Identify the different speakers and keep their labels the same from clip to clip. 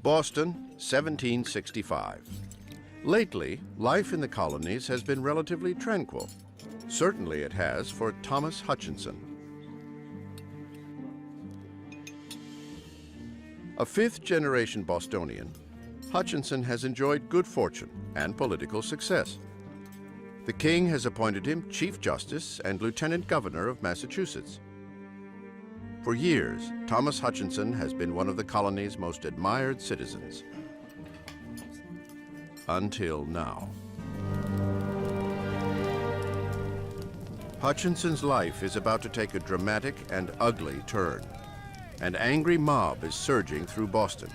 Speaker 1: Boston, 1765. Lately, life in the colonies has been relatively tranquil. Certainly it has for Thomas Hutchinson. A fifth-generation Bostonian, Hutchinson has enjoyed good fortune and political success. The king has appointed him Chief Justice and Lieutenant Governor of Massachusetts. For years, Thomas Hutchinson has been one of the colony's most admired citizens. Until now. Hutchinson's life is about to take a dramatic and ugly turn. An angry mob is surging through Boston.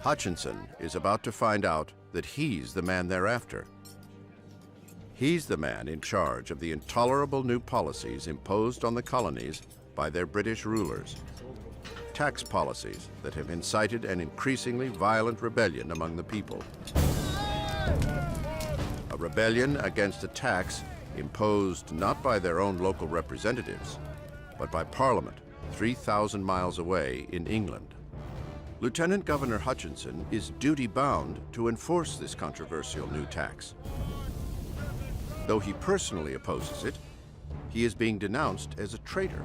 Speaker 1: Hutchinson is about to find out that he's the man they're after. He's the man in charge of the intolerable new policies imposed on the colonies by their British rulers. Tax policies that have incited an increasingly violent rebellion among the people. A rebellion against a tax imposed not by their own local representatives, but by Parliament 3,000 miles away in England. Lieutenant Governor Hutchinson is duty-bound to enforce this controversial new tax. Though he personally opposes it, he is being denounced as a traitor.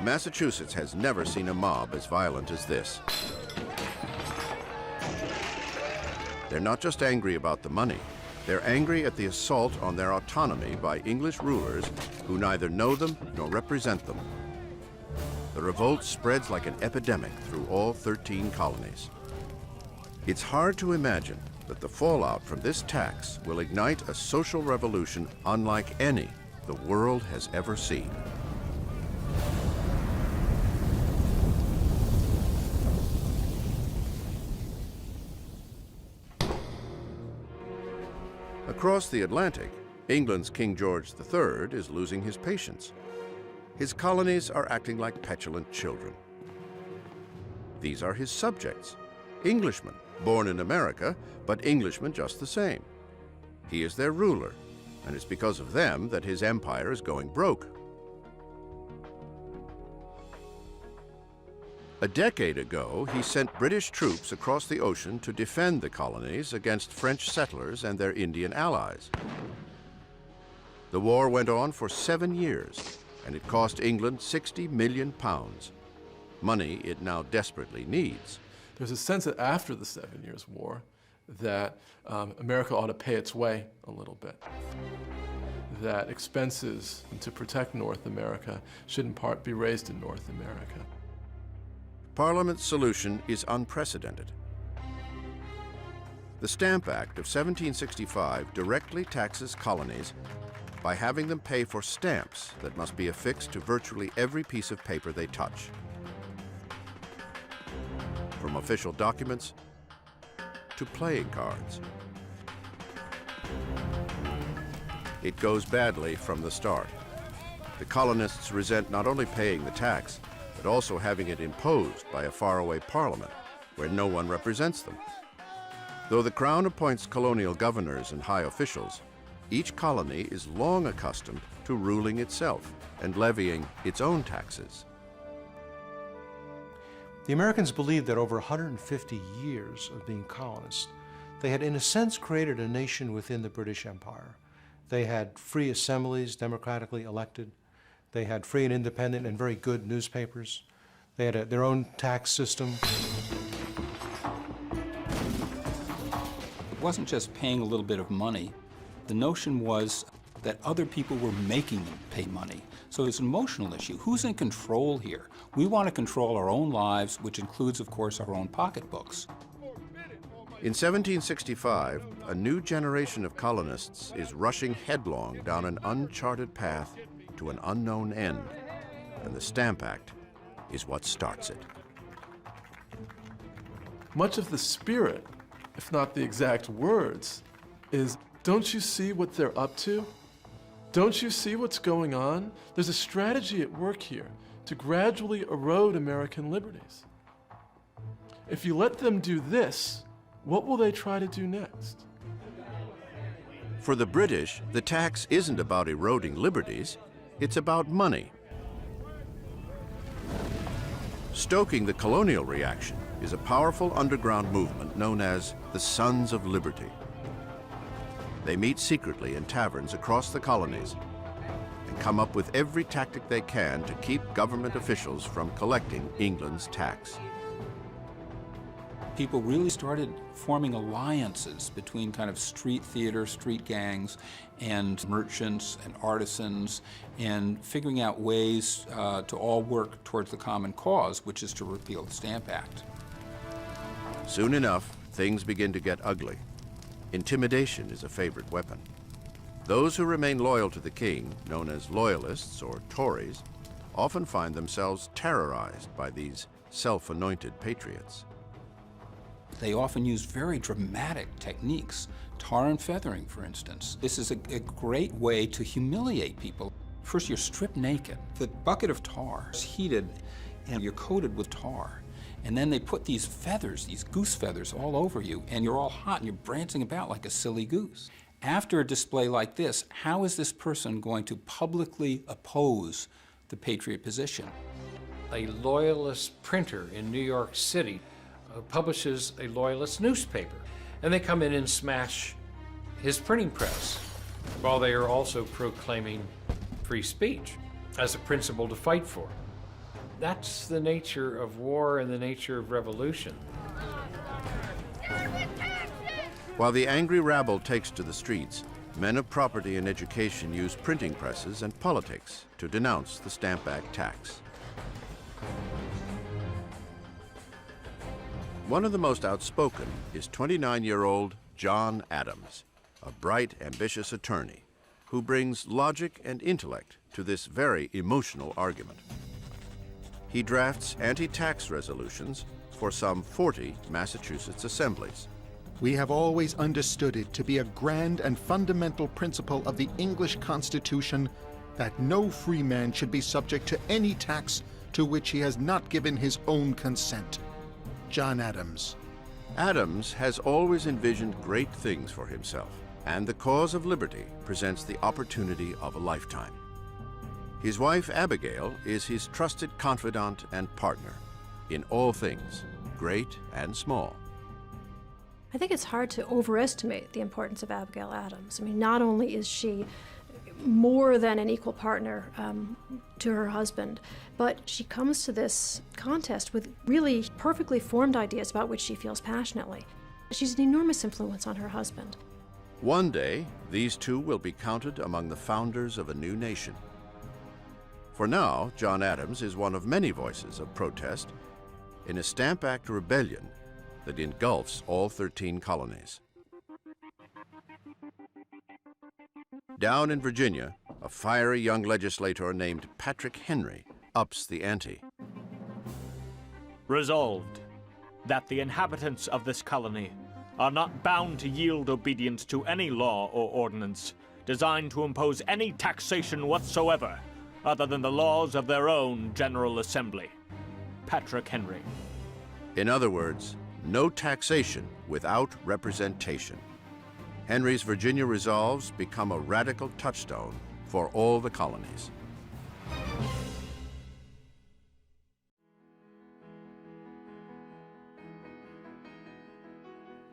Speaker 1: Massachusetts has never seen a mob as violent as this. They're not just angry about the money, they're angry at the assault on their autonomy by English rulers who neither know them nor represent them. The revolt spreads like an epidemic through all 13 colonies. It's hard to imagine that the fallout from this tax will ignite a social revolution unlike any the world has ever seen. Across the Atlantic, England's King George III is losing his patience. His colonies are acting like petulant children. These are his subjects, Englishmen, born in America, but Englishmen just the same. He is their ruler, and it's because of them that his empire is going broke. A decade ago, he sent British troops across the ocean to defend the colonies against French settlers and their Indian allies. The war went on for 7 years, and it cost England 60 million pounds, money it now desperately needs.
Speaker 2: There's a sense that after the 7 Years' War that America ought to pay its way a little bit, that expenses to protect North America should in part be raised in North America.
Speaker 1: Parliament's solution is unprecedented. The Stamp Act of 1765 directly taxes colonies by having them pay for stamps that must be affixed to virtually every piece of paper they touch. From official documents to playing cards. It goes badly from the start. The colonists resent not only paying the tax, but also having it imposed by a faraway parliament where no one represents them. Though the Crown appoints colonial governors and high officials, each colony is long accustomed to ruling itself and levying its own taxes.
Speaker 3: The Americans believed that over 150 years of being colonists, they had in a sense created a nation within the British Empire. They had free assemblies, democratically elected. They had free and independent and very good newspapers. They had their own tax system.
Speaker 4: It wasn't just paying a little bit of money. The notion was that other people were making them pay money. So it's an emotional issue. Who's in control here? We want to control our own lives, which includes, of course, our own pocketbooks.
Speaker 1: In 1765, a new generation of colonists is rushing headlong down an uncharted path to an unknown end, and the Stamp Act is what starts it.
Speaker 2: Much of the spirit, if not the exact words, is, don't you see what they're up to? Don't you see what's going on? There's a strategy at work here to gradually erode American liberties. If you let them do this, what will they try to do next?
Speaker 1: For the British, the tax isn't about eroding liberties. It's about money. Stoking the colonial reaction is a powerful underground movement known as the Sons of Liberty. They meet secretly in taverns across the colonies and come up with every tactic they can to keep government officials from collecting England's tax.
Speaker 4: People really started forming alliances between kind of street theater, street gangs, and merchants and artisans, and figuring out ways to all work towards the common cause, which is to repeal the Stamp Act.
Speaker 1: Soon enough, things begin to get ugly. Intimidation is a favorite weapon. Those who remain loyal to the king, known as loyalists or Tories, often find themselves terrorized by these self-anointed patriots.
Speaker 4: They often use very dramatic techniques, tar and feathering, for instance. This is a great way to humiliate people. First, you're stripped naked. The bucket of tar is heated, and you're coated with tar. And then they put these feathers, these goose feathers, all over you, and you're all hot, and you're prancing about like a silly goose. After a display like this, how is this person going to publicly oppose the patriot position?
Speaker 5: A loyalist printer in New York City publishes a loyalist newspaper, and they come in and smash his printing press, while they are also proclaiming free speech as a principle to fight for. That's the nature of war and the nature of revolution.
Speaker 1: While the angry rabble takes to the streets, men of property and education use printing presses and politics to denounce the Stamp Act tax. One of the most outspoken is 29-year-old John Adams, a bright, ambitious attorney who brings logic and intellect to this very emotional argument. He drafts anti-tax resolutions for some 40 Massachusetts assemblies.
Speaker 6: We have always understood it to be a grand and fundamental principle of the English Constitution that no free man should be subject to any tax to which he has not given his own consent. John Adams.
Speaker 1: Adams has always envisioned great things for himself, and the cause of liberty presents the opportunity of a lifetime. His wife, Abigail, is his trusted confidant and partner in all things, great and small.
Speaker 7: I think it's hard to overestimate the importance of Abigail Adams. I mean, not only is she more than an equal partner to her husband, but she comes to this contest with really perfectly formed ideas about which she feels passionately. She's an enormous influence on her husband.
Speaker 1: One day, these two will be counted among the founders of a new nation. For now, John Adams is one of many voices of protest in a Stamp Act rebellion that engulfs all 13 colonies. Down in Virginia, a fiery young legislator named Patrick Henry ups the ante.
Speaker 8: Resolved, that the inhabitants of this colony are not bound to yield obedience to any law or ordinance designed to impose any taxation whatsoever other than the laws of their own General Assembly. Patrick Henry.
Speaker 1: In other words, no taxation without representation. Henry's Virginia resolves become a radical touchstone for all the colonies.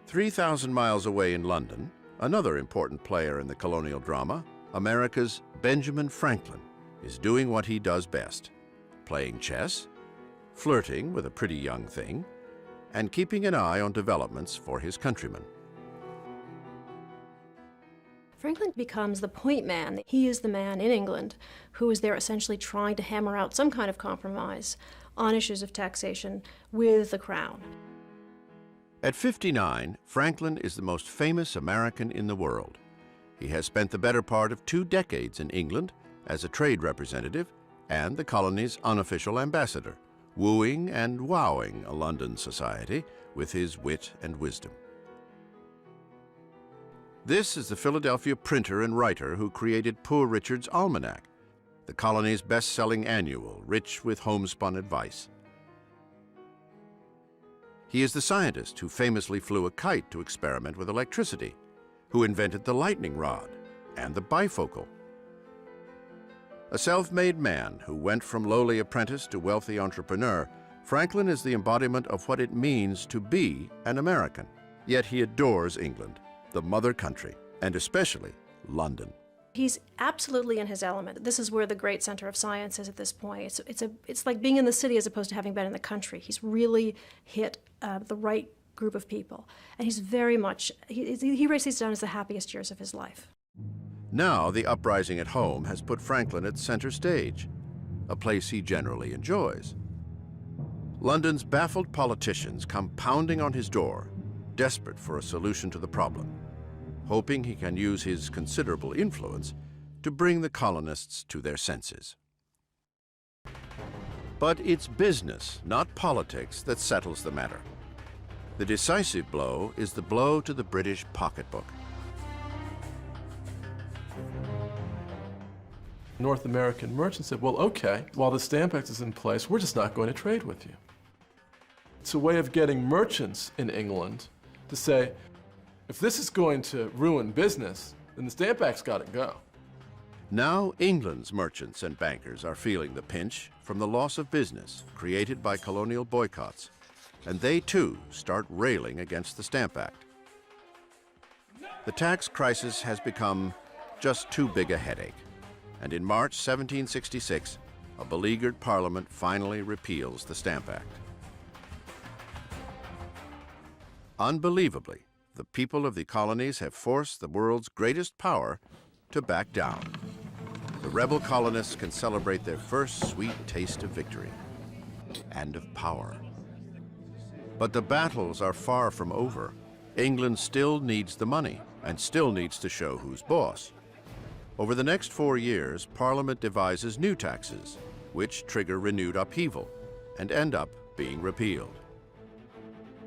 Speaker 1: "3,000 miles away in London, another important player in the colonial drama, America's Benjamin Franklin, is doing what he does best: playing chess, flirting with a pretty young thing, and keeping an eye on developments for his countrymen.
Speaker 7: Franklin becomes the point man. He is the man in England who is there essentially trying to hammer out some kind of compromise on issues of taxation with the crown.
Speaker 1: At 59, Franklin is the most famous American in the world. He has spent the better part of 2 decades in England as a trade representative and the colony's unofficial ambassador, wooing and wowing a London society with his wit and wisdom. This is the Philadelphia printer and writer who created Poor Richard's Almanac, the colony's best-selling annual, rich with homespun advice. He is the scientist who famously flew a kite to experiment with electricity, who invented the lightning rod and the bifocal. A self-made man who went from lowly apprentice to wealthy entrepreneur, Franklin is the embodiment of what it means to be an American. Yet he adores England, the mother country, and especially London.
Speaker 7: He's absolutely in his element. This is where the great center of science is at this point. It's like being in the city as opposed to having been in the country. He's really hit the right group of people. And he's very much, he writes these down as the happiest years of his life.
Speaker 1: Now the uprising at home has put Franklin at center stage, a place he generally enjoys. London's baffled politicians come pounding on his door, desperate for a solution to the problem, hoping he can use his considerable influence to bring the colonists to their senses. But it's business, not politics, that settles the matter. The decisive blow is the blow to the British pocketbook.
Speaker 2: North American merchants said, well, okay, while the Stamp Act is in place, we're just not going to trade with you. It's a way of getting merchants in England to say, if this is going to ruin business, then the Stamp Act's got to go.
Speaker 1: Now England's merchants and bankers are feeling the pinch from the loss of business created by colonial boycotts, and they too start railing against the Stamp Act. The tax crisis has become just too big a headache, and in March 1766, a beleaguered Parliament finally repeals the Stamp Act. Unbelievably, the people of the colonies have forced the world's greatest power to back down. The rebel colonists can celebrate their first sweet taste of victory and of power. But the battles are far from over. England still needs the money and still needs to show who's boss. Over the next 4 years, Parliament devises new taxes, which trigger renewed upheaval and end up being repealed.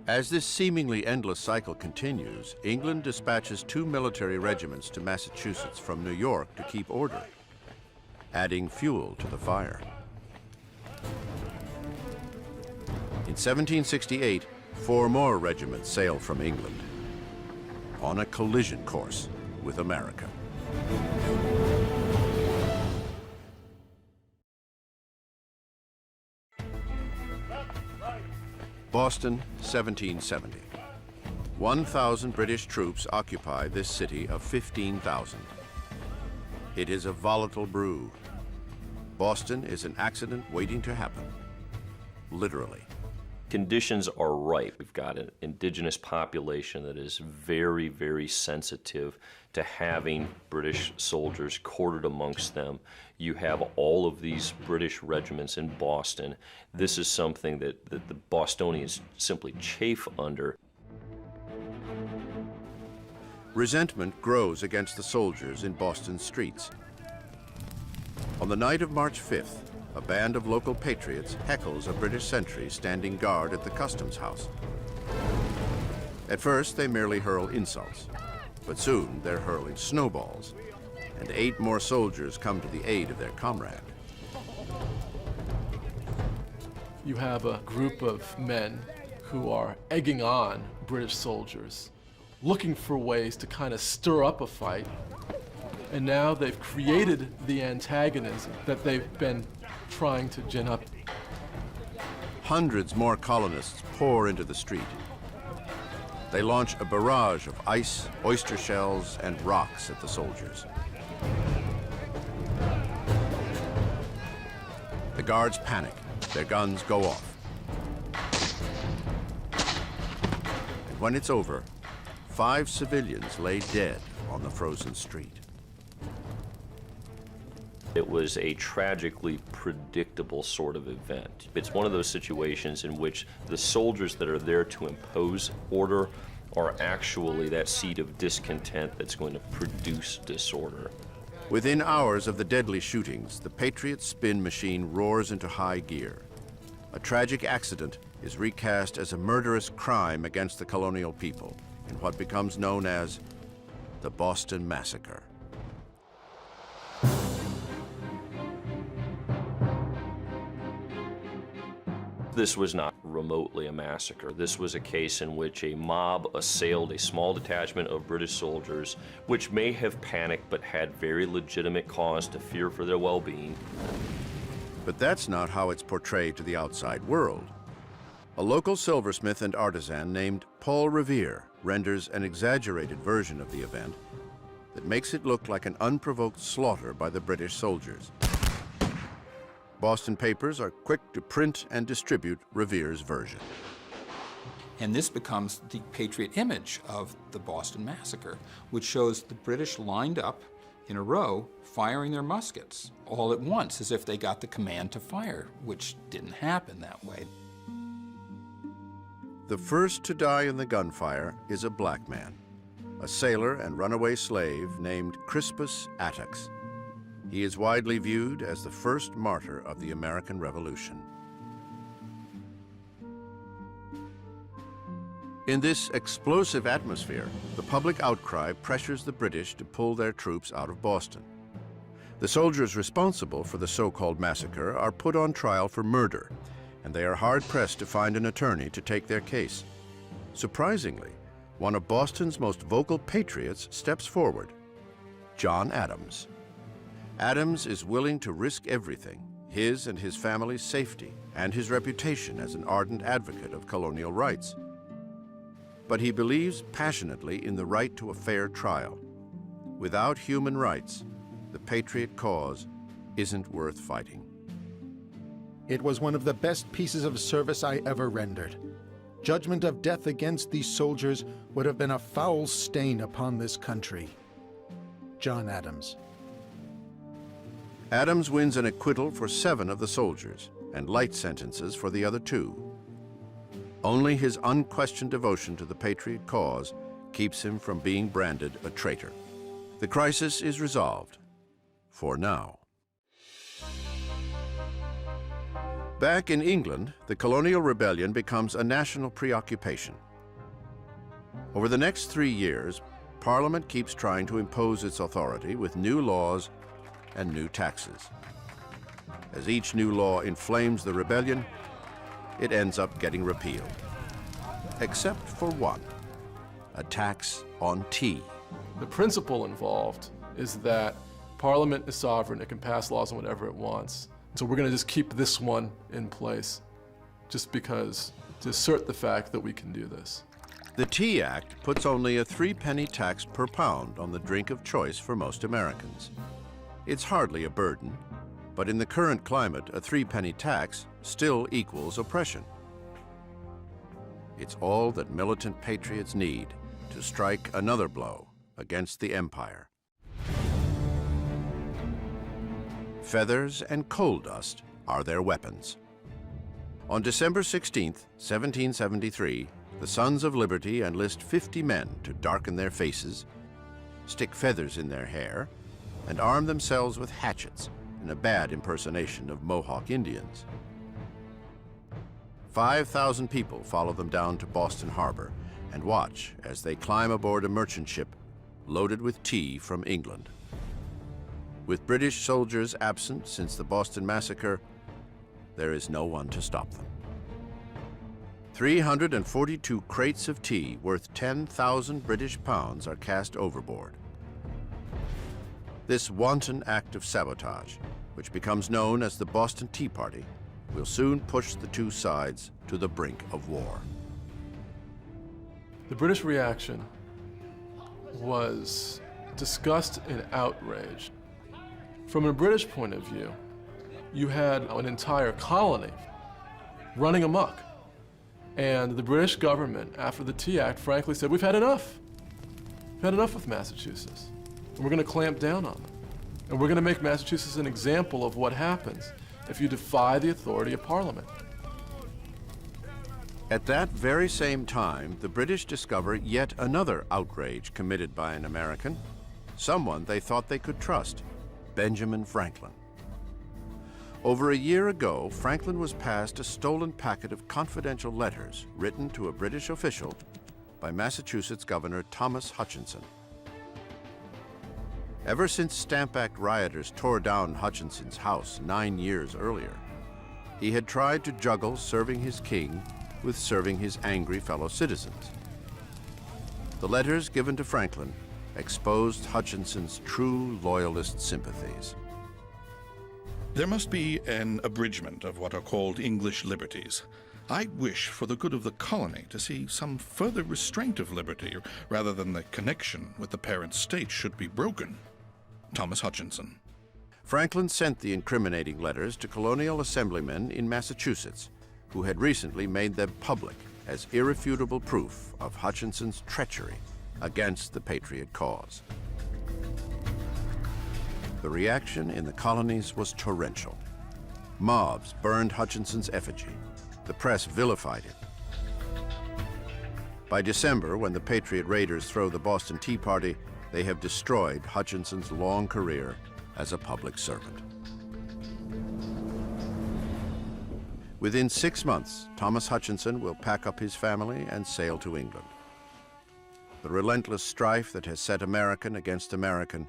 Speaker 1: As this seemingly endless cycle continues, England dispatches 2 military regiments to Massachusetts from New York to keep order, adding fuel to the fire. In 1768, 4 more regiments sail from England on a collision course with America. Boston, 1770. 1,000 British troops occupy this city of 15,000. It is a volatile brew. Boston is an accident waiting to happen, literally.
Speaker 9: Conditions are ripe. We've got an indigenous population that is very, very sensitive to having British soldiers quartered amongst them. You have all of these British regiments in Boston. This is something that the Bostonians simply chafe under.
Speaker 1: Resentment grows against the soldiers in Boston's streets. On the night of March 5th, a band of local patriots heckles a British sentry standing guard at the customs house. At first, they merely hurl insults, but soon they're hurling snowballs, and 8 more soldiers come to the aid of their comrade.
Speaker 2: You have a group of men who are egging on British soldiers, looking for ways to kind of stir up a fight, and now they've created the antagonism that they've been trying to gin up.
Speaker 1: Hundreds more colonists pour into the street. They launch a barrage of ice, oyster shells, and rocks at the soldiers. The guards panic. Their guns go off. And when it's over, 5 civilians lay dead on the frozen street.
Speaker 9: It was a tragically predictable sort of event. It's one of those situations in which the soldiers that are there to impose order are actually that seed of discontent that's going to produce disorder.
Speaker 1: Within hours of the deadly shootings, the Patriot spin machine roars into high gear. A tragic accident is recast as a murderous crime against the colonial people in what becomes known as the Boston Massacre.
Speaker 9: This was not remotely a massacre. This was a case in which a mob assailed a small detachment of British soldiers, which may have panicked but had very legitimate cause to fear for their well-being.
Speaker 1: But that's not how it's portrayed to the outside world. A local silversmith and artisan named Paul Revere renders an exaggerated version of the event that makes it look like an unprovoked slaughter by the British soldiers. Boston papers are quick to print and distribute Revere's version.
Speaker 4: And this becomes the patriot image of the Boston Massacre, which shows the British lined up in a row, firing their muskets all at once, as if they got the command to fire, which didn't happen that way.
Speaker 1: The first to die in the gunfire is a black man, a sailor and runaway slave named Crispus Attucks. He is widely viewed as the first martyr of the American Revolution. In this explosive atmosphere, the public outcry pressures the British to pull their troops out of Boston. The soldiers responsible for the so-called massacre are put on trial for murder, and they are hard-pressed to find an attorney to take their case. Surprisingly, one of Boston's most vocal patriots steps forward, John Adams. Adams is willing to risk everything, his and his family's safety, and his reputation as an ardent advocate of colonial rights. But he believes passionately in the right to a fair trial. Without human rights, the patriot cause isn't worth fighting.
Speaker 6: It was one of the best pieces of service I ever rendered. Judgment of death against these soldiers would have been a foul stain upon this country. John Adams.
Speaker 1: Adams wins an acquittal for 7 of the soldiers and light sentences for the other 2. Only his unquestioned devotion to the patriot cause keeps him from being branded a traitor. The crisis is resolved, for now. Back in England, the colonial rebellion becomes a national preoccupation. Over the next 3 years, Parliament keeps trying to impose its authority with new laws and new taxes. As each new law inflames the rebellion, it ends up getting repealed. Except for one, a tax on tea.
Speaker 2: The principle involved is that Parliament is sovereign, it can pass laws on whatever it wants. So we're going to just keep this one in place, just because, to assert the fact that we can do this.
Speaker 1: The Tea Act puts only a 3-penny tax per pound on the drink of choice for most Americans. It's hardly a burden, but in the current climate, a 3-penny tax still equals oppression. It's all that militant patriots need to strike another blow against the empire. Feathers and coal dust are their weapons. On December 16, 1773, the Sons of Liberty enlist 50 men to darken their faces, stick feathers in their hair, and arm themselves with hatchets in a bad impersonation of Mohawk Indians. 5,000 people follow them down to Boston Harbor and watch as they climb aboard a merchant ship loaded with tea from England. With British soldiers absent since the Boston Massacre, there is no one to stop them. 342 crates of tea worth 10,000 British pounds are cast overboard. This wanton act of sabotage, which becomes known as the Boston Tea Party, will soon push the two sides to the brink of war.
Speaker 2: The British reaction was disgust and outrage. From a British point of view, you had an entire colony running amok. And the British government, after the Tea Act, frankly said, we've had enough. We've had enough with Massachusetts. And we're going to clamp down on them. And we're going to make Massachusetts an example of what happens if you defy the authority of Parliament.
Speaker 1: At that very same time, the British discover yet another outrage committed by an American, someone they thought they could trust, Benjamin Franklin. Over a year ago, Franklin was passed a stolen packet of confidential letters written to a British official by Massachusetts Governor Thomas Hutchinson. Ever since Stamp Act rioters tore down Hutchinson's house 9 years earlier, He had tried to juggle serving his king with serving his angry fellow citizens. The letters given to Franklin exposed Hutchinson's true loyalist sympathies.
Speaker 10: There must be an abridgment of what are called English liberties. I wish, for the good of the colony, to see some further restraint of liberty, rather than the connection with the parent state should be broken. Thomas Hutchinson.
Speaker 1: Franklin sent the incriminating letters to colonial assemblymen in Massachusetts, who had recently made them public as irrefutable proof of Hutchinson's treachery against the Patriot cause. The reaction in the colonies was torrential. Mobs burned Hutchinson's effigy. The press vilified him. By December, when the Patriot raiders throw the Boston Tea Party, they have destroyed Hutchinson's long career as a public servant. Within 6 months, Thomas Hutchinson will pack up his family and sail to England. The relentless strife that has set American against American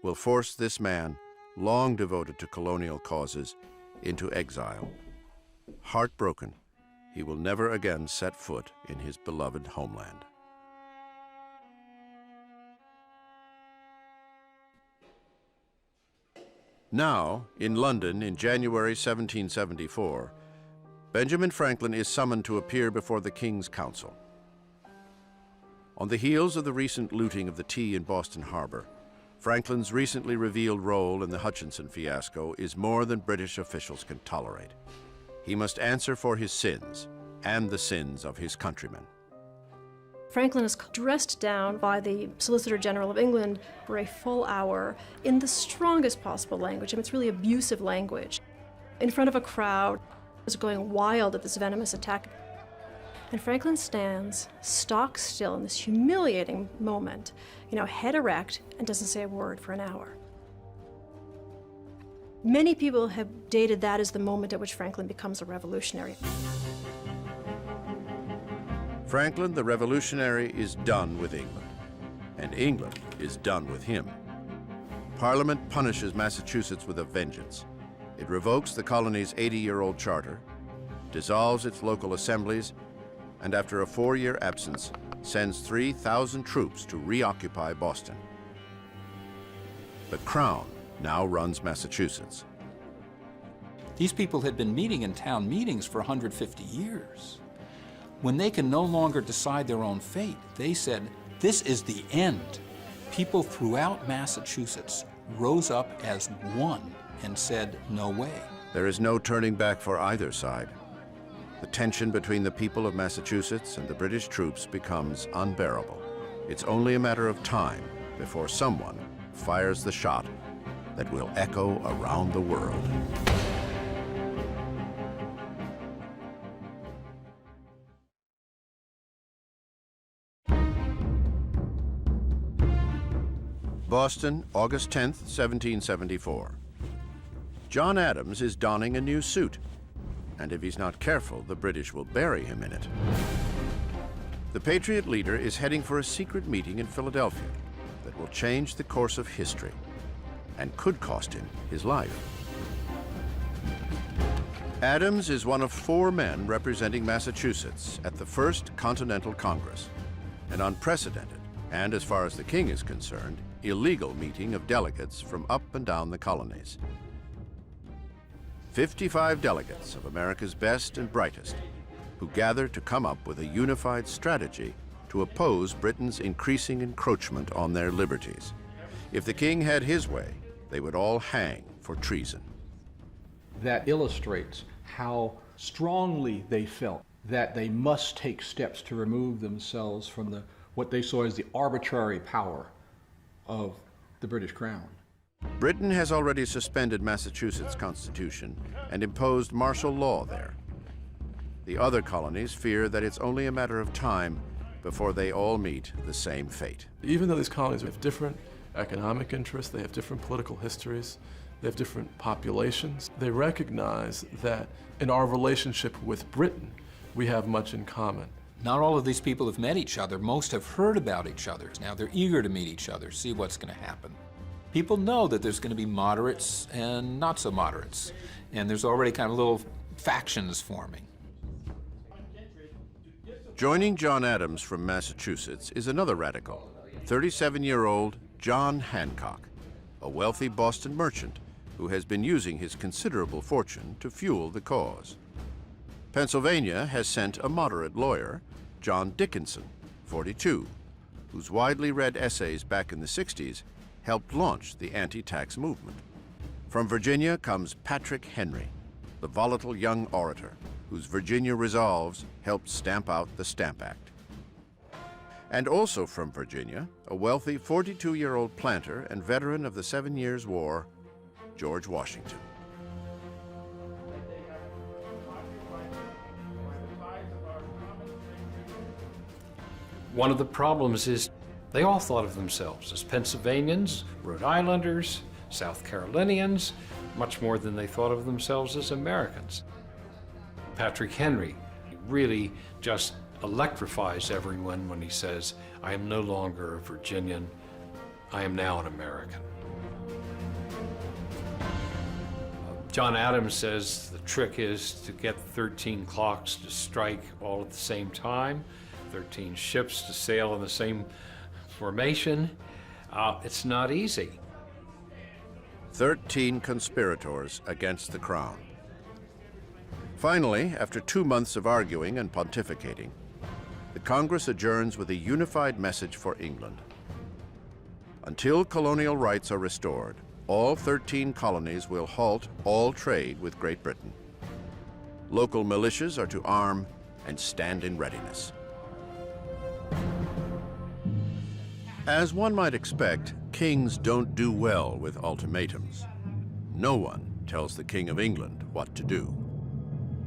Speaker 1: will force this man, long devoted to colonial causes, into exile. Heartbroken, he will never again set foot in his beloved homeland. Now, in London in January 1774, Benjamin Franklin is summoned to appear before the King's Council. On the heels of the recent looting of the tea in Boston Harbor, Franklin's recently revealed role in the Hutchinson fiasco is more than British officials can tolerate. He must answer for his sins and the sins of his countrymen.
Speaker 7: Franklin is dressed down by the Solicitor General of England for a full hour in the strongest possible language. I mean, it's really abusive language. In front of a crowd, is going wild at this venomous attack. And Franklin stands stock still in this humiliating moment, head erect, and doesn't say a word for an hour. Many people have dated that as the moment at which Franklin becomes a revolutionary.
Speaker 1: Franklin the revolutionary is done with England, and England is done with him. Parliament punishes Massachusetts with a vengeance. It revokes the colony's 80-year-old charter, dissolves its local assemblies, and after a 4-year absence, sends 3,000 troops to reoccupy Boston. The Crown now runs Massachusetts.
Speaker 4: These people had been meeting in town meetings for 150 years. When they can no longer decide their own fate, they said, this is the end. People throughout Massachusetts rose up as one and said, no way.
Speaker 1: There is no turning back for either side. The tension between the people of Massachusetts and the British troops becomes unbearable. It's only a matter of time before someone fires the shot that will echo around the world. Boston, August 10th, 1774. John Adams is donning a new suit, and if he's not careful, the British will bury him in it. The Patriot leader is heading for a secret meeting in Philadelphia that will change the course of history and could cost him his life. Adams is one of 4 men representing Massachusetts at the First Continental Congress, an unprecedented, and as far as the king is concerned, illegal meeting of delegates from up and down the colonies. 55 delegates of America's best and brightest who gather to come up with a unified strategy to oppose Britain's increasing encroachment on their liberties. If the king had his way, they would all hang for treason.
Speaker 11: That illustrates how strongly they felt that they must take steps to remove themselves from what they saw as the arbitrary power of the British Crown.
Speaker 1: Britain has already suspended Massachusetts' constitution and imposed martial law there. The other colonies fear that it's only a matter of time before they all meet the same fate.
Speaker 2: Even though these colonies have different economic interests, they have different political histories, they have different populations, they recognize that in our relationship with Britain, we have much in common.
Speaker 4: Not all of these people have met each other. Most have heard about each other. Now they're eager to meet each other, see what's going to happen. People know that there's going to be moderates and not so moderates. And there's already kind of a little factions forming.
Speaker 1: Joining John Adams from Massachusetts is another radical, 37-year-old John Hancock, a wealthy Boston merchant who has been using his considerable fortune to fuel the cause. Pennsylvania has sent a moderate lawyer, John Dickinson, 42, whose widely read essays back in the 60s helped launch the anti-tax movement. From Virginia comes Patrick Henry, the volatile young orator whose Virginia resolves helped stamp out the Stamp Act. And also from Virginia, a wealthy 42-year-old planter and veteran of the 7 Years' War, George Washington.
Speaker 5: One of the problems is they all thought of themselves as Pennsylvanians, Rhode Islanders, South Carolinians, much more than they thought of themselves as Americans. Patrick Henry really just electrifies everyone when he says, "I am no longer a Virginian, I am now an American." John Adams says the trick is to get 13 clocks to strike all at the same time, 13 ships to sail in the same formation. It's not easy.
Speaker 1: 13 conspirators against the crown. Finally, after 2 months of arguing and pontificating, the Congress adjourns with a unified message for England. Until colonial rights are restored, all 13 colonies will halt all trade with Great Britain. Local militias are to arm and stand in readiness. As one might expect, kings don't do well with ultimatums. No one tells the King of England what to do.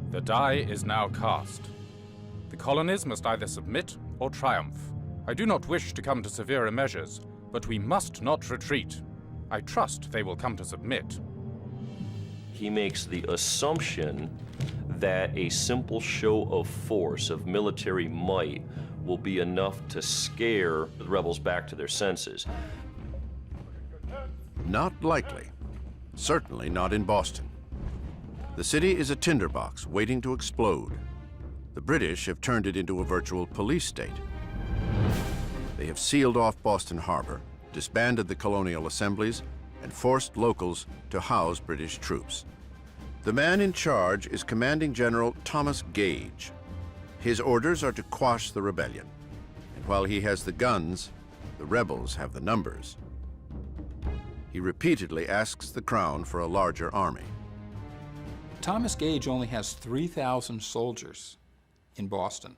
Speaker 12: The die is now cast. The colonies must either submit or triumph. I do not wish to come to severer measures, but we must not retreat. I trust they will come to submit.
Speaker 9: He makes the assumption that a simple show of force, of military might, will be enough to scare the rebels back to their senses.
Speaker 1: Not likely. Certainly not in Boston. The city is a tinderbox waiting to explode. The British have turned it into a virtual police state. They have sealed off Boston Harbor, disbanded the colonial assemblies, and forced locals to house British troops. The man in charge is Commanding General Thomas Gage. His orders are to quash the rebellion. And while he has the guns, the rebels have the numbers. He repeatedly asks the Crown for a larger army.
Speaker 4: Thomas Gage only has 3,000 soldiers in Boston.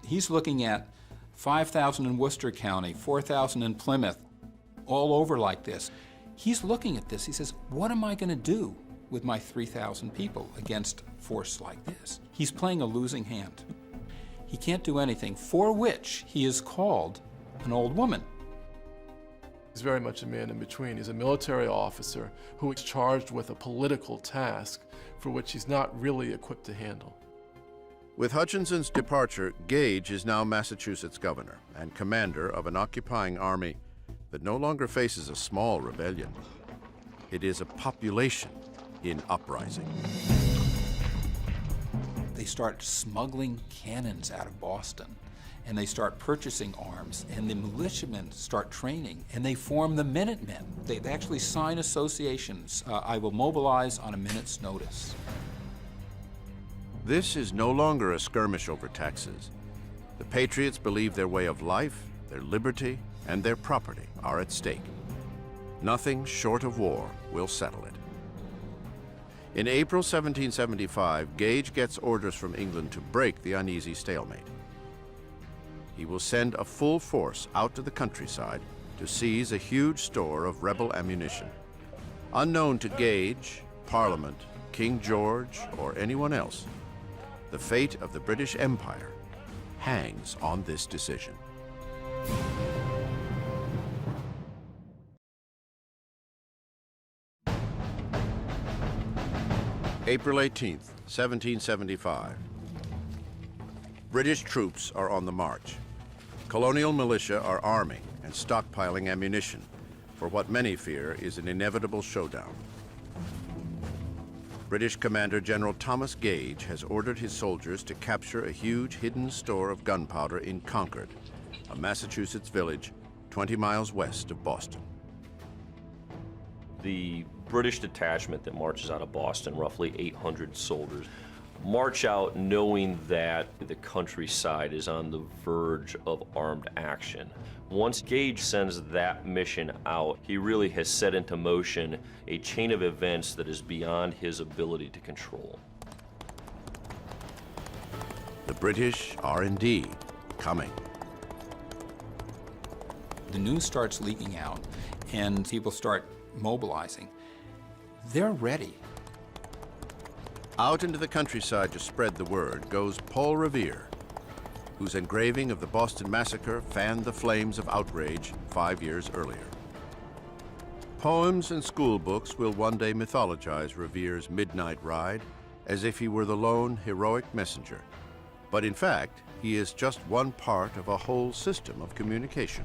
Speaker 4: He's looking at 5,000 in Worcester County, 4,000 in Plymouth, all over like this. He's looking at this, he says, what am I going to do with my 3,000 people against force like this? He's playing a losing hand. He can't do anything, for which he is called an old woman.
Speaker 2: He's very much a man in between. He's a military officer who is charged with a political task for which he's not really equipped to handle.
Speaker 1: With Hutchinson's departure, Gage is now Massachusetts governor and commander of an occupying army that no longer faces a small rebellion. It is a population in uprising.
Speaker 4: They start smuggling cannons out of Boston, and they start purchasing arms, and the militiamen start training, and they form the Minutemen. They actually sign associations. I will mobilize on a minute's notice.
Speaker 1: This is no longer a skirmish over taxes. The Patriots believe their way of life, their liberty, and their property are at stake. Nothing short of war will settle it. In April 1775, Gage gets orders from England to break the uneasy stalemate. He will send a full force out to the countryside to seize a huge store of rebel ammunition. Unknown to Gage, Parliament, King George, or anyone else, the fate of the British Empire hangs on this decision. April 18th, 1775. British troops are on the march. Colonial militia are arming and stockpiling ammunition for what many fear is an inevitable showdown. British Commander General Thomas Gage has ordered his soldiers to capture a huge hidden store of gunpowder in Concord, a Massachusetts village 20 miles west of Boston.
Speaker 9: The British detachment that marches out of Boston, roughly 800 soldiers, march out knowing that the countryside is on the verge of armed action. Once Gage sends that mission out, he really has set into motion a chain of events that is beyond his ability to control.
Speaker 1: The British are indeed coming.
Speaker 4: The news starts leaking out, and people start mobilizing. They're ready.
Speaker 1: Out into the countryside to spread the word goes Paul Revere, whose engraving of the Boston Massacre fanned the flames of outrage 5 years earlier. Poems and school books will one day mythologize Revere's midnight ride as if he were the lone heroic messenger. But in fact, he is just one part of a whole system of communication.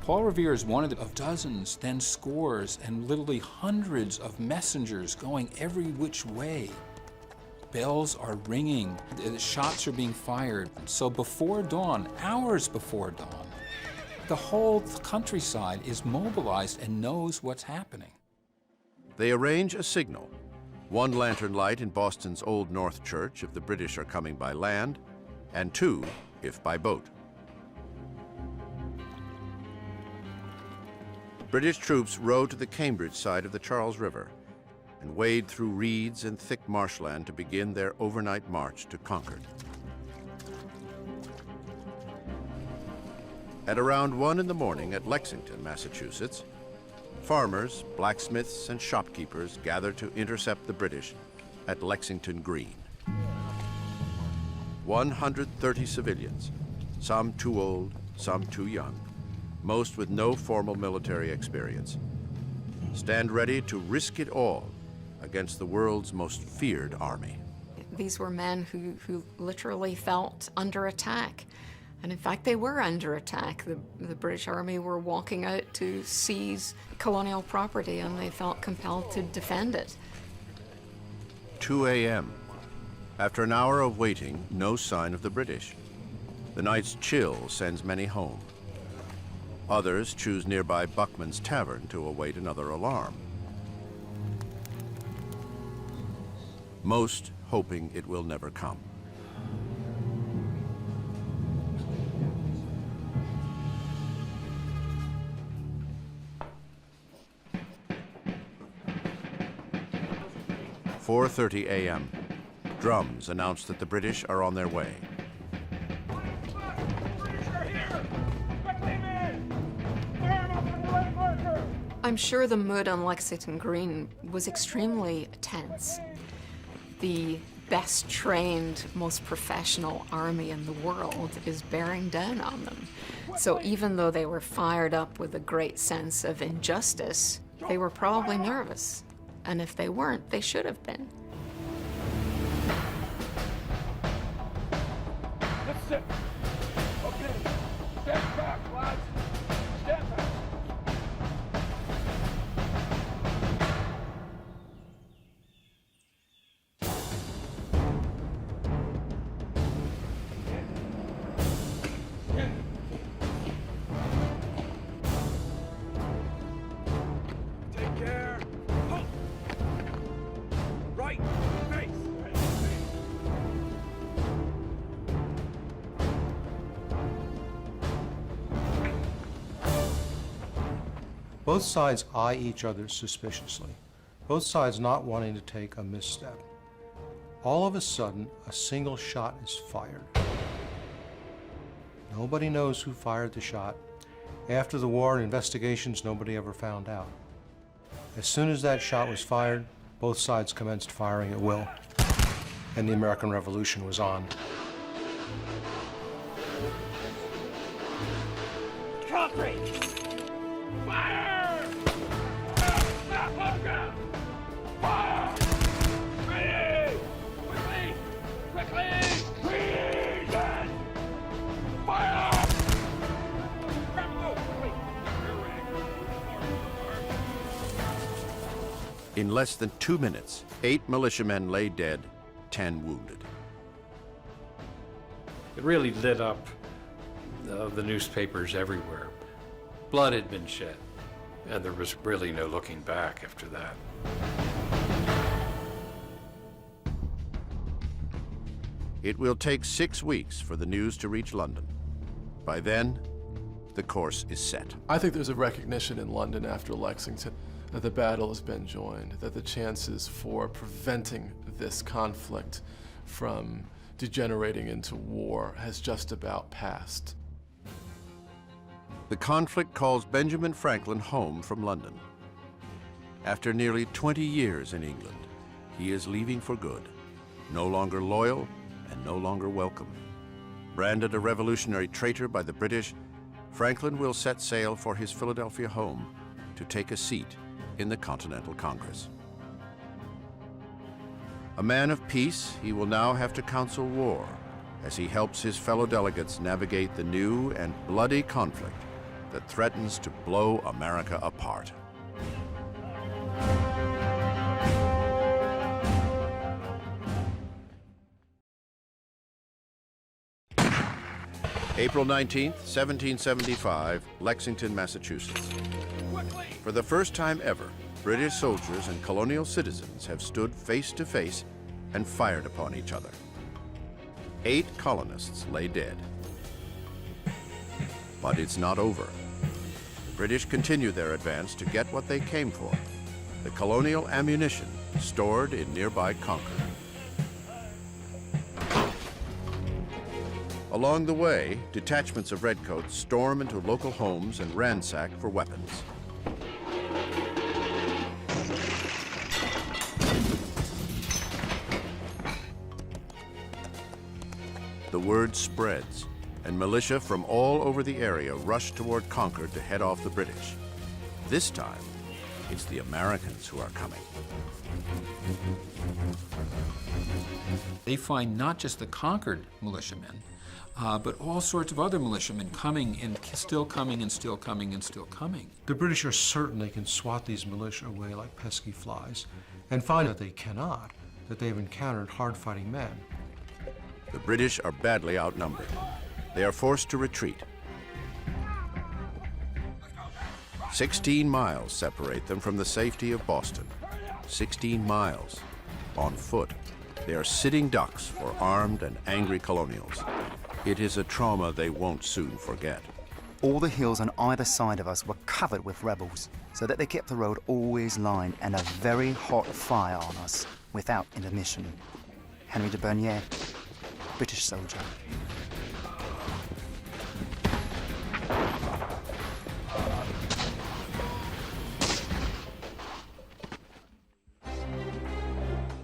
Speaker 4: Paul Revere is one of dozens, then scores, and literally hundreds of messengers going every which way. Bells are ringing, the shots are being fired. So before dawn, hours before dawn, the whole countryside is mobilized and knows what's happening.
Speaker 1: They arrange a signal, one lantern light in Boston's Old North Church if the British are coming by land, and two if by boat. British troops row to the Cambridge side of the Charles River and wade through reeds and thick marshland to begin their overnight march to Concord. At around 1 in the morning at Lexington, Massachusetts, farmers, blacksmiths, and shopkeepers gather to intercept the British at Lexington Green. 130 civilians, some too old, some too young, most with no formal military experience, stand ready to risk it all against the world's most feared army.
Speaker 13: These were men who literally felt under attack. And in fact, they were under attack. The British Army were walking out to seize colonial property, and they felt compelled to defend it.
Speaker 1: 2 a.m. After an hour of waiting, no sign of the British. The night's chill sends many home. Others choose nearby Buckman's Tavern to await another alarm. Most hoping it will never come. At 4:30 a.m. Drums announce that the British are on their way.
Speaker 13: I'm sure the mood on Lexington Green was extremely tense. The best trained, most professional army in the world is bearing down on them. So even though they were fired up with a great sense of injustice, they were probably nervous. And if they weren't, they should have been.
Speaker 14: That's it. Okay, stand back, lads. Stand back. Take care. Halt. Right face.
Speaker 3: Both sides eye each other suspiciously, both sides not wanting to take a misstep. All of a sudden, a single shot is fired. Nobody knows who fired the shot. After the war, investigations, nobody ever found out. As soon as that shot was fired, both sides commenced firing at will, and the American Revolution was on.
Speaker 14: Concrete! Fire! Fire! Ready! Quickly! Quickly! Reason! Fire!
Speaker 1: In less than 2 minutes, 8 militiamen lay dead, 10 wounded.
Speaker 5: It really lit up the newspapers everywhere. Blood had been shed, and there was really no looking back after that.
Speaker 1: It will take 6 weeks for the news to reach London. By then, the course is set.
Speaker 2: I think there's a recognition in London after Lexington that the battle has been joined, that the chances for preventing this conflict from degenerating into war has just about passed.
Speaker 1: The conflict calls Benjamin Franklin home from London. After nearly 20 years in England, he is leaving for good, no longer loyal and no longer welcome. Branded a revolutionary traitor by the British, Franklin will set sail for his Philadelphia home to take a seat in the Continental Congress. A man of peace, he will now have to counsel war as he helps his fellow delegates navigate the new and bloody conflict that threatens to blow America apart. April 19th, 1775, Lexington, Massachusetts. For the first time ever, British soldiers and colonial citizens have stood face to face and fired upon each other. 8 colonists lay dead. But it's not over. The British continue their advance to get what they came for, the colonial ammunition stored in nearby Concord. Along the way, detachments of redcoats storm into local homes and ransack for weapons. The word spreads, and militia from all over the area rush toward Concord to head off the British. This time, it's the Americans who are coming.
Speaker 4: They find not just the Concord militiamen, but all sorts of other militiamen coming and still coming and still coming and still coming.
Speaker 3: The British are certain they can swat these militia away like pesky flies, and find that they cannot, that they've encountered hard-fighting men.
Speaker 1: The British are badly outnumbered. They are forced to retreat. 16 miles separate them from the safety of Boston. 16 miles on foot. They are sitting ducks for armed and angry colonials. It is a trauma they won't soon forget.
Speaker 15: All the hills on either side of us were covered with rebels, so that they kept the road always lined and a very hot fire on us without intermission. Henry de Bernier, British soldier.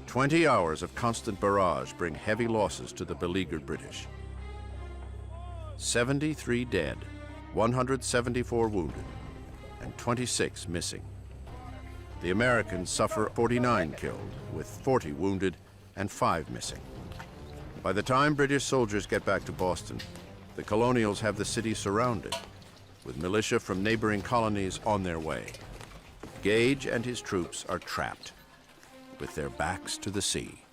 Speaker 1: "20 hours of constant barrage bring heavy losses to the beleaguered British. 73 dead, 174 wounded, and 26 missing. The Americans suffer 49 killed, with 40 wounded and 5 missing. By the time British soldiers get back to Boston, the colonials have the city surrounded, with militia from neighboring colonies on their way. Gage and his troops are trapped, with their backs to the sea.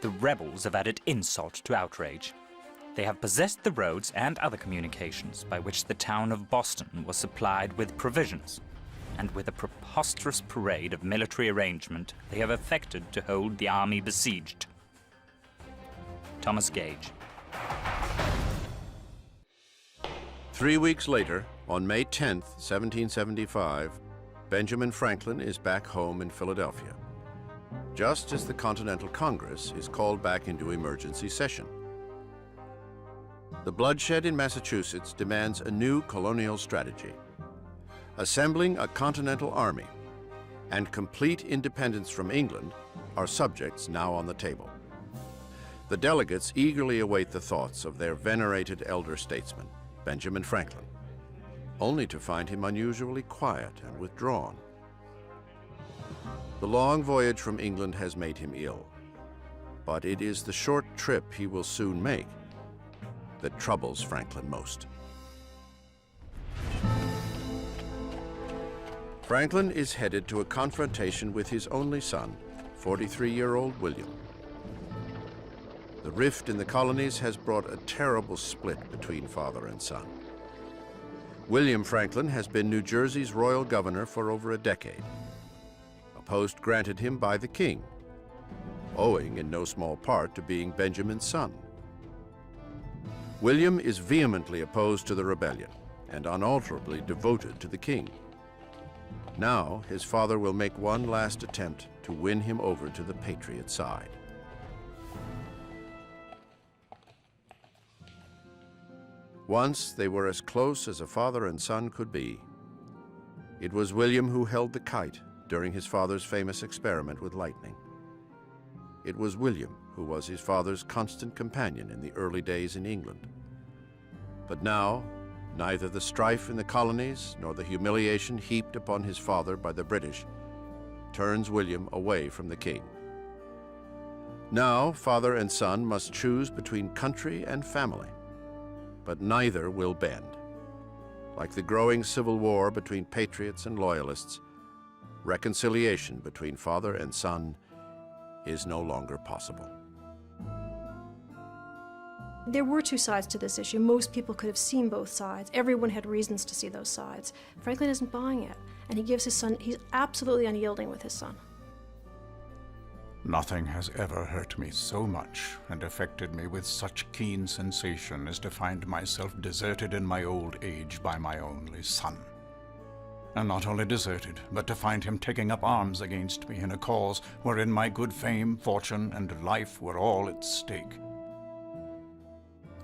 Speaker 16: The rebels have added insult to outrage. They have possessed the roads and other communications by which the town of Boston was supplied with provisions, and with a preposterous parade of military arrangement, they have effected to hold the army besieged. Thomas Gage.
Speaker 1: 3 weeks later, on May 10th, 1775, Benjamin Franklin is back home in Philadelphia, just as the Continental Congress is called back into emergency session. The bloodshed in Massachusetts demands a new colonial strategy. Assembling a continental army and complete independence from England are subjects now on the table. The delegates eagerly await the thoughts of their venerated elder statesman, Benjamin Franklin, only to find him unusually quiet and withdrawn. The long voyage from England has made him ill, but it is the short trip he will soon make that troubles Franklin most. Franklin is headed to a confrontation with his only son, 43-year-old William. The rift in the colonies has brought a terrible split between father and son. William Franklin has been New Jersey's royal governor for over a decade, a post granted him by the king, owing in no small part to being Benjamin's son. William is vehemently opposed to the rebellion and unalterably devoted to the king. Now, his father will make one last attempt to win him over to the Patriot side. Once they were as close as a father and son could be. It was William who held the kite during his father's famous experiment with lightning. It was William who was his father's constant companion in the early days in England. But now, neither the strife in the colonies nor the humiliation heaped upon his father by the British turns William away from the king. Now, father and son must choose between country and family, but neither will bend. Like the growing civil war between patriots and loyalists, reconciliation between father and son is no longer possible.
Speaker 7: There were two sides to this issue. Most people could have seen both sides. Everyone had reasons to see those sides. Franklin isn't buying it, and he gives his son, he's absolutely unyielding with his son.
Speaker 17: Nothing has ever hurt me so much and affected me with such keen sensation as to find myself deserted in my old age by my only son. And not only deserted, but to find him taking up arms against me in a cause wherein my good fame, fortune, and life were all at stake.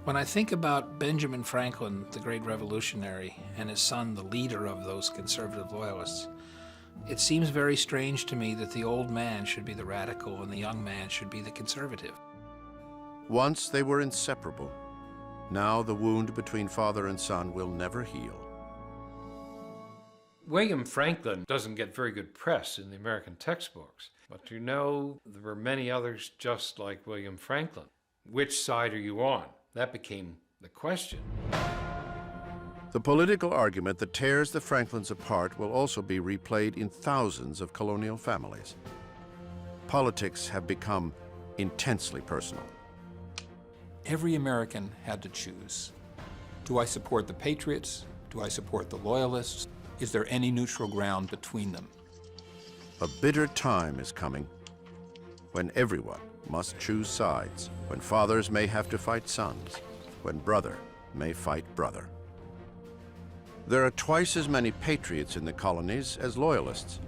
Speaker 18: When I think about Benjamin Franklin, the great revolutionary, and his son, the leader of those conservative loyalists, it seems very strange to me that the old man should be the radical and the young man should be the conservative.
Speaker 1: Once they were inseparable. Now the wound between father and son will never heal.
Speaker 5: William Franklin doesn't get very good press in the American textbooks, but you know there were many others just like William Franklin. Which side are you on? That became the question.
Speaker 1: The political argument that tears the Franklins apart will also be replayed in thousands of colonial families. Politics have become intensely personal.
Speaker 4: Every American had to choose. Do I support the Patriots? Do I support the Loyalists? Is there any neutral ground between them?
Speaker 1: A bitter time is coming when everyone must choose sides, when fathers may have to fight sons, when brother may fight brother. There are twice as many patriots in the colonies as loyalists,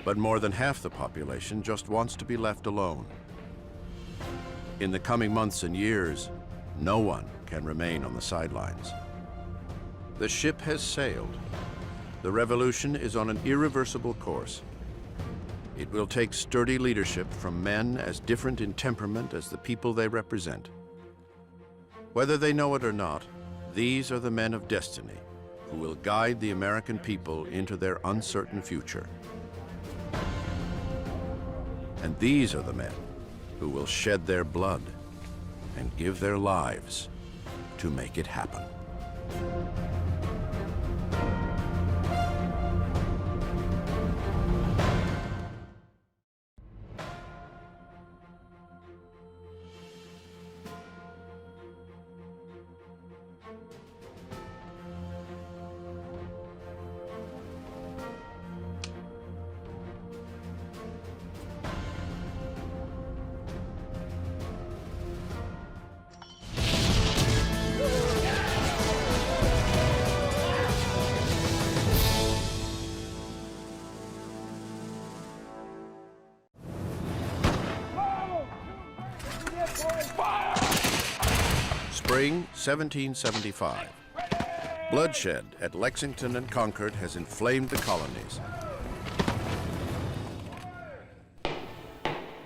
Speaker 1: but more than half the population just wants to be left alone. In the coming months and years, no one can remain on the sidelines. The ship has sailed. The revolution is on an irreversible course. It will take sturdy leadership from men as different in temperament as the people they represent. Whether they know it or not, these are the men of destiny who will guide the American people into their uncertain future. And these are the men who will shed their blood and give their lives to make it happen. Spring 1775. Bloodshed at Lexington and Concord has inflamed the colonies.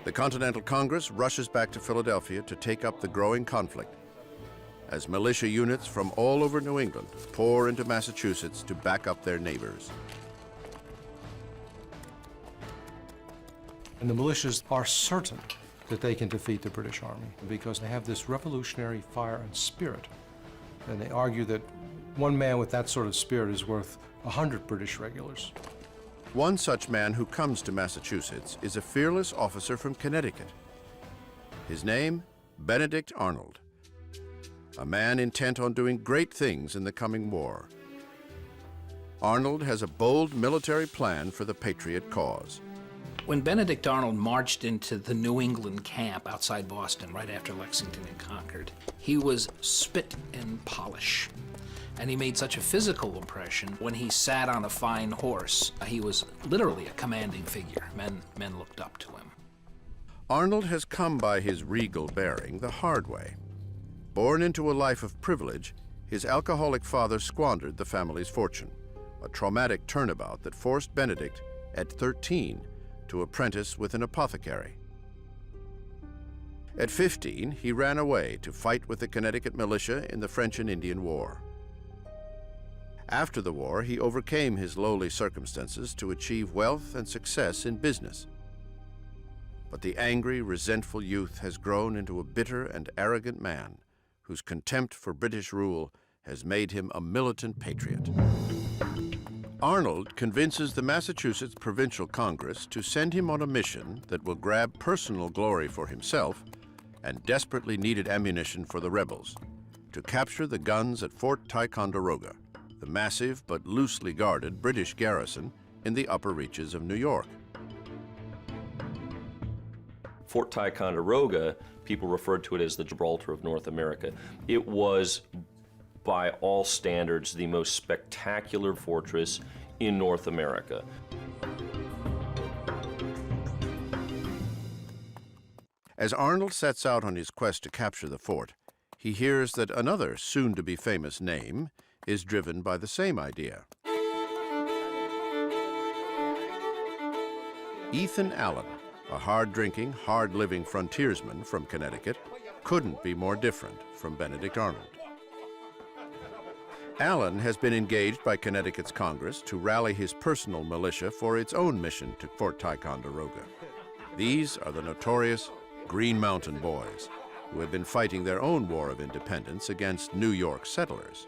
Speaker 1: The Continental Congress rushes back to Philadelphia to take up the growing conflict as militia units from all over New England pour into Massachusetts to back up their neighbors.
Speaker 3: And the militias are certain that they can defeat the British Army because they have this revolutionary fire and spirit. And they argue that one man with that sort of spirit is worth 100 British regulars.
Speaker 1: One such man who comes to Massachusetts is a fearless officer from Connecticut. His name, Benedict Arnold, a man intent on doing great things in the coming war. Arnold has a bold military plan for the Patriot cause.
Speaker 18: When Benedict Arnold marched into the New England camp outside Boston right after Lexington had conquered, he was spit and polish. And he made such a physical impression when he sat on a fine horse. He was literally a commanding figure. Men looked up to him.
Speaker 1: Arnold has come by his regal bearing the hard way. Born into a life of privilege, his alcoholic father squandered the family's fortune, a traumatic turnabout that forced Benedict, at 13, to apprentice with an apothecary. At 15, he ran away to fight with the Connecticut militia in the French and Indian War. After the war, he overcame his lowly circumstances to achieve wealth and success in business. But the angry, resentful youth has grown into a bitter and arrogant man whose contempt for British rule has made him a militant patriot. Arnold convinces the Massachusetts Provincial Congress to send him on a mission that will grab personal glory for himself and desperately needed ammunition for the rebels, to capture the guns at Fort Ticonderoga, the massive but loosely guarded British garrison in the upper reaches of New York.
Speaker 9: Fort Ticonderoga, people referred to it as the Gibraltar of North America. It was, by all standards, the most spectacular fortress in North America.
Speaker 1: As Arnold sets out on his quest to capture the fort, he hears that another soon-to-be famous name is driven by the same idea. Ethan Allen, a hard-drinking, hard-living frontiersman from Connecticut, couldn't be more different from Benedict Arnold. Allen has been engaged by Connecticut's Congress to rally his personal militia for its own mission to Fort Ticonderoga. These are the notorious Green Mountain Boys, who have been fighting their own war of independence against New York settlers.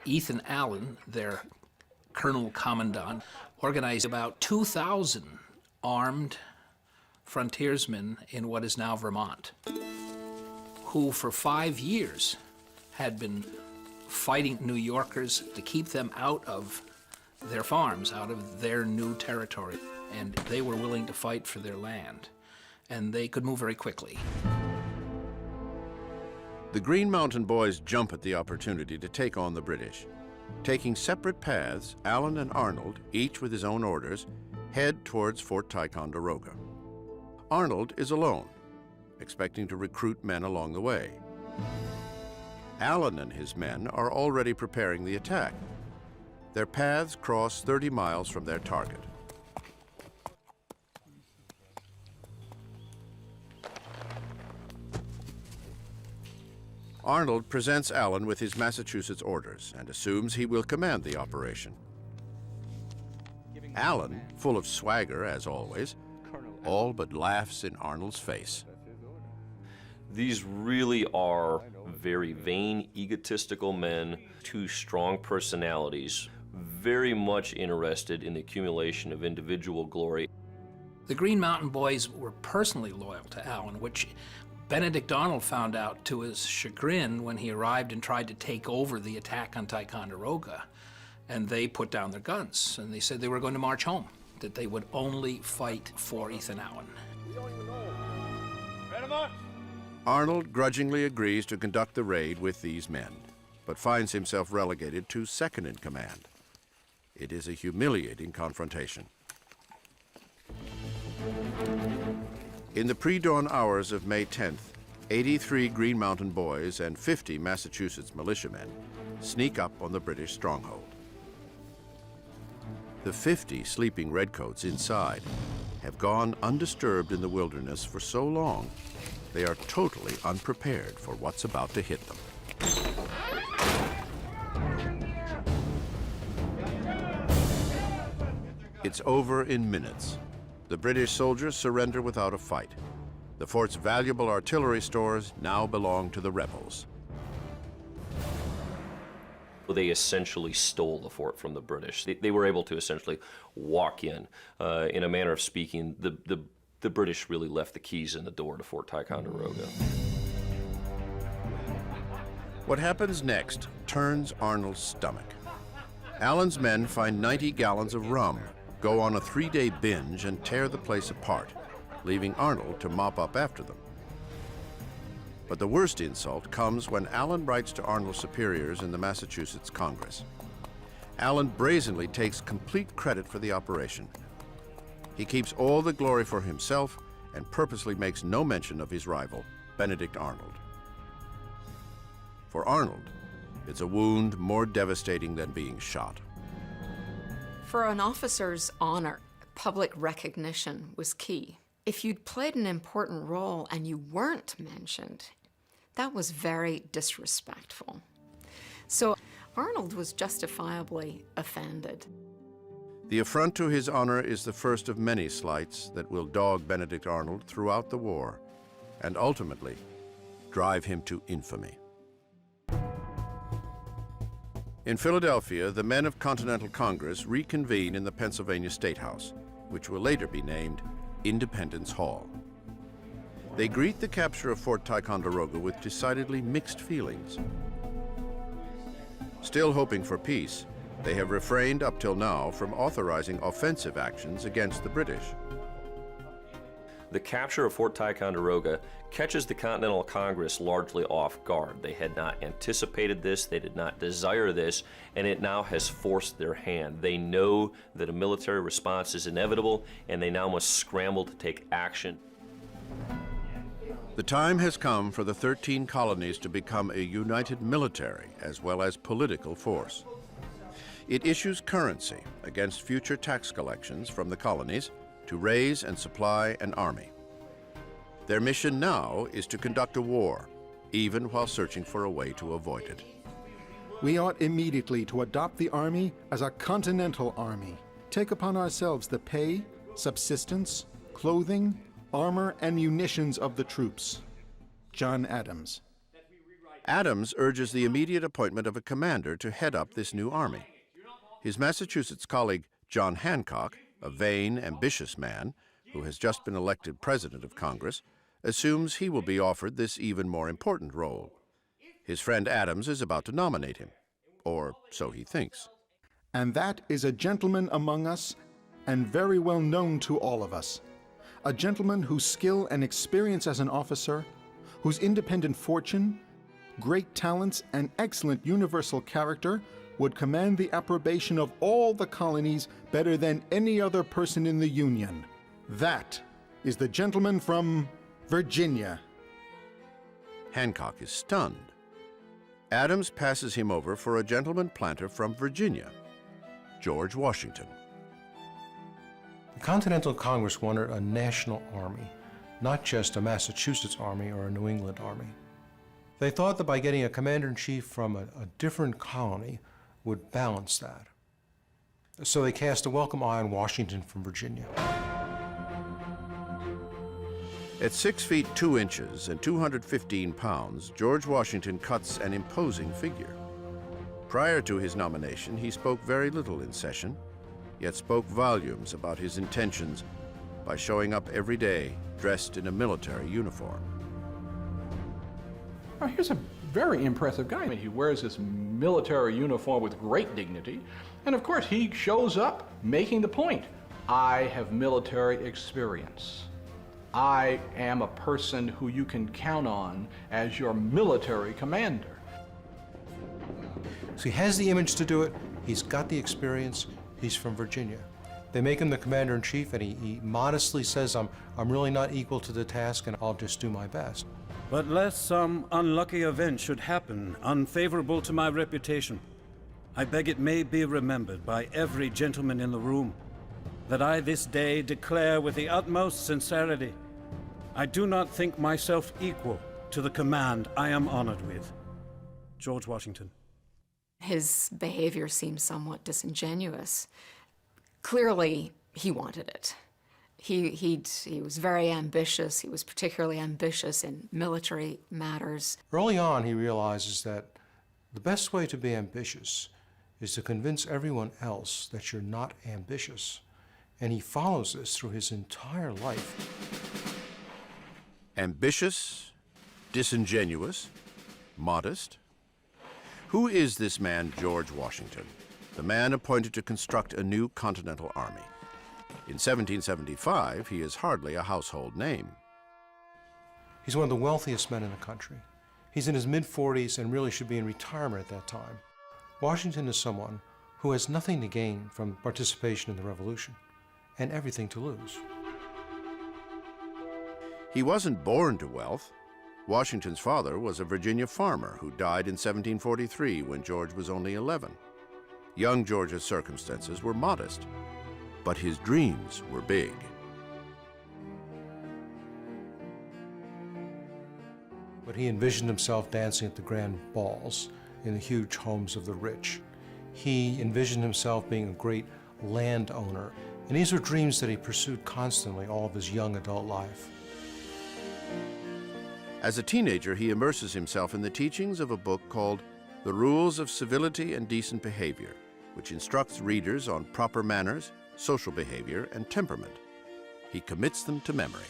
Speaker 18: Ethan Allen, their Colonel Commandant, organized about 2,000 armed frontiersmen in what is now Vermont, who for 5 years had been fighting New Yorkers to keep them out of their farms, out of their new territory. And they were willing to fight for their land, and they could move very quickly.
Speaker 1: The Green Mountain Boys jump at the opportunity to take on the British. Taking separate paths, Allen and Arnold, each with his own orders, head towards Fort Ticonderoga. Arnold is alone, expecting to recruit men along the way. Allen and his men are already preparing the attack. Their paths cross 30 miles from their target. Arnold presents Allen with his Massachusetts orders and assumes he will command the operation. Allen, full of swagger as always, all but laughs in Arnold's face.
Speaker 9: These really are very vain, egotistical men, two strong personalities, very much interested in the accumulation of individual glory.
Speaker 18: The Green Mountain Boys were personally loyal to Allen, which Benedict Arnold found out to his chagrin when he arrived and tried to take over the attack on Ticonderoga. And they put down their guns, and they said they were going to march home, that they would only fight for Ethan Allen.
Speaker 1: Arnold grudgingly agrees to conduct the raid with these men, but finds himself relegated to second in command. It is a humiliating confrontation. In the pre-dawn hours of May 10th, 83 Green Mountain Boys and 50 Massachusetts militiamen sneak up on the British stronghold. The 50 sleeping redcoats inside have gone undisturbed in the wilderness for so long, they are totally unprepared for what's about to hit them. It's over in minutes. The British soldiers surrender without a fight. The fort's valuable artillery stores now belong to the rebels.
Speaker 9: They essentially stole the fort from the British. They were able to essentially walk in a manner of speaking, the British really left the keys in the door to Fort Ticonderoga.
Speaker 1: What happens next turns Arnold's stomach. Allen's men find 90 gallons of rum, go on a 3-day binge, and tear the place apart, leaving Arnold to mop up after them. But the worst insult comes when Allen writes to Arnold's superiors in the Massachusetts Congress. Allen brazenly takes complete credit for the operation. He keeps all the glory for himself and purposely makes no mention of his rival, Benedict Arnold. For Arnold, it's a wound more devastating than being shot.
Speaker 13: For an officer's honor, public recognition was key. If you'd played an important role and you weren't mentioned, that was very disrespectful. So Arnold was justifiably offended.
Speaker 1: The affront to his honor is the first of many slights that will dog Benedict Arnold throughout the war and ultimately drive him to infamy. In Philadelphia, the men of Continental Congress reconvene in the Pennsylvania State House, which will later be named Independence Hall. They greet the capture of Fort Ticonderoga with decidedly mixed feelings. Still hoping for peace, they have refrained up till now from authorizing offensive actions against the British.
Speaker 9: The capture of Fort Ticonderoga catches the Continental Congress largely off guard. They had not anticipated this, they did not desire this, and it now has forced their hand. They know that a military response is inevitable, and they now must scramble to take action.
Speaker 1: The time has come for the 13 colonies to become a united military as well as political force. It issues currency against future tax collections from the colonies to raise and supply an army. Their mission now is to conduct a war, even while searching for a way to avoid it.
Speaker 6: We ought immediately to adopt the army as a continental army, take upon ourselves the pay, subsistence, clothing, armor, and munitions of the troops. John Adams.
Speaker 1: Adams urges the immediate appointment of a commander to head up this new army. His Massachusetts colleague, John Hancock, a vain, ambitious man who has just been elected president of Congress, assumes he will be offered this even more important role. His friend Adams is about to nominate him, or so he thinks.
Speaker 6: And that is a gentleman among us, and very well known to all of us. A gentleman whose skill and experience as an officer, whose independent fortune, great talents, and excellent universal character would command the approbation of all the colonies better than any other person in the Union. That is the gentleman from Virginia.
Speaker 1: Hancock is stunned. Adams passes him over for a gentleman planter from Virginia, George Washington.
Speaker 3: The Continental Congress wanted a national army, not just a Massachusetts army or a New England army. They thought that by getting a commander-in-chief from a different colony would balance that. So they cast a welcome eye on Washington from Virginia.
Speaker 1: At 6 feet 2 inches and 215 pounds, George Washington cuts an imposing figure. Prior to his nomination, he spoke very little in session, yet spoke volumes about his intentions by showing up every day dressed in a military uniform.
Speaker 11: Well, here's a very impressive guy. I mean, he wears his military uniform with great dignity, and of course he shows up making the point. I have military experience. I am a person who you can count on as your military commander.
Speaker 3: So he has the image to do it, he's got the experience, he's from Virginia. They make him the commander-in-chief, and he modestly says, I'm really not equal to the task, and I'll just do my best.
Speaker 19: But lest some unlucky event should happen unfavorable to my reputation, I beg it may be remembered by every gentleman in the room that I this day declare with the utmost sincerity, I do not think myself equal to the command I am honored with. George Washington.
Speaker 13: His behavior seems somewhat disingenuous. Clearly, he wanted it. He was very ambitious. He was particularly ambitious in military matters.
Speaker 3: Early on, he realizes that The best way to be ambitious is to convince everyone else that you're not ambitious. And he follows this through his entire life.
Speaker 1: Ambitious, disingenuous, modest. Who is this man, George Washington, the man appointed to construct a new continental army? In 1775, he is hardly a household name.
Speaker 3: He's one of the wealthiest men in the country. He's in his mid-40s and really should be in retirement at that time. Washington is someone who has nothing to gain from participation in the Revolution and everything to lose.
Speaker 1: He wasn't born to wealth. Washington's father was a Virginia farmer who died in 1743 when George was only 11. Young George's circumstances were modest, but his dreams were big.
Speaker 3: But he envisioned himself dancing at the grand balls in the huge homes of the rich. He envisioned himself being a great landowner, and these were dreams that he pursued constantly all of his young adult life.
Speaker 1: As a teenager, he immerses himself in the teachings of a book called The Rules of Civility and Decent Behavior, which instructs readers on proper manners, social behavior, and temperament. He commits them to memory.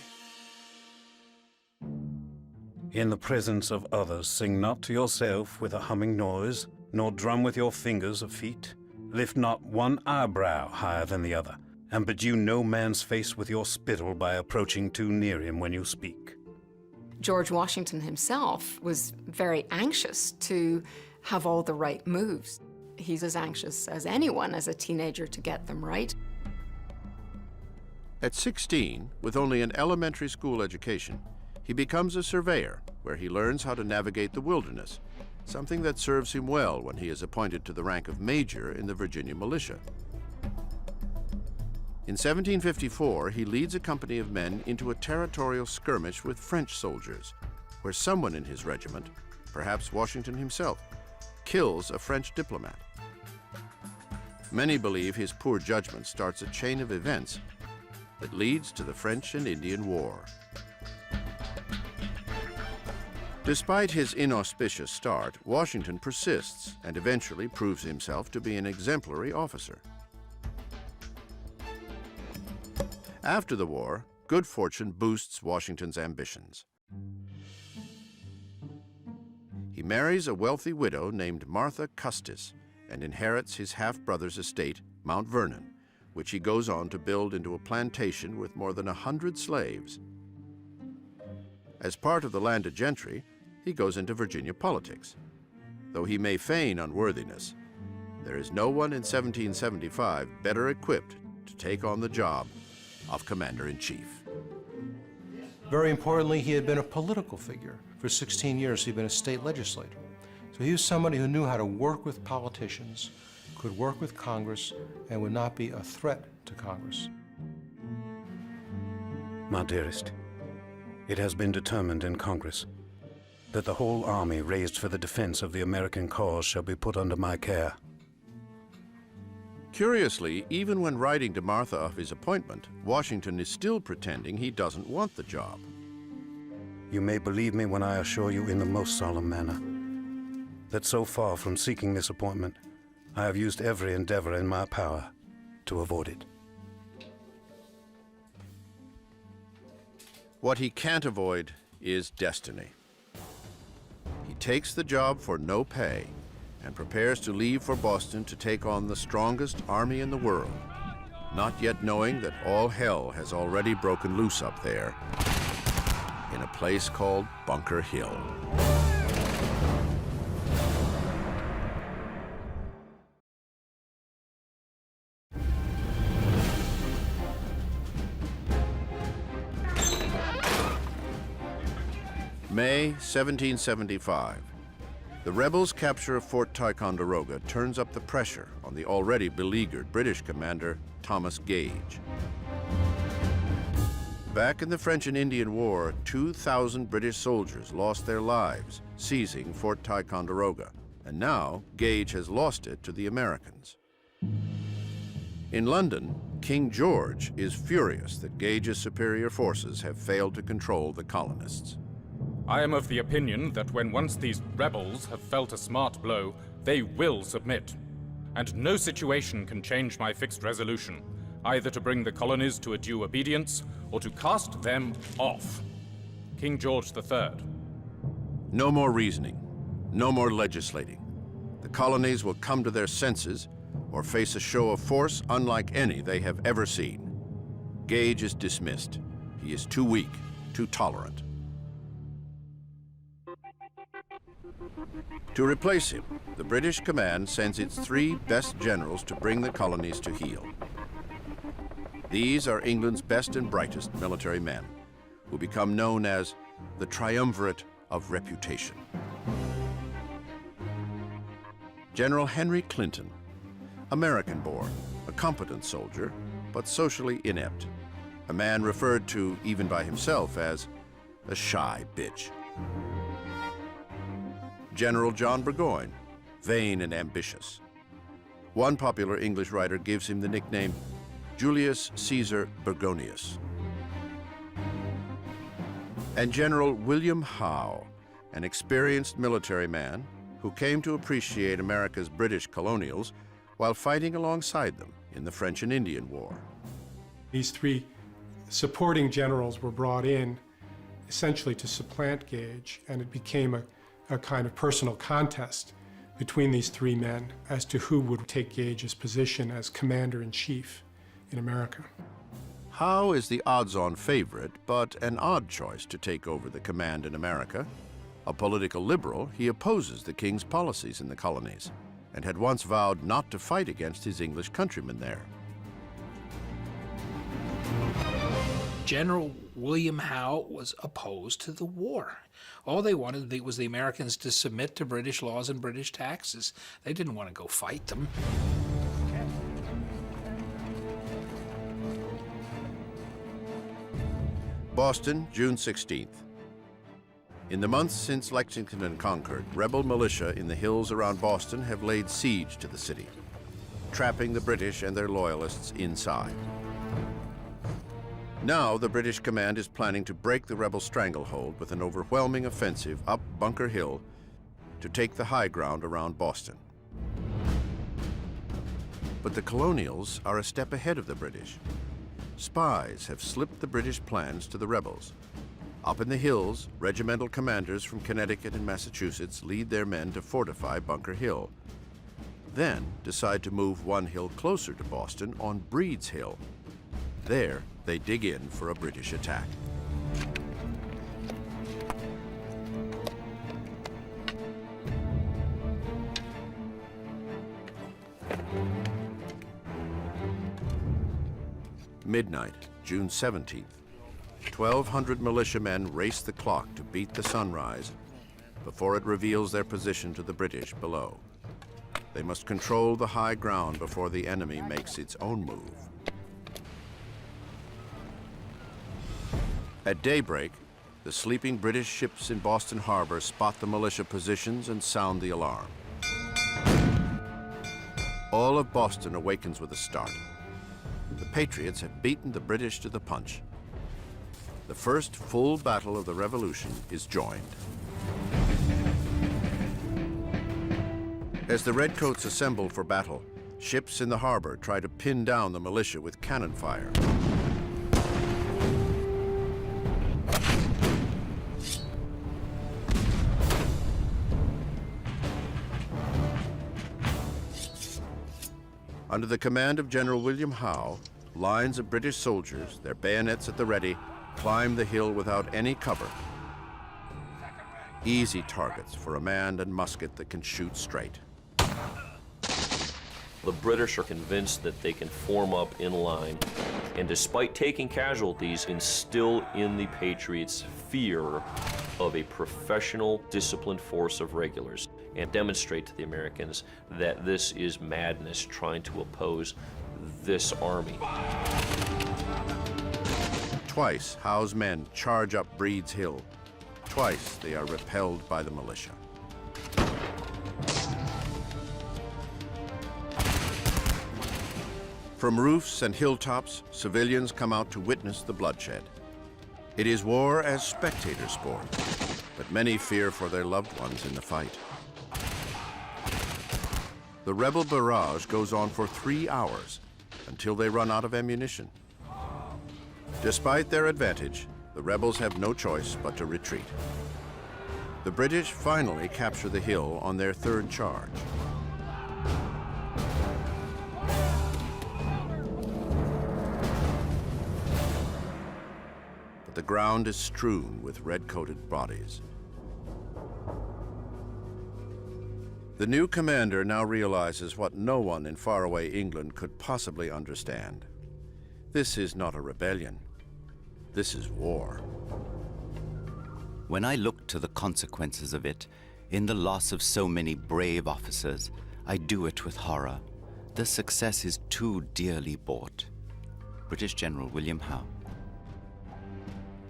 Speaker 19: In the presence of others, sing not to yourself with a humming noise, nor drum with your fingers of feet. Lift not one eyebrow higher than the other, and bedew no man's face with your spittle by approaching too near him when you speak.
Speaker 13: George Washington himself was very anxious to have all the right moves. He's as anxious as anyone as a teenager to get them right.
Speaker 1: At 16, with only an elementary school education, he becomes a surveyor, where he learns how to navigate the wilderness, something that serves him well when he is appointed to the rank of major in the Virginia militia. In 1754, he leads a company of men into a territorial skirmish with French soldiers, where someone in his regiment, perhaps Washington himself, kills a French diplomat. Many believe his poor judgment starts a chain of events that leads to the French and Indian War. Despite his inauspicious start, Washington persists and eventually proves himself to be an exemplary officer. After the war, good fortune boosts Washington's ambitions. He marries a wealthy widow named Martha Custis and inherits his half-brother's estate, Mount Vernon, which he goes on to build into a plantation with more than 100 slaves. As part of the landed gentry, he goes into Virginia politics. Though he may feign unworthiness, there is no one in 1775 better equipped to take on the job of commander-in-chief.
Speaker 3: Very importantly, he had been a political figure. For 16 years, he'd been a state legislator. So he was somebody who knew how to work with politicians, could work with Congress, and would not be a threat to Congress.
Speaker 19: My dearest, it has been determined in Congress that the whole army raised for the defense of the American cause shall be put under my care.
Speaker 1: Curiously, even when writing to Martha of his appointment, Washington is still pretending he doesn't want the job.
Speaker 19: You may believe me when I assure you in the most solemn manner that so far from seeking this appointment, I have used every endeavor in my power to avoid it.
Speaker 1: What he can't avoid is destiny. He takes the job for no pay and prepares to leave for Boston to take on the strongest army in the world, not yet knowing that all hell has already broken loose up there in a place called Bunker Hill. May 1775. The rebels' capture of Fort Ticonderoga turns up the pressure on the already beleaguered British commander Thomas Gage. Back in the French and Indian War, 2,000 British soldiers lost their lives seizing Fort Ticonderoga, and now Gage has lost it to the Americans. In London, King George is furious that Gage's superior forces have failed to control the colonists.
Speaker 12: I am of the opinion that when once these rebels have felt a smart blow, they will submit. And no situation can change my fixed resolution, either to bring the colonies to a due obedience or to cast them off. King George III.
Speaker 1: No more reasoning, no more legislating. The colonies will come to their senses or face a show of force unlike any they have ever seen. Gage is dismissed. He is too weak, too tolerant. To replace him, the British command sends its 3 best generals to bring the colonies to heel. These are England's best and brightest military men, who become known as the Triumvirate of Reputation. General Henry Clinton, American-born, a competent soldier, but socially inept, a man referred to even by himself as a shy bitch. General John Burgoyne, vain and ambitious. One popular English writer gives him the nickname Julius Caesar Burgonius. And General William Howe, an experienced military man who came to appreciate America's British colonials while fighting alongside them in the French and Indian War.
Speaker 20: These 3 supporting generals were brought in essentially to supplant Gage, and it became a kind of personal contest between these 3 men as to who would take Gage's position as commander-in-chief in America.
Speaker 1: Howe is the odds-on favorite, but an odd choice to take over the command in America. A political liberal, he opposes the king's policies in the colonies and had once vowed not to fight against his English countrymen there.
Speaker 18: General William Howe was opposed to the war. All they wanted was the Americans to submit to British laws and British taxes. They didn't want to go fight them.
Speaker 1: Boston, June 16th. In the months since Lexington and Concord, rebel militia in the hills around Boston have laid siege to the city, trapping the British and their loyalists inside. Now, the British command is planning to break the rebel stranglehold with an overwhelming offensive up Bunker Hill to take the high ground around Boston. But the colonials are a step ahead of the British. Spies have slipped the British plans to the rebels. Up in the hills, regimental commanders from Connecticut and Massachusetts lead their men to fortify Bunker Hill, then decide to move 1 hill closer to Boston on Breed's Hill. There, they dig in for a British attack. Midnight, June 17th. 1,200 militiamen race the clock to beat the sunrise before it reveals their position to the British below. They must control the high ground before the enemy makes its own move. At daybreak, the sleeping British ships in Boston Harbor spot the militia positions and sound the alarm. All of Boston awakens with a start. The Patriots have beaten the British to the punch. The first full battle of the Revolution is joined. As the Redcoats assemble for battle, ships in the harbor try to pin down the militia with cannon fire. Under the command of General William Howe, lines of British soldiers, their bayonets at the ready, climb the hill without any cover. Easy targets for a man and musket that can shoot straight.
Speaker 9: The British are convinced that they can form up in line, and despite taking casualties, instill in the Patriots fear of a professional, disciplined force of regulars, and demonstrate to the Americans that this is madness trying to oppose this army.
Speaker 1: Twice, Howe's men charge up Breed's Hill. Twice, they are repelled by the militia. From roofs and hilltops, civilians come out to witness the bloodshed. It is war as spectator sport, but many fear for their loved ones in the fight. The rebel barrage goes on for 3 hours until they run out of ammunition. Despite their advantage, the rebels have no choice but to retreat. The British finally capture the hill on their third charge. But the ground is strewn with red-coated bodies. The new commander now realizes what no one in faraway England could possibly understand. This is not a rebellion. This is war.
Speaker 21: When I look to the consequences of it, in the loss of so many brave officers, I do it with horror. The success is too dearly bought. British General William Howe.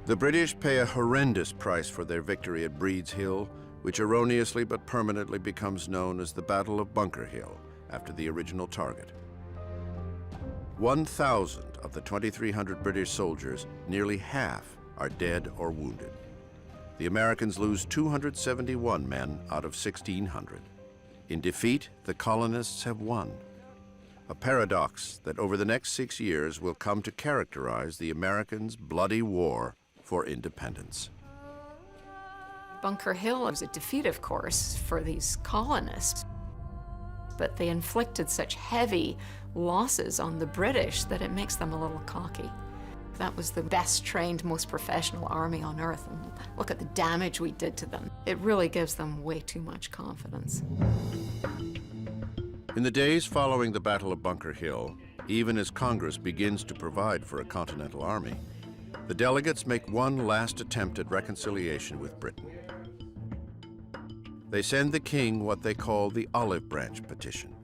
Speaker 1: The British pay a horrendous price for their victory at Breed's Hill, which erroneously but permanently becomes known as the Battle of Bunker Hill, after the original target. 1,000 of the 2,300 British soldiers, nearly half, are dead or wounded. The Americans lose 271 men out of 1,600. In defeat, the colonists have won. A paradox that over the next 6 years will come to characterize the Americans' bloody war for independence.
Speaker 13: Bunker Hill was a defeat, of course, for these colonists. But they inflicted such heavy losses on the British that it makes them a little cocky. That was the best trained, most professional army on earth, and look at the damage we did to them. It really gives them way too much confidence.
Speaker 1: In the days following the Battle of Bunker Hill, even as Congress begins to provide for a continental army, the delegates make one last attempt at reconciliation with Britain. They send the king what they call the Olive Branch Petition,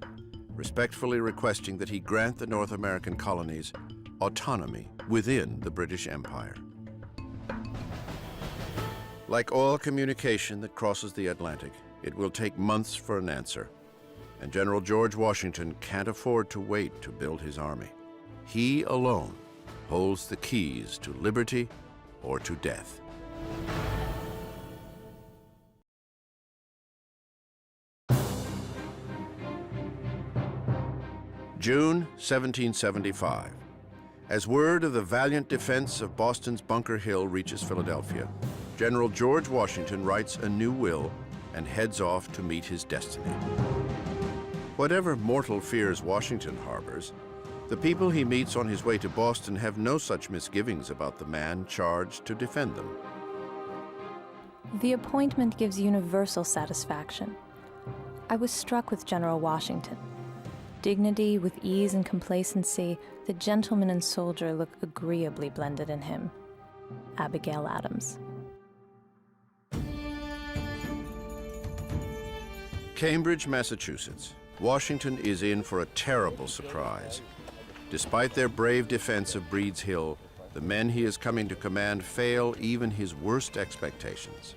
Speaker 1: respectfully requesting that he grant the North American colonies autonomy within the British Empire. Like all communication that crosses the Atlantic, it will take months for an answer, and General George Washington can't afford to wait to build his army. He alone holds the keys to liberty or to death. June 1775. As word of the valiant defense of Boston's Bunker Hill reaches Philadelphia, General George Washington writes a new will and heads off to meet his destiny. Whatever mortal fears Washington harbors, the people he meets on his way to Boston have no such misgivings about the man charged to defend them.
Speaker 22: The appointment gives universal satisfaction. I was struck with General Washington. Dignity with ease and complacency, the gentleman and soldier look agreeably blended in him. Abigail Adams.
Speaker 1: Cambridge, Massachusetts. Washington is in for a terrible surprise. Despite their brave defense of Breed's Hill, the men he is coming to command fail even his worst expectations.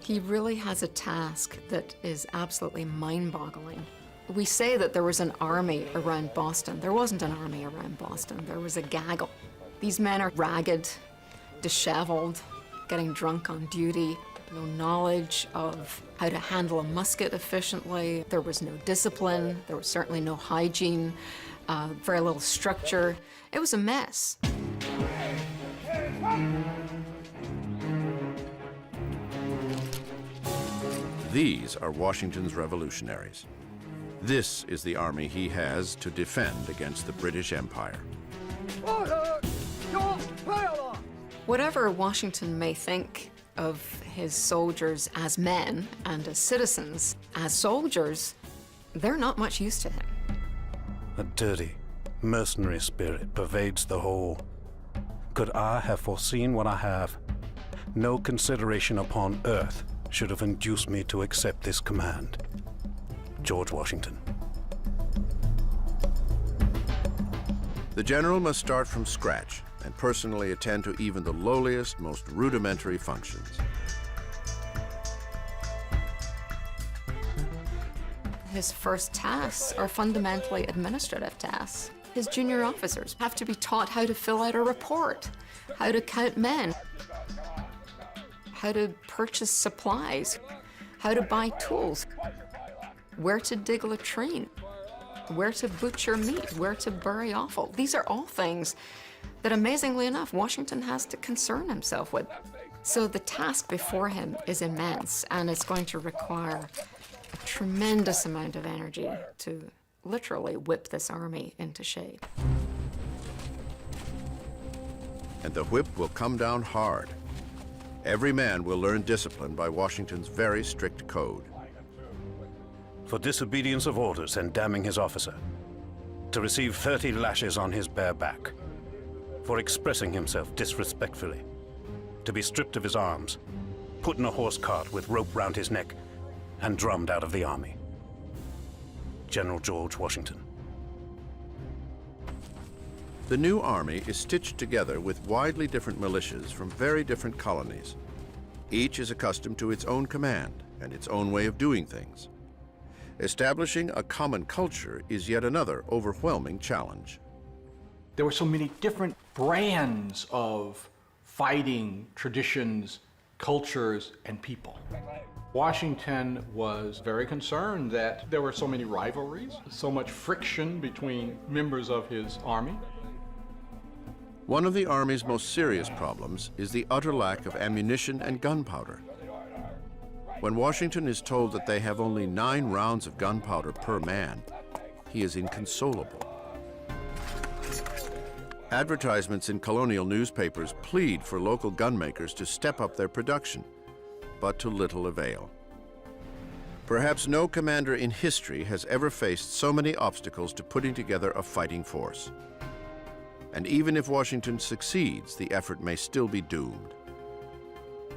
Speaker 13: He really has a task that is absolutely mind-boggling. We say that there was an army around Boston. There wasn't an army around Boston. There was a gaggle. These men are ragged, disheveled, getting drunk on duty, no knowledge of how to handle a musket efficiently. There was no discipline. There was certainly no hygiene, very little structure. It was a mess.
Speaker 1: These are Washington's revolutionaries. This is the army he has to defend against the British Empire.
Speaker 13: Whatever Washington may think of his soldiers as men and as citizens, as soldiers, they're not much use to him.
Speaker 23: A dirty, mercenary spirit pervades the whole. Could I have foreseen what I have? No consideration upon earth should have induced me to accept this command. George Washington.
Speaker 1: The general must start from scratch and personally attend to even the lowliest, most rudimentary functions.
Speaker 13: His first tasks are fundamentally administrative tasks. His junior officers have to be taught how to fill out a report, how to count men, how to purchase supplies, how to buy tools, where to dig latrine, where to butcher meat, where to bury offal. These are all things that, amazingly enough, Washington has to concern himself with. So the task before him is immense, and it's going to require a tremendous amount of energy to literally whip this army into shape.
Speaker 1: And the whip will come down hard. Every man will learn discipline by Washington's very strict code.
Speaker 23: For disobedience of orders and damning his officer, to receive 30 lashes on his bare back. For expressing himself disrespectfully, to be stripped of his arms, put in a horse cart with rope round his neck, and drummed out of the army. General George Washington.
Speaker 1: The new army is stitched together with widely different militias from very different colonies. Each is accustomed to its own command and its own way of doing things. Establishing a common culture is yet another overwhelming challenge.
Speaker 11: There were so many different brands of fighting traditions, cultures, and people. Washington was very concerned that there were so many rivalries, so much friction between members of his army.
Speaker 1: One of the Army's most serious problems is the utter lack of ammunition and gunpowder. When Washington is told that they have only 9 rounds of gunpowder per man, he is inconsolable. Advertisements in colonial newspapers plead for local gunmakers to step up their production, but to little avail. Perhaps no commander in history has ever faced so many obstacles to putting together a fighting force. And even if Washington succeeds, the effort may still be doomed.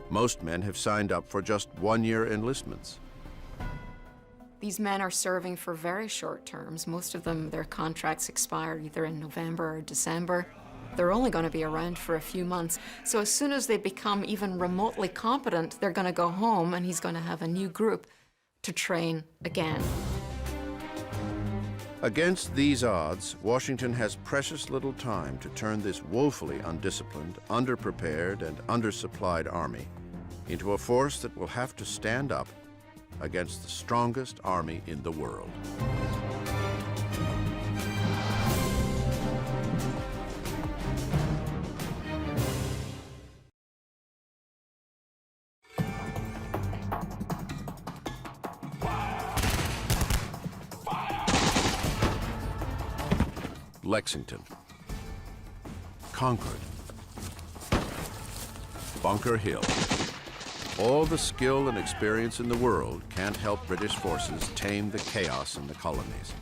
Speaker 1: Most men have signed up for just 1-year enlistments.
Speaker 13: These men are serving for very short terms. Most of them, their contracts expire either in November or December. They're only going to be around for a few months. So as soon as they become even remotely competent, they're going to go home, and he's going to have a new group to train again.
Speaker 1: Against these odds, Washington has precious little time to turn this woefully undisciplined, underprepared, and undersupplied army into a force that will have to stand up against the strongest army in the world. Lexington, Concord, Bunker Hill. All the skill and experience in the world can't help British forces tame the chaos in the colonies.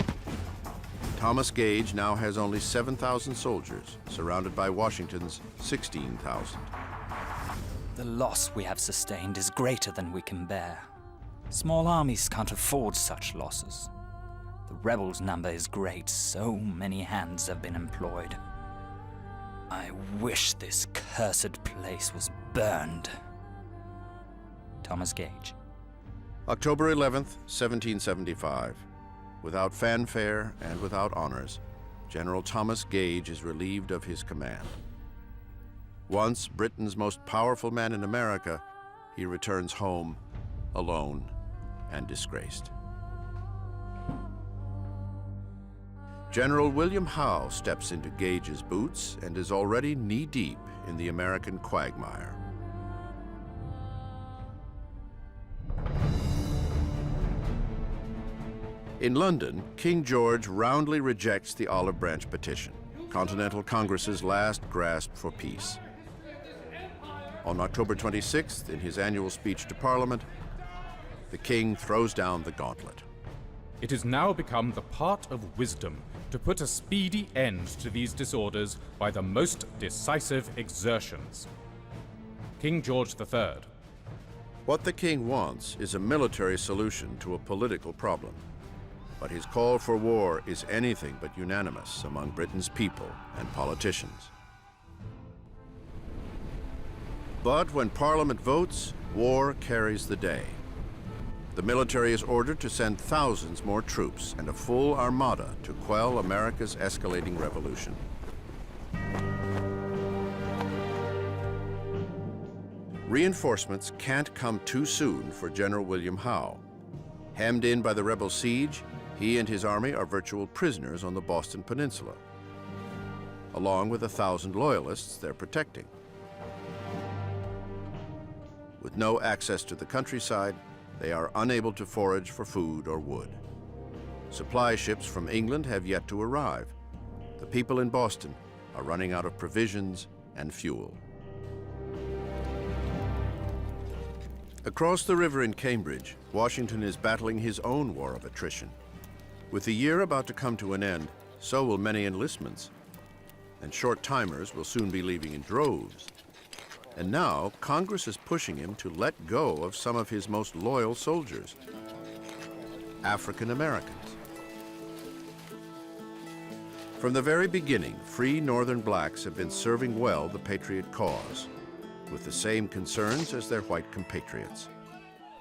Speaker 1: Thomas Gage now has only 7,000 soldiers, surrounded by Washington's 16,000.
Speaker 16: The loss we have sustained is greater than we can bear. Small armies can't afford such losses. The rebels' number is great, so many hands have been employed. I wish this cursed place was burned. Thomas Gage.
Speaker 1: October 11th, 1775. Without fanfare and without honors, General Thomas Gage is relieved of his command. Once Britain's most powerful man in America, he returns home alone and disgraced. General William Howe steps into Gage's boots and is already knee-deep in the American quagmire. In London, King George roundly rejects the Olive Branch Petition, Continental Congress's last grasp for peace. On October 26th, in his annual speech to Parliament, the king throws down the gauntlet.
Speaker 12: It has now become the part of wisdom to put a speedy end to these disorders by the most decisive exertions. King George III.
Speaker 1: What the king wants is a military solution to a political problem. But his call for war is anything but unanimous among Britain's people and politicians. But when Parliament votes, war carries the day. The military is ordered to send thousands more troops and a full armada to quell America's escalating revolution. Reinforcements can't come too soon for General William Howe. Hemmed in by the rebel siege, he and his army are virtual prisoners on the Boston Peninsula, along with 1,000 loyalists they're protecting. With no access to the countryside, they are unable to forage for food or wood. Supply ships from England have yet to arrive. The people in Boston are running out of provisions and fuel. Across the river in Cambridge, Washington is battling his own war of attrition. With the year about to come to an end, so will many enlistments, and short-timers will soon be leaving in droves. And now, Congress is pushing him to let go of some of his most loyal soldiers, African Americans. From the very beginning, free Northern blacks have been serving well the Patriot cause, with the same concerns as their white compatriots.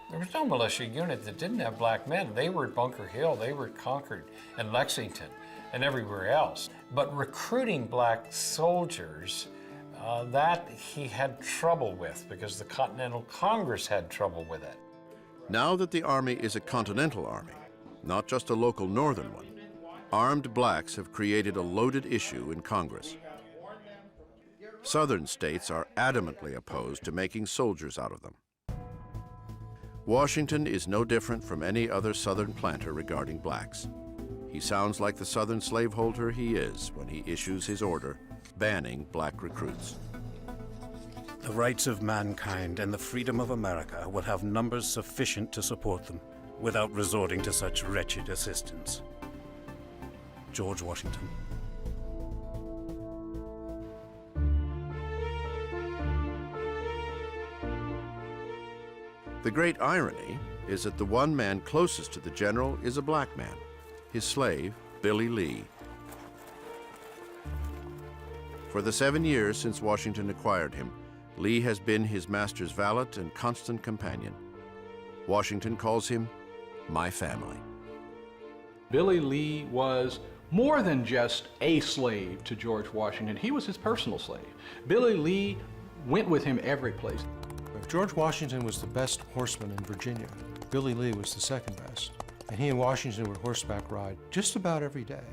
Speaker 5: There was no militia unit that didn't have black men. They were at Bunker Hill, they were at Concord and Lexington and everywhere else. But recruiting black soldiers, that he had trouble with because the Continental Congress had trouble with it.
Speaker 1: Now that the Army is a continental army, not just a local Northern one, armed blacks have created a loaded issue in Congress. Southern states are adamantly opposed to making soldiers out of them. Washington is no different from any other Southern planter regarding blacks. He sounds like the Southern slaveholder he is when he issues his order banning black recruits.
Speaker 23: The rights of mankind and the freedom of America will have numbers sufficient to support them without resorting to such wretched assistance. George Washington.
Speaker 1: The great irony is that the one man closest to the general is a black man, his slave, Billy Lee. For the 7 years since Washington acquired him, Lee has been his master's valet and constant companion. Washington calls him my family.
Speaker 11: Billy Lee was more than just a slave to George Washington. He was his personal slave. Billy Lee went with him every place.
Speaker 3: If George Washington was the best horseman in Virginia, Billy Lee was the second best. And he and Washington would horseback ride just about every day.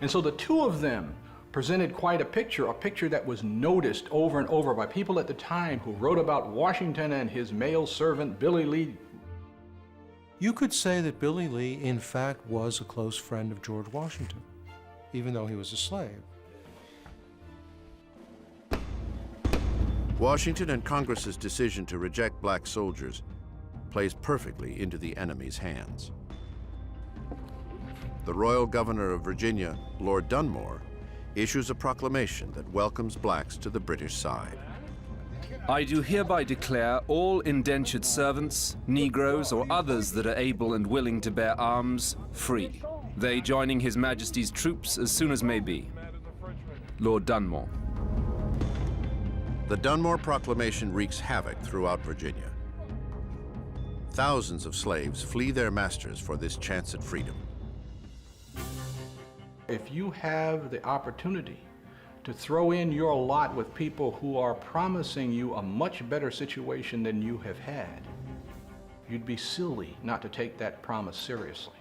Speaker 11: And so the two of them presented quite a picture that was noticed over and over by people at the time who wrote about Washington and his male servant, Billy Lee.
Speaker 3: You could say that Billy Lee, in fact, was a close friend of George Washington, even though he was a slave.
Speaker 1: Washington and Congress's decision to reject black soldiers plays perfectly into the enemy's hands. The Royal Governor of Virginia, Lord Dunmore, issues a proclamation that welcomes blacks to the British side.
Speaker 8: I do hereby declare all indentured servants, Negroes, or others that are able and willing to bear arms, free, they joining His Majesty's troops as soon as may be. Lord Dunmore.
Speaker 1: The Dunmore Proclamation wreaks havoc throughout Virginia. Thousands of slaves flee their masters for this chance at freedom.
Speaker 11: If you have the opportunity to throw in your lot with people who are promising you a much better situation than you have had, you'd be silly not to take that promise seriously.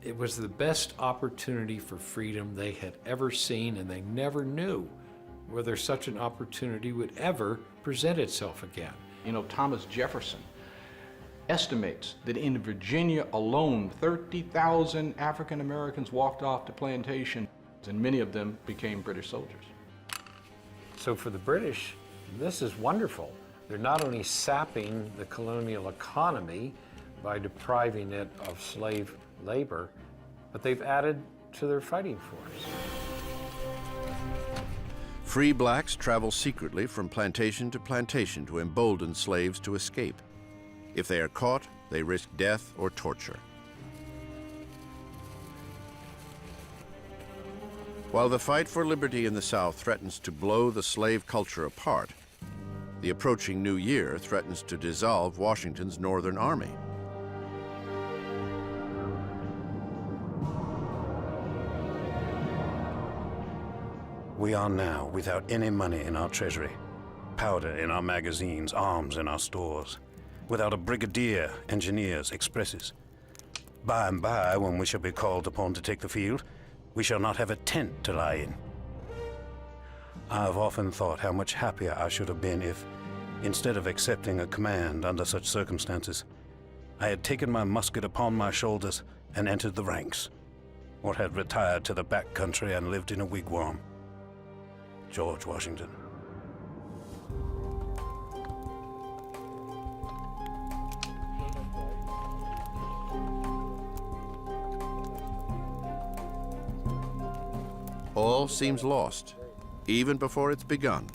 Speaker 5: It was the best opportunity for freedom they had ever seen, and they never knew whether such an opportunity would ever present itself again.
Speaker 11: You know, Thomas Jefferson estimates that in Virginia alone, 30,000 African Americans walked off to plantations, and many of them became British soldiers.
Speaker 5: So for the British, this is wonderful. They're not only sapping the colonial economy by depriving it of slave labor, but they've added to their fighting force.
Speaker 1: Free blacks travel secretly from plantation to plantation to embolden slaves to escape. If they are caught, they risk death or torture. While the fight for liberty in the South threatens to blow the slave culture apart, the approaching new year threatens to dissolve Washington's Northern Army.
Speaker 23: We are now without any money in our treasury. powder in our magazines, arms in our stores, without a brigadier, engineers, expresses. By and by, when we shall be called upon to take the field, we shall not have a tent to lie in. I have often thought how much happier I should have been if, instead of accepting a command under such circumstances, I had taken my musket upon my shoulders and entered the ranks, or had retired to the back country and lived in a wigwam. George Washington.
Speaker 1: All seems lost, even before it's begun,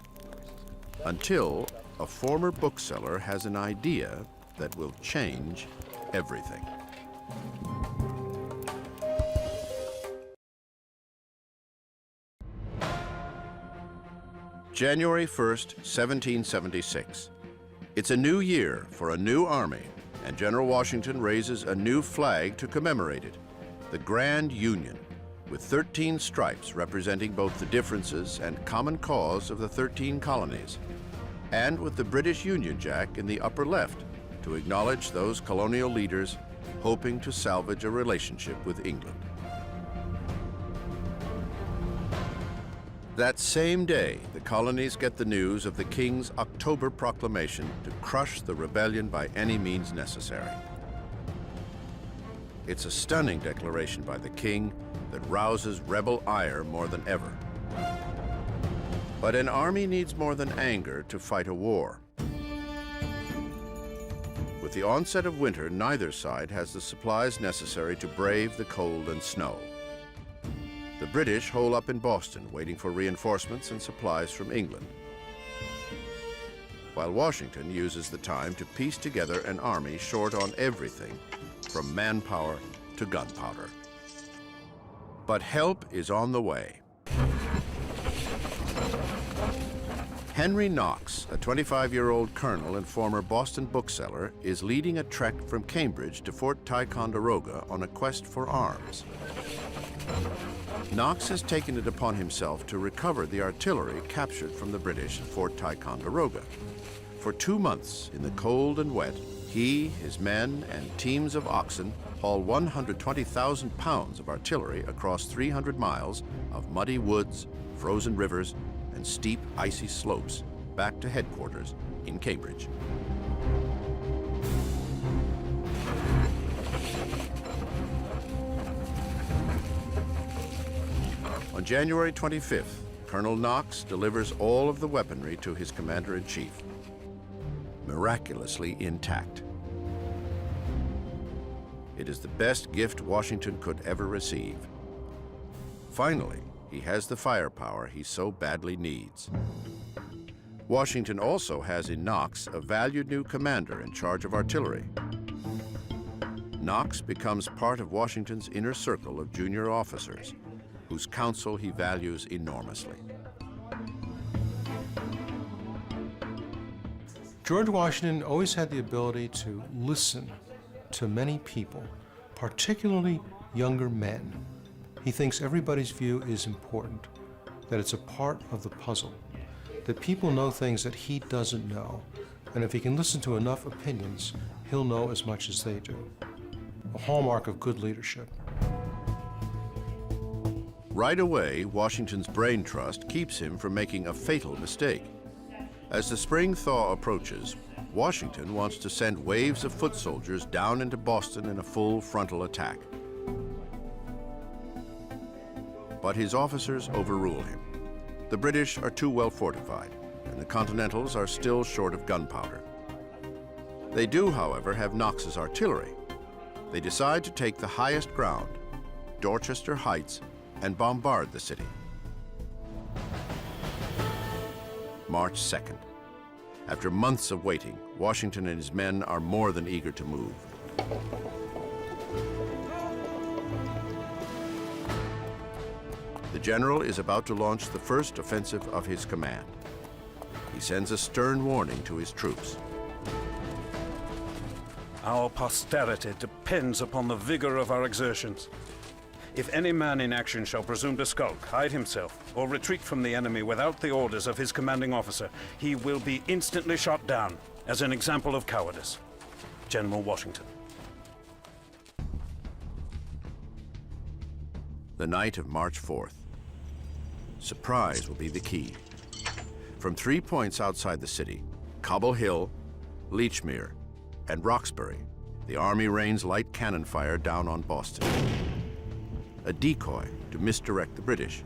Speaker 1: until a former bookseller has an idea that will change everything. January 1st, 1776. It's a new year for a new army, and General Washington raises a new flag to commemorate it, the Grand Union, with 13 stripes representing both the differences and common cause of the 13 colonies, and with the British Union Jack in the upper left to acknowledge those colonial leaders hoping to salvage a relationship with England. That same day, the colonies get the news of the King's October Proclamation to crush the rebellion by any means necessary. It's a stunning declaration by the King that rouses rebel ire more than ever. But an army needs more than anger to fight a war. With the onset of winter, neither side has the supplies necessary to brave the cold and snow. The British hole up in Boston, waiting for reinforcements and supplies from England, while Washington uses the time to piece together an army short on everything, from manpower to gunpowder. But help is on the way. Henry Knox, a 25-year-old colonel and former Boston bookseller, is leading a trek from Cambridge to Fort Ticonderoga on a quest for arms. Knox has taken it upon himself to recover the artillery captured from the British at Fort Ticonderoga. For 2 months, in the cold and wet, he, his men, and teams of oxen haul 120,000 pounds of artillery across 300 miles of muddy woods, frozen rivers, and steep, icy slopes back to headquarters in Cambridge. On January 25th, Colonel Knox delivers all of the weaponry to his commander-in-chief, miraculously intact. It is the best gift Washington could ever receive. Finally, he has the firepower he so badly needs. Washington also has in Knox a valued new commander in charge of artillery. Knox becomes part of Washington's inner circle of junior officers, whose counsel he values enormously.
Speaker 3: George Washington always had the ability to listen to many people, particularly younger men. He thinks everybody's view is important, that it's a part of the puzzle, that people know things that he doesn't know, and if he can listen to enough opinions, he'll know as much as they do. A hallmark of good leadership.
Speaker 1: Right away, Washington's brain trust keeps him from making a fatal mistake. As the spring thaw approaches, Washington wants to send waves of foot soldiers down into Boston in a full frontal attack. But his officers overrule him. The British are too well fortified, and the Continentals are still short of gunpowder. They do, however, have Knox's artillery. They decide to take the highest ground, Dorchester Heights, and bombard the city. March 2nd. After months of waiting, Washington and his men are more than eager to move. The general is about to launch the first offensive of his command. He sends a stern warning to his troops.
Speaker 23: Our posterity depends upon the vigor of our exertions. If any man in action shall presume to skulk, hide himself, or retreat from the enemy without the orders of his commanding officer, he will be instantly shot down as an example of cowardice. General Washington.
Speaker 1: The night of March 4th. Surprise will be the key. From 3 points outside the city, Cobble Hill, Lechmere, and Roxbury, the Army rains light cannon fire down on Boston. A decoy to misdirect the British,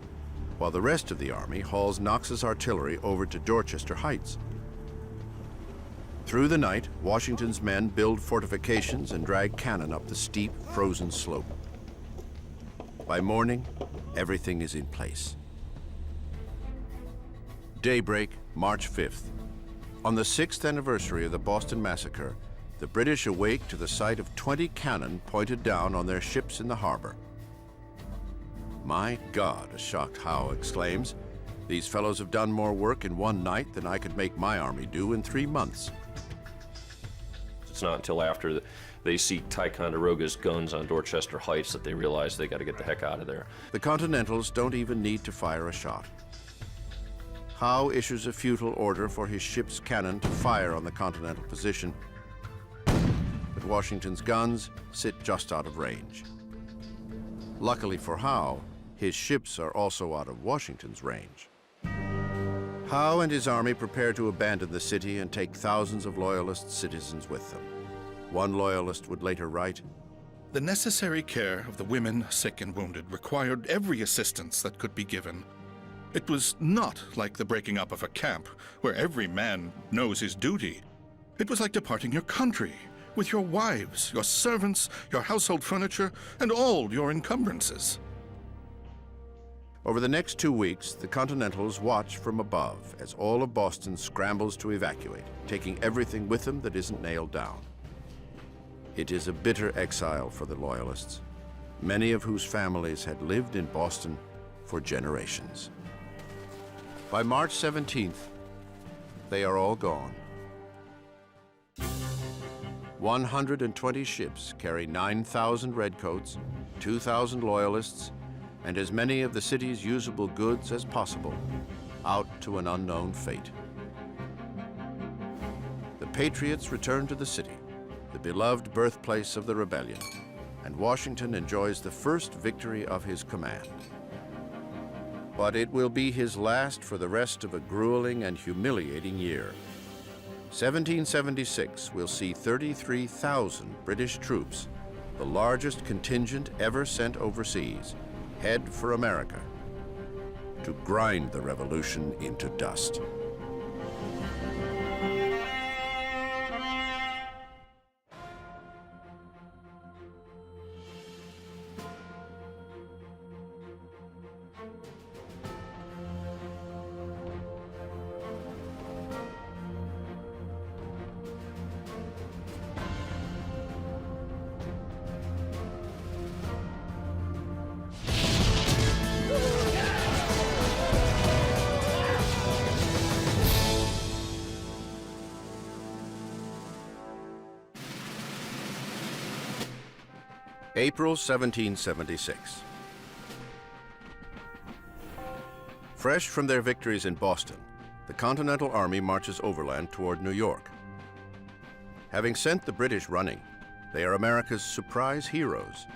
Speaker 1: while the rest of the Army hauls Knox's artillery over to Dorchester Heights. Through the night, Washington's men build fortifications and drag cannon up the steep, frozen slope. By morning, everything is in place. Daybreak, March 5th. On the 6th anniversary of the Boston Massacre, the British awake to the sight of 20 cannon pointed down on their ships in the harbor. "My God," a shocked Howe exclaims, "these fellows have done more work in one night than I could make my army do in 3 months."
Speaker 9: It's not until after they see Ticonderoga's guns on Dorchester Heights that they realize they got to get the heck out of there.
Speaker 1: The Continentals don't even need to fire a shot. Howe issues a futile order for his ship's cannon to fire on the Continental position, but Washington's guns sit just out of range. Luckily for Howe, his ships are also out of Washington's range. Howe and his army prepare to abandon the city and take thousands of Loyalist citizens with them. One Loyalist would later write,
Speaker 2: "The necessary care of the women, sick and wounded, required every assistance that could be given. It was not like the breaking up of a camp, where every man knows his duty. It was like departing your country, with your wives, your servants, your household furniture, and all your encumbrances."
Speaker 1: Over the next 2 weeks, the Continentals watch from above as all of Boston scrambles to evacuate, taking everything with them that isn't nailed down. It is a bitter exile for the Loyalists, many of whose families had lived in Boston for generations. By March 17th, they are all gone. 120 ships carry 9,000 redcoats, 2,000 Loyalists, and as many of the city's usable goods as possible, out to an unknown fate. The Patriots return to the city, the beloved birthplace of the rebellion, and Washington enjoys the first victory of his command. But it will be his last for the rest of a grueling and humiliating year. 1776 will see 33,000 British troops, the largest contingent ever sent overseas, head for America to grind the revolution into dust. April 1776. Fresh from their victories in Boston, the Continental Army marches overland toward New York. Having sent the British running, they are America's surprise heroes.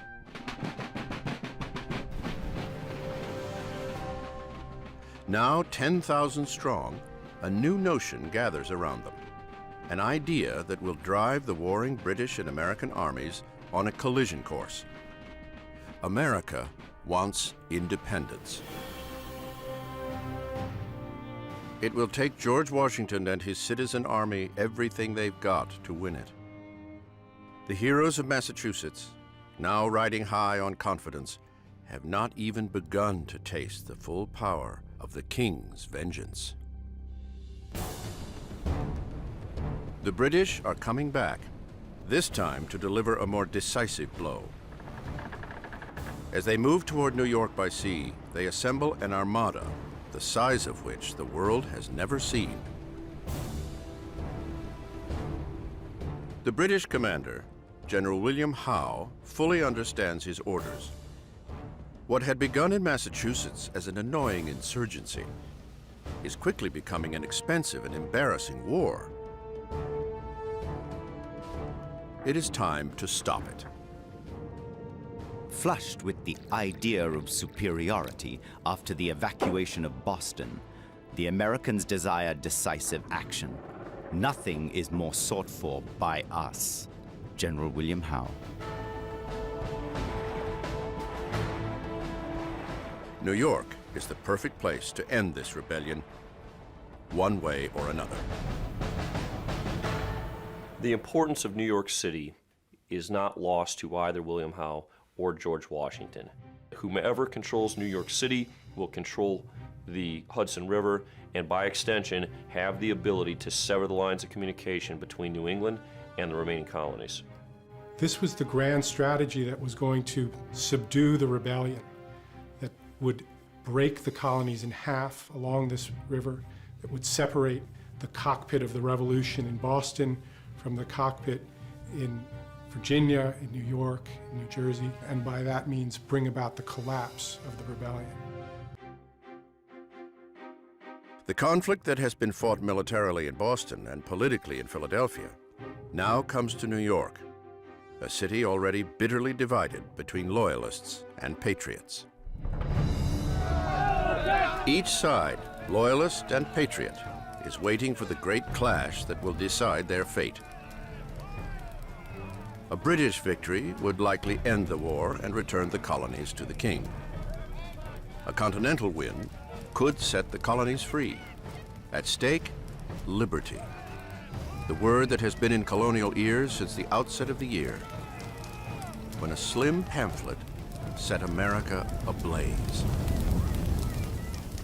Speaker 1: Now 10,000 strong, a new notion gathers around them, an idea that will drive the warring British and American armies on a collision course. America wants independence. It will take George Washington and his citizen army everything they've got to win it. The heroes of Massachusetts, now riding high on confidence, have not even begun to taste the full power of the King's vengeance. The British are coming back, this time to deliver a more decisive blow. As they move toward New York by sea, they assemble an armada, the size of which the world has never seen. The British commander, General William Howe, fully understands his orders. What had begun in Massachusetts as an annoying insurgency is quickly becoming an expensive and embarrassing war. It is time to stop it.
Speaker 21: Flushed with the idea of superiority after the evacuation of Boston, the Americans desire decisive action. Nothing is more sought for by us. General William Howe.
Speaker 1: New York is the perfect place to end this rebellion, one way or another.
Speaker 9: The importance of New York City is not lost to either William Howe or George Washington. Whomever controls New York City will control the Hudson River and by extension have the ability to sever the lines of communication between New England and the remaining colonies.
Speaker 20: This was the grand strategy that was going to subdue the rebellion, that would break the colonies in half along this river, that would separate the cockpit of the revolution in Boston from the cockpit in Virginia, in New York, in New Jersey, and by that means bring about the collapse of the rebellion.
Speaker 1: The conflict that has been fought militarily in Boston and politically in Philadelphia now comes to New York, a city already bitterly divided between loyalists and patriots. Each side, loyalist and patriot, is waiting for the great clash that will decide their fate. A British victory would likely end the war and return the colonies to the king. A continental win could set the colonies free. At stake, liberty. The word that has been in colonial ears since the outset of the year, when a slim pamphlet set America ablaze.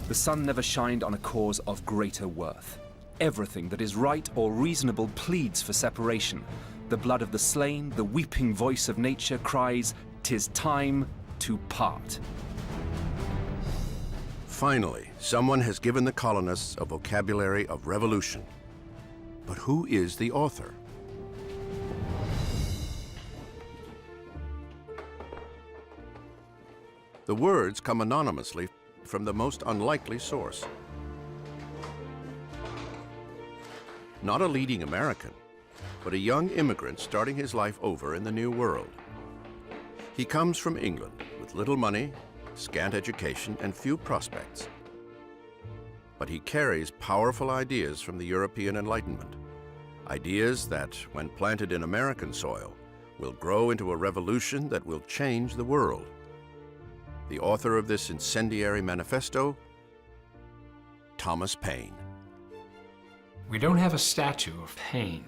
Speaker 8: The sun never shined on a cause of greater worth. Everything that is right or reasonable pleads for separation. The blood of the slain, the weeping voice of nature cries, "'Tis time to part."
Speaker 1: Finally, someone has given the colonists a vocabulary of revolution. But who is the author? The words come anonymously from the most unlikely source. Not a leading American, but a young immigrant starting his life over in the New World. He comes from England with little money, scant education, and few prospects. But he carries powerful ideas from the European Enlightenment, ideas that, when planted in American soil, will grow into a revolution that will change the world. The author of this incendiary manifesto, Thomas Paine.
Speaker 5: We don't have a statue of Paine.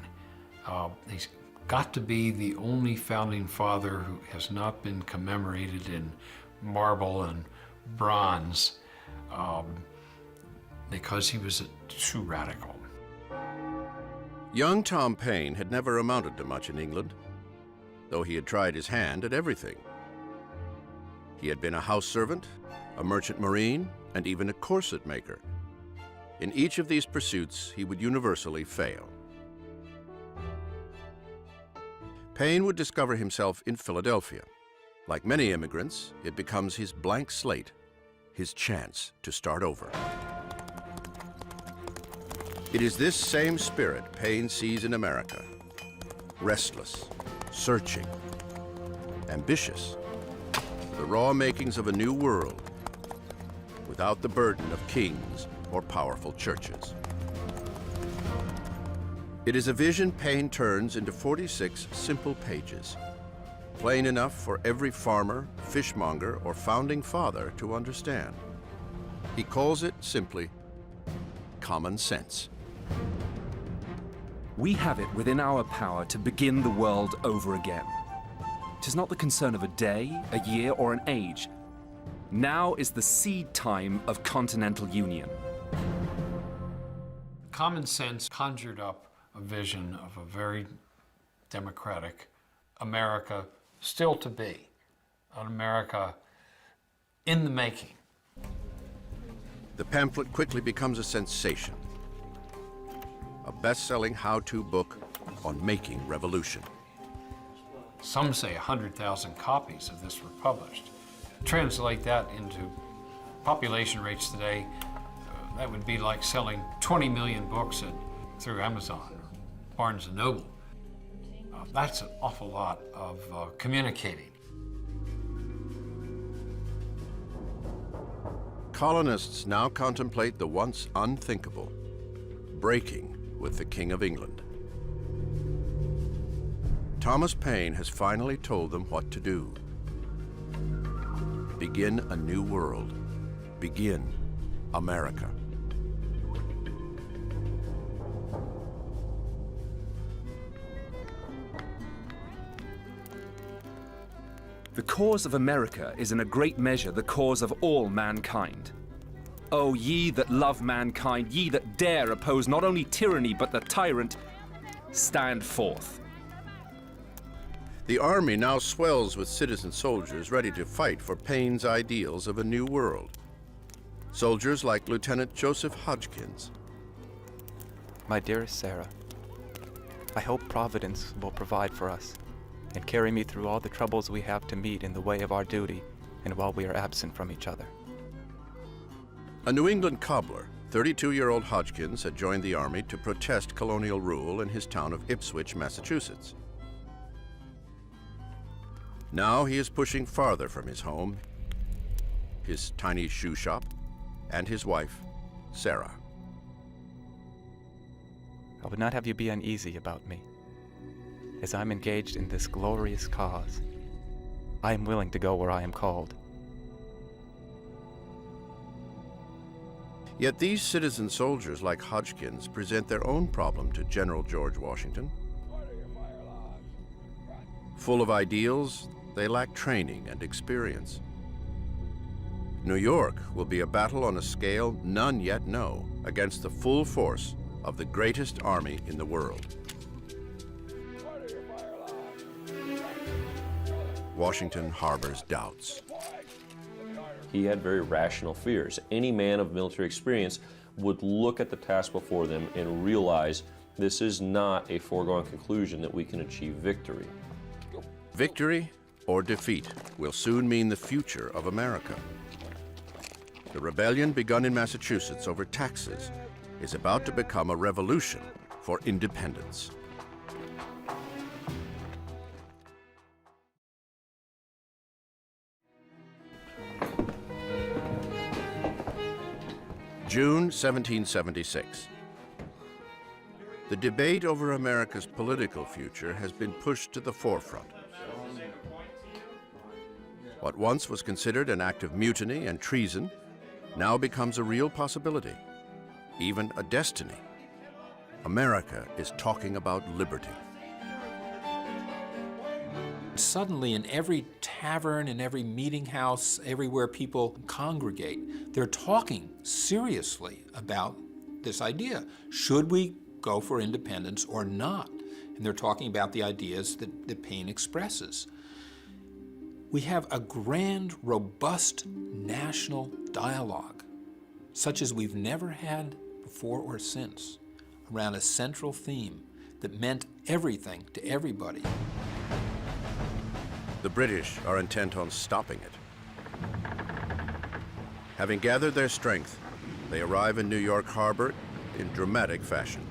Speaker 5: He's got to be the only founding father who has not been commemorated in marble and bronze because he was a true radical.
Speaker 1: Young Tom Paine had never amounted to much in England, though he had tried his hand at everything. He had been a house servant, a merchant marine, and even a corset maker. In each of these pursuits, he would universally fail. Paine would discover himself in Philadelphia. Like many immigrants, it becomes his blank slate, his chance to start over. It is this same spirit Paine sees in America. Restless, searching, ambitious. The raw makings of a new world, without the burden of kings or powerful churches. It is a vision Paine turns into 46 simple pages, plain enough for every farmer, fishmonger, or founding father to understand. He calls it simply common sense.
Speaker 8: We have it within our power to begin the world over again. 'Tis not the concern of a day, a year, or an age. Now is the seed time of continental union.
Speaker 5: Common Sense conjured up a vision of a very democratic America still to be, an America in the making.
Speaker 1: The pamphlet quickly becomes a sensation, a best-selling how-to book on making revolution.
Speaker 5: Some say 100,000 copies of this were published. Translate that into population rates today, that would be like selling 20 million books through Amazon or Barnes & Noble. That's an awful lot of communicating.
Speaker 1: Colonists now contemplate the once unthinkable, breaking with the King of England. Thomas Paine has finally told them what to do. Begin a new world. Begin America.
Speaker 8: The cause of America is in a great measure the cause of all mankind. O ye that love mankind, ye that dare oppose not only tyranny but the tyrant, stand forth.
Speaker 1: The army now swells with citizen soldiers ready to fight for Paine's ideals of a new world. Soldiers like Lieutenant Joseph Hodgkins.
Speaker 10: My dearest Sarah, I hope Providence will provide for us and carry me through all the troubles we have to meet in the way of our duty and while we are absent from each other.
Speaker 1: A New England cobbler, 32-year-old Hodgkins had joined the army to protest colonial rule in his town of Ipswich, Massachusetts. Now he is pushing farther from his home, his tiny shoe shop, and his wife, Sarah.
Speaker 10: I would not have you be uneasy about me. As I'm engaged in this glorious cause, I am willing to go where I am called.
Speaker 1: Yet these citizen soldiers like Hodgkins present their own problem to General George Washington. Full of ideals, they lack training and experience. New York will be a battle on a scale none yet know against the full force of the greatest army in the world. Washington harbors doubts.
Speaker 9: He had very rational fears. Any man of military experience would look at the task before them and realize this is not a foregone conclusion that we can achieve victory.
Speaker 1: Victory or defeat will soon mean the future of America. The rebellion begun in Massachusetts over taxes is about to become a revolution for independence. June 1776. The debate over America's political future has been pushed to the forefront. What once was considered an act of mutiny and treason now becomes a real possibility, even a destiny. America is talking about liberty.
Speaker 4: Suddenly, in every tavern, in every meeting house, everywhere people congregate, they're talking seriously about this idea. Should we go for independence or not? And they're talking about the ideas that Paine expresses. We have a grand, robust national dialogue, such as we've never had before or since, around a central theme that meant everything to everybody.
Speaker 1: The British are intent on stopping it. Having gathered their strength, they arrive in New York Harbor in dramatic fashion.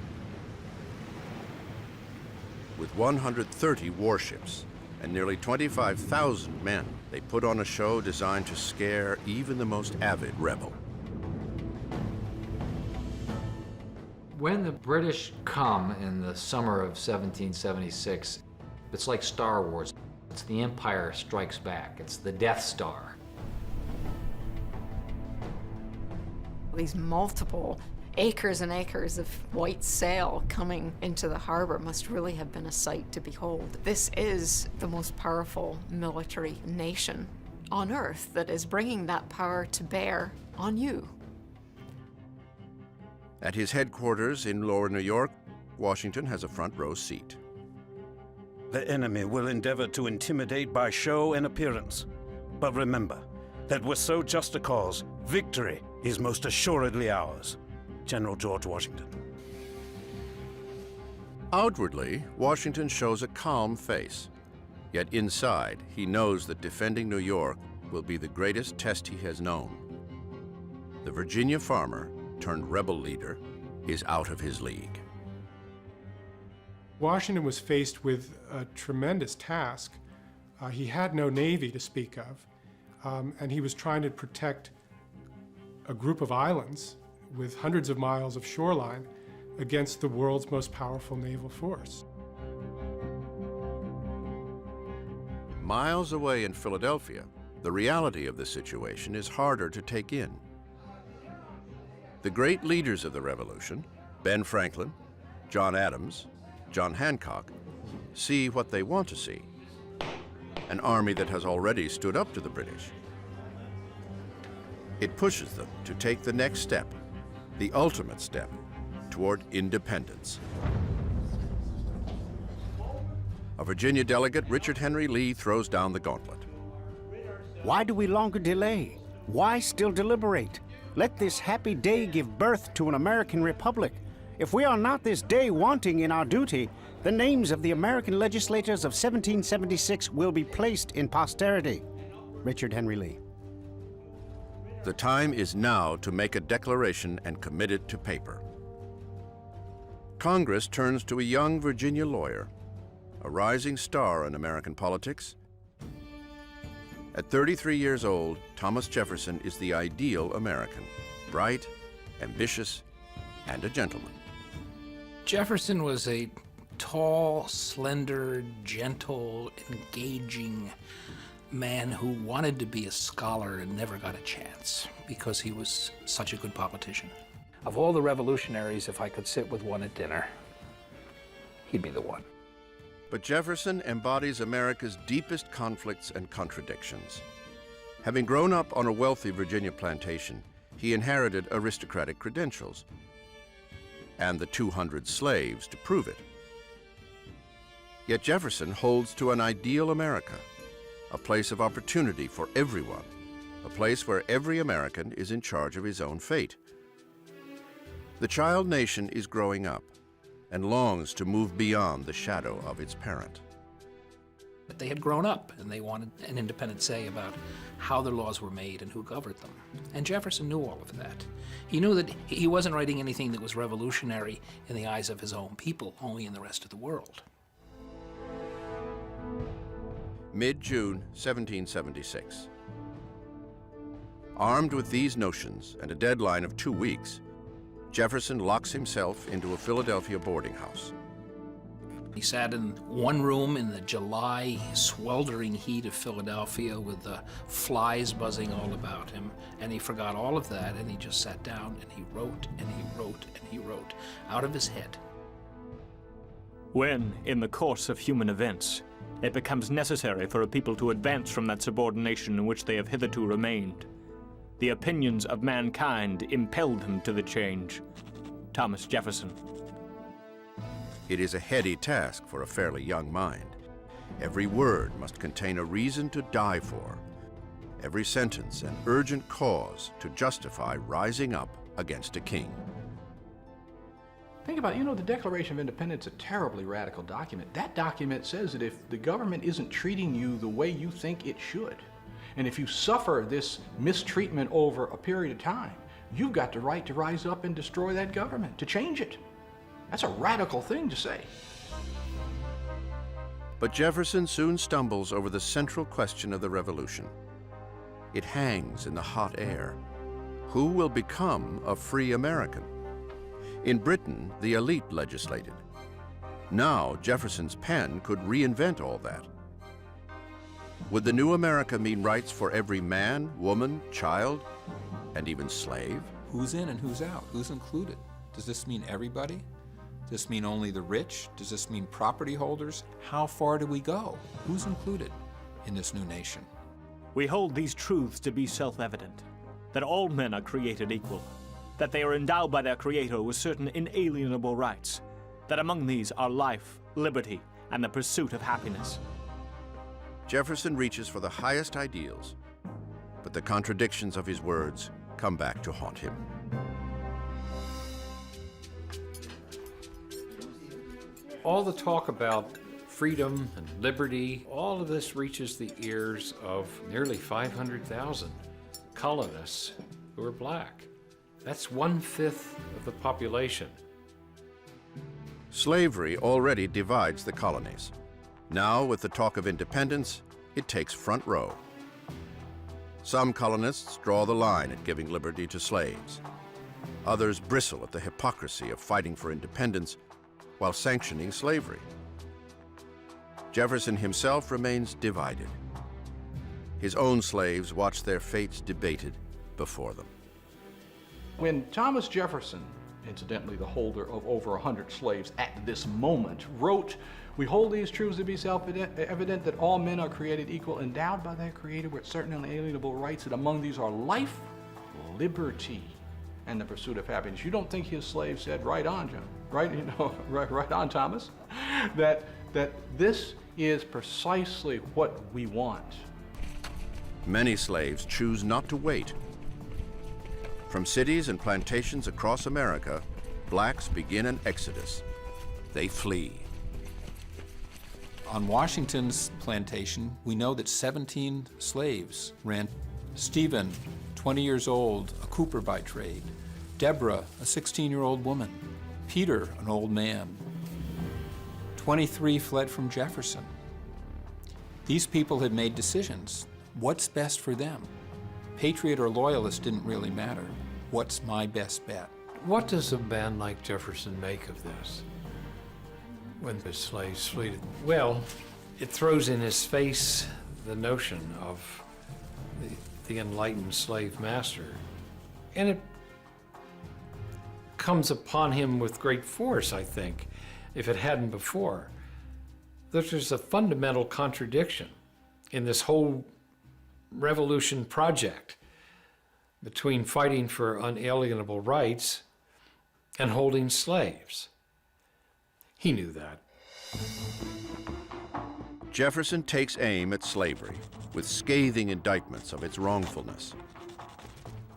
Speaker 1: With 130 warships and nearly 25,000 men, they put on a show designed to scare even the most avid rebel.
Speaker 5: When the British come in the summer of 1776, it's like Star Wars. It's the Empire Strikes Back. It's the Death Star.
Speaker 13: These multiple acres and acres of white sail coming into the harbor must really have been a sight to behold. This is the most powerful military nation on earth that is bringing that power to bear on you.
Speaker 1: At his headquarters in Lower New York, Washington has a front row seat.
Speaker 23: The enemy will endeavor to intimidate by show and appearance. But remember that with so just a cause, victory is most assuredly ours. General George Washington.
Speaker 1: Outwardly, Washington shows a calm face. Yet inside, he knows that defending New York will be the greatest test he has known. The Virginia farmer, turned rebel leader, is out of his league.
Speaker 20: Washington was faced with a tremendous task. He had no navy to speak of, and he was trying to protect a group of islands with hundreds of miles of shoreline against the world's most powerful naval force.
Speaker 1: Miles away in Philadelphia, the reality of the situation is harder to take in. The great leaders of the Revolution, Ben Franklin, John Adams, John Hancock, see what they want to see: an army that has already stood up to the British. It pushes them to take the next step, the ultimate step, toward independence. A Virginia delegate, Richard Henry Lee, throws down the gauntlet.
Speaker 7: Why do we longer delay? Why still deliberate? Let this happy day give birth to an American republic. If we are not this day wanting in our duty, the names of the American legislators of 1776 will be placed in posterity. Richard Henry Lee.
Speaker 1: The time is now to make a declaration and commit it to paper. Congress turns to a young Virginia lawyer, a rising star in American politics. At 33 years old, Thomas Jefferson is the ideal American, bright, ambitious, and a gentleman.
Speaker 18: Jefferson was a tall, slender, gentle, engaging man who wanted to be a scholar and never got a chance because he was such a good politician. Of all the revolutionaries, if I could sit with one at dinner, he'd be the one.
Speaker 1: But Jefferson embodies America's deepest conflicts and contradictions. Having grown up on a wealthy Virginia plantation, he inherited aristocratic credentials and the 200 slaves to prove it. Yet Jefferson holds to an ideal America, a place of opportunity for everyone, a place where every American is in charge of his own fate. The child nation is growing up and longs to move beyond the shadow of its parent.
Speaker 18: But they had grown up and they wanted an independent say about how the laws were made and who governed them. And Jefferson knew all of that. He knew that he wasn't writing anything that was revolutionary in the eyes of his own people, only in the rest of the world.
Speaker 1: Mid-June 1776. Armed with these notions and a deadline of 2 weeks, Jefferson locks himself into a Philadelphia boarding house.
Speaker 18: He sat in one room in the July sweltering heat of Philadelphia with the flies buzzing all about him, and he forgot all of that, and he just sat down and he wrote and he wrote and he wrote out of his head.
Speaker 14: When, in the course of human events, it becomes necessary for a people to advance from that subordination in which they have hitherto remained, the opinions of mankind impelled them to the change. Thomas Jefferson.
Speaker 1: It is a heady task for a fairly young mind. Every word must contain a reason to die for, every sentence an urgent cause to justify rising up against a king.
Speaker 11: Think about it, the Declaration of Independence is a terribly radical document. That document says that if the government isn't treating you the way you think it should, and if you suffer this mistreatment over a period of time, you've got the right to rise up and destroy that government, to change it. That's a radical thing to say.
Speaker 1: But Jefferson soon stumbles over the central question of the Revolution. It hangs in the hot air. Who will become a free American? In Britain, the elite legislated. Now, Jefferson's pen could reinvent all that. Would the new America mean rights for every man, woman, child, and even slave?
Speaker 4: Who's in and who's out? Who's included? Does this mean everybody? Does this mean only the rich? Does this mean property holders? How far do we go? Who's included in this new nation?
Speaker 14: We hold these truths to be self-evident, that all men are created equal, that they are endowed by their Creator with certain inalienable rights, that among these are life, liberty, and the pursuit of happiness.
Speaker 1: Jefferson reaches for the highest ideals, but the contradictions of his words come back to haunt him.
Speaker 5: All the talk about freedom and liberty. All of this reaches the ears of nearly 500,000 colonists who are black. That's 1/5 of the population.
Speaker 1: Slavery already divides the colonies. Now, with the talk of independence, it takes front row. Some colonists draw the line at giving liberty to slaves. Others bristle at the hypocrisy of fighting for independence while sanctioning slavery. Jefferson himself remains divided. His own slaves watch their fates debated before them.
Speaker 11: When Thomas Jefferson, incidentally the holder of over 100 slaves at this moment, wrote, "We hold these truths to be self-evident that all men are created equal, endowed by their Creator with certain unalienable rights, and among these are life, liberty, and the pursuit of happiness." You don't think his slaves said, "Right on, John, right, right on, Thomas," that this is precisely what we want.
Speaker 1: Many slaves choose not to wait. From cities and plantations across America, blacks begin an exodus. They flee.
Speaker 4: On Washington's plantation, we know that 17 slaves ran. Stephen, 20 years old, a cooper by trade. Deborah, a 16-year-old woman. Peter, an old man. 23 fled from Jefferson. These people had made decisions. What's best for them? Patriot or loyalist didn't really matter. What's my best bet?
Speaker 5: What does a man like Jefferson make of this? When the slaves flee? Well, it throws in his face the notion of the enlightened slave master. And it comes upon him with great force, I think, if it hadn't before. That there's a fundamental contradiction in this whole revolution project between fighting for unalienable rights and holding slaves. He knew that.
Speaker 1: Jefferson takes aim at slavery with scathing indictments of its wrongfulness.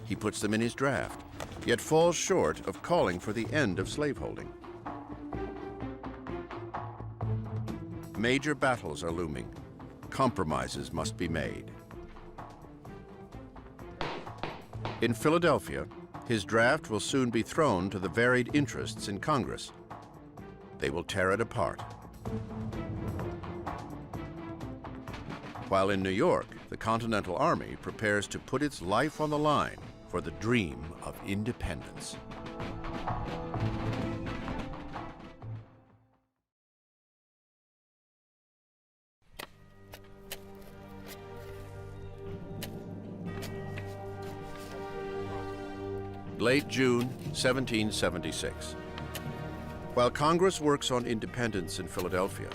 Speaker 1: He puts them in his draft, yet falls short of calling for the end of slaveholding. Major battles are looming. Compromises must be made. In Philadelphia, his draft will soon be thrown to the varied interests in Congress. They will tear it apart. While in New York, the Continental Army prepares to put its life on the line for the dream of independence. Late June, 1776. While Congress works on independence in Philadelphia,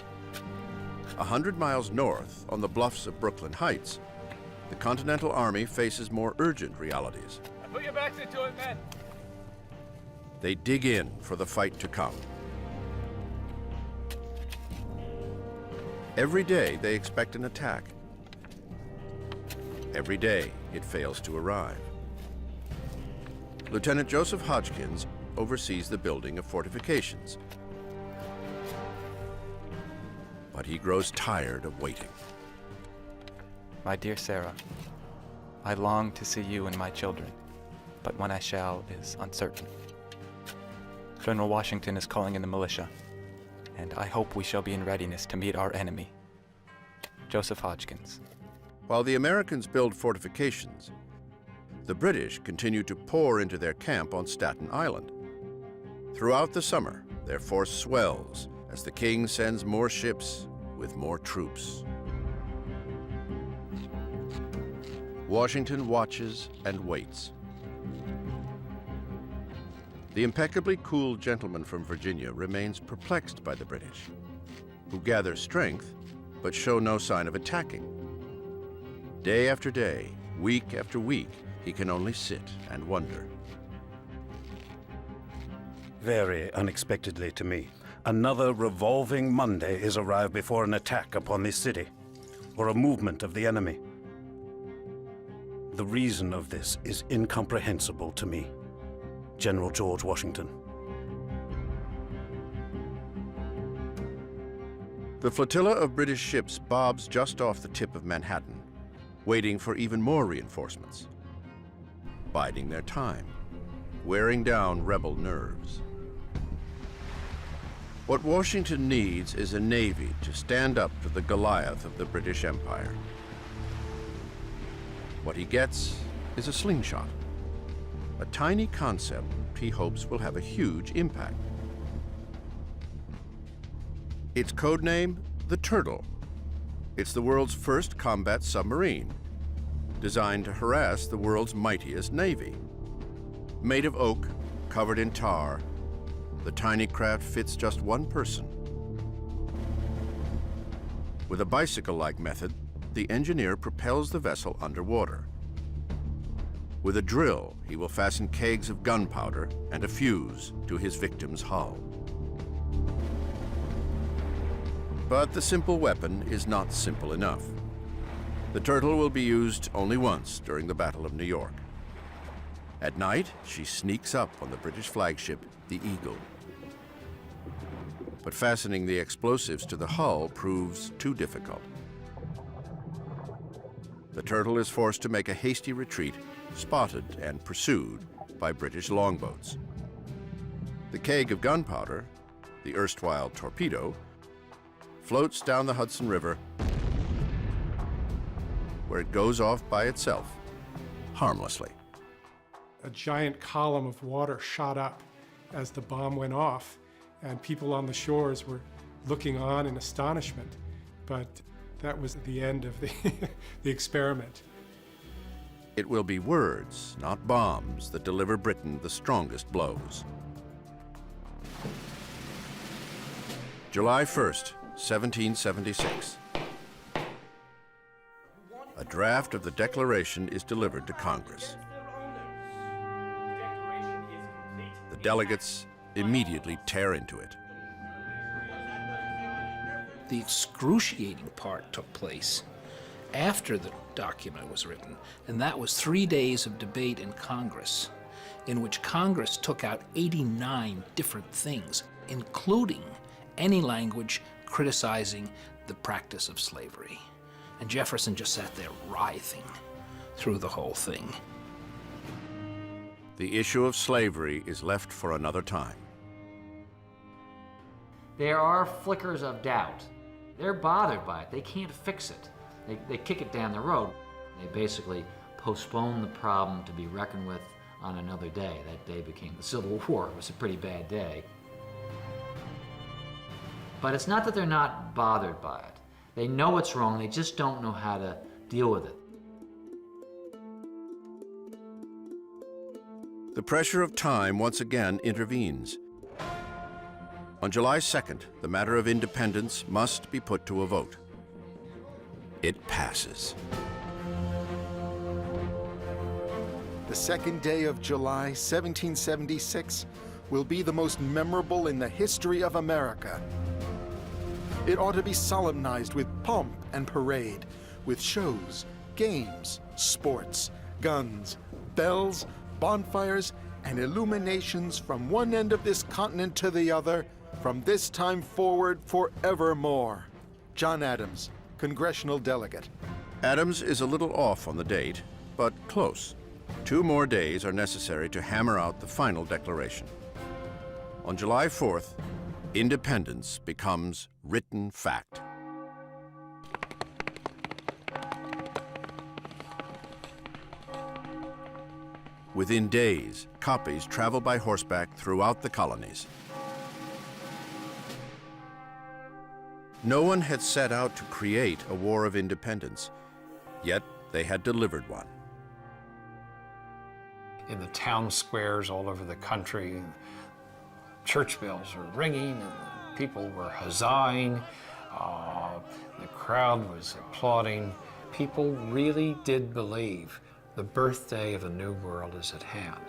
Speaker 1: 100 miles north on the bluffs of Brooklyn Heights, the Continental Army faces more urgent realities.
Speaker 6: Put your backs into it, men.
Speaker 1: They dig in for the fight to come. Every day they expect an attack. Every day it fails to arrive. Lieutenant Joseph Hodgkins oversees the building of fortifications. But he grows tired of waiting.
Speaker 10: My dear Sarah, I long to see you and my children, but when I shall is uncertain. General Washington is calling in the militia, and I hope we shall be in readiness to meet our enemy. Joseph Hodgkins.
Speaker 1: While the Americans build fortifications, the British continue to pour into their camp on Staten Island. Throughout the summer, their force swells as the king sends more ships with more troops. Washington watches and waits. The impeccably cool gentleman from Virginia remains perplexed by the British, who gather strength but show no sign of attacking. Day after day, week after week, he can only sit and wonder.
Speaker 23: Very unexpectedly to me, another revolving Monday is arrived before an attack upon this city, or a movement of the enemy. The reason of this is incomprehensible to me. General George Washington.
Speaker 1: The flotilla of British ships bobs just off the tip of Manhattan, waiting for even more reinforcements, biding their time, wearing down rebel nerves. What Washington needs is a navy to stand up to the Goliath of the British Empire. What he gets is a slingshot, a tiny concept he hopes will have a huge impact. Its codename, the Turtle. It's the world's first combat submarine, designed to harass the world's mightiest navy. Made of oak, covered in tar, the tiny craft fits just one person. With a bicycle-like method, the engineer propels the vessel underwater. With a drill, he will fasten kegs of gunpowder and a fuse to his victim's hull. But the simple weapon is not simple enough. The Turtle will be used only once during the Battle of New York. At night, she sneaks up on the British flagship, the Eagle. But fastening the explosives to the hull proves too difficult. The Turtle is forced to make a hasty retreat, spotted and pursued by British longboats. The keg of gunpowder, the erstwhile torpedo, floats down the Hudson River, where it goes off by itself, harmlessly.
Speaker 20: A giant column of water shot up as the bomb went off, and people on the shores were looking on in astonishment. But that was the end of the experiment.
Speaker 1: It will be words, not bombs, that deliver Britain the strongest blows. July 1st, 1776. A draft of the Declaration is delivered to Congress. The delegates immediately tear into it.
Speaker 18: The excruciating part took place after the document was written, and that was 3 days of debate in Congress, in which Congress took out 89 different things, including any language criticizing the practice of slavery. And Jefferson just sat there writhing through the whole thing.
Speaker 1: The issue of slavery is left for another time.
Speaker 6: There are flickers of doubt. They're bothered by it. They can't fix it. They kick it down the road. They basically postpone the problem to be reckoned with on another day. That day became the Civil War. It was a pretty bad day. But it's not that they're not bothered by it. They know it's wrong, they just don't know how to deal with it.
Speaker 1: The pressure of time once again intervenes. On July 2nd, the matter of independence must be put to a vote. It passes.
Speaker 15: The second day of July, 1776, will be the most memorable in the history of America. It ought to be solemnized with pomp and parade, with shows, games, sports, guns, bells, bonfires, and illuminations from one end of this continent to the other, from this time forward forevermore. John Adams, Congressional Delegate.
Speaker 1: Adams is a little off on the date, but close. 2 more days are necessary to hammer out the final declaration. On July 4th, independence becomes written fact. Within days, copies travel by horseback throughout the colonies. No one had set out to create a war of independence, yet they had delivered one.
Speaker 5: In the town squares all over the country, church bells were ringing and people were huzzahing. The crowd was applauding. People really did believe the birthday of a new world is at hand.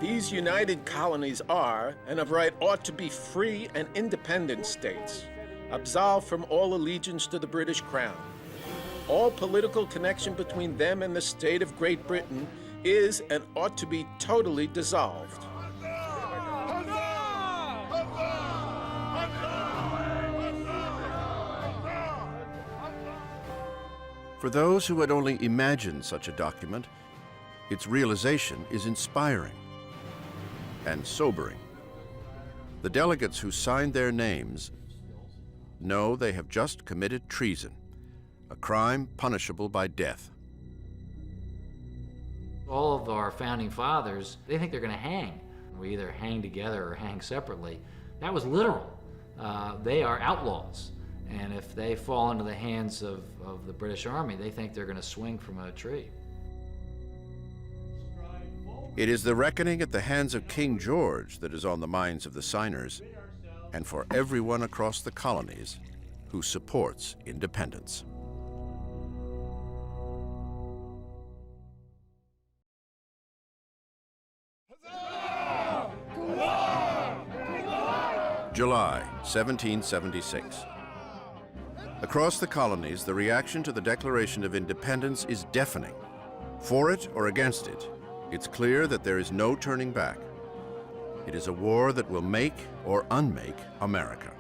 Speaker 17: These united colonies are, and of right ought to be, free and independent states, absolved from all allegiance to the British Crown. All political connection between them and the state of Great Britain is and ought to be totally dissolved.
Speaker 1: For those who had only imagined such a document, its realization is inspiring and sobering. The delegates who signed their names know they have just committed treason, a crime punishable by death.
Speaker 6: All of our founding fathers, they think they're going to hang. We either hang together or hang separately. That was literal. They are outlaws. And if they fall into the hands of the British Army, they think they're going to swing from a tree.
Speaker 1: It is the reckoning at the hands of King George that is on the minds of the signers, and for everyone across the colonies who supports independence. July 1776. Across the colonies, the reaction to the Declaration of Independence is deafening. For it or against it, it's clear that there is no turning back. It is a war that will make or unmake America.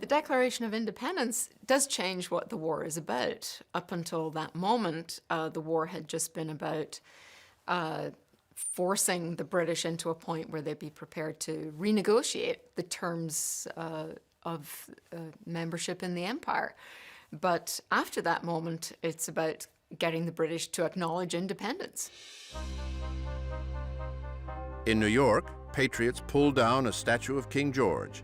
Speaker 13: The Declaration of Independence does change what the war is about. Up until that moment, the war had just been about forcing the British into a point where they'd be prepared to renegotiate the terms of membership in the empire. But after that moment, it's about getting the British to acknowledge independence.
Speaker 1: In New York, patriots pulled down a statue of King George.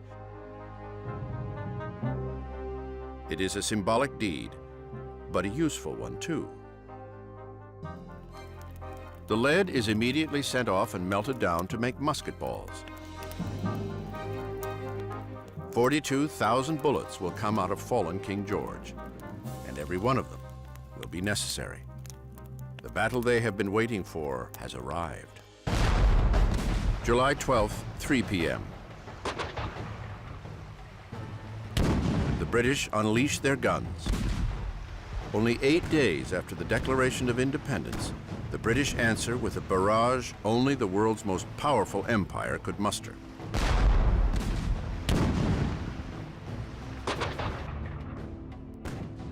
Speaker 1: It is a symbolic deed, but a useful one too. The lead is immediately sent off and melted down to make musket balls. 42,000 bullets will come out of fallen King George, and every one of them will be necessary. The battle they have been waiting for has arrived. July 12th, 3 p.m. The British unleashed their guns. Only 8 days after the Declaration of Independence, the British answer with a barrage only the world's most powerful empire could muster.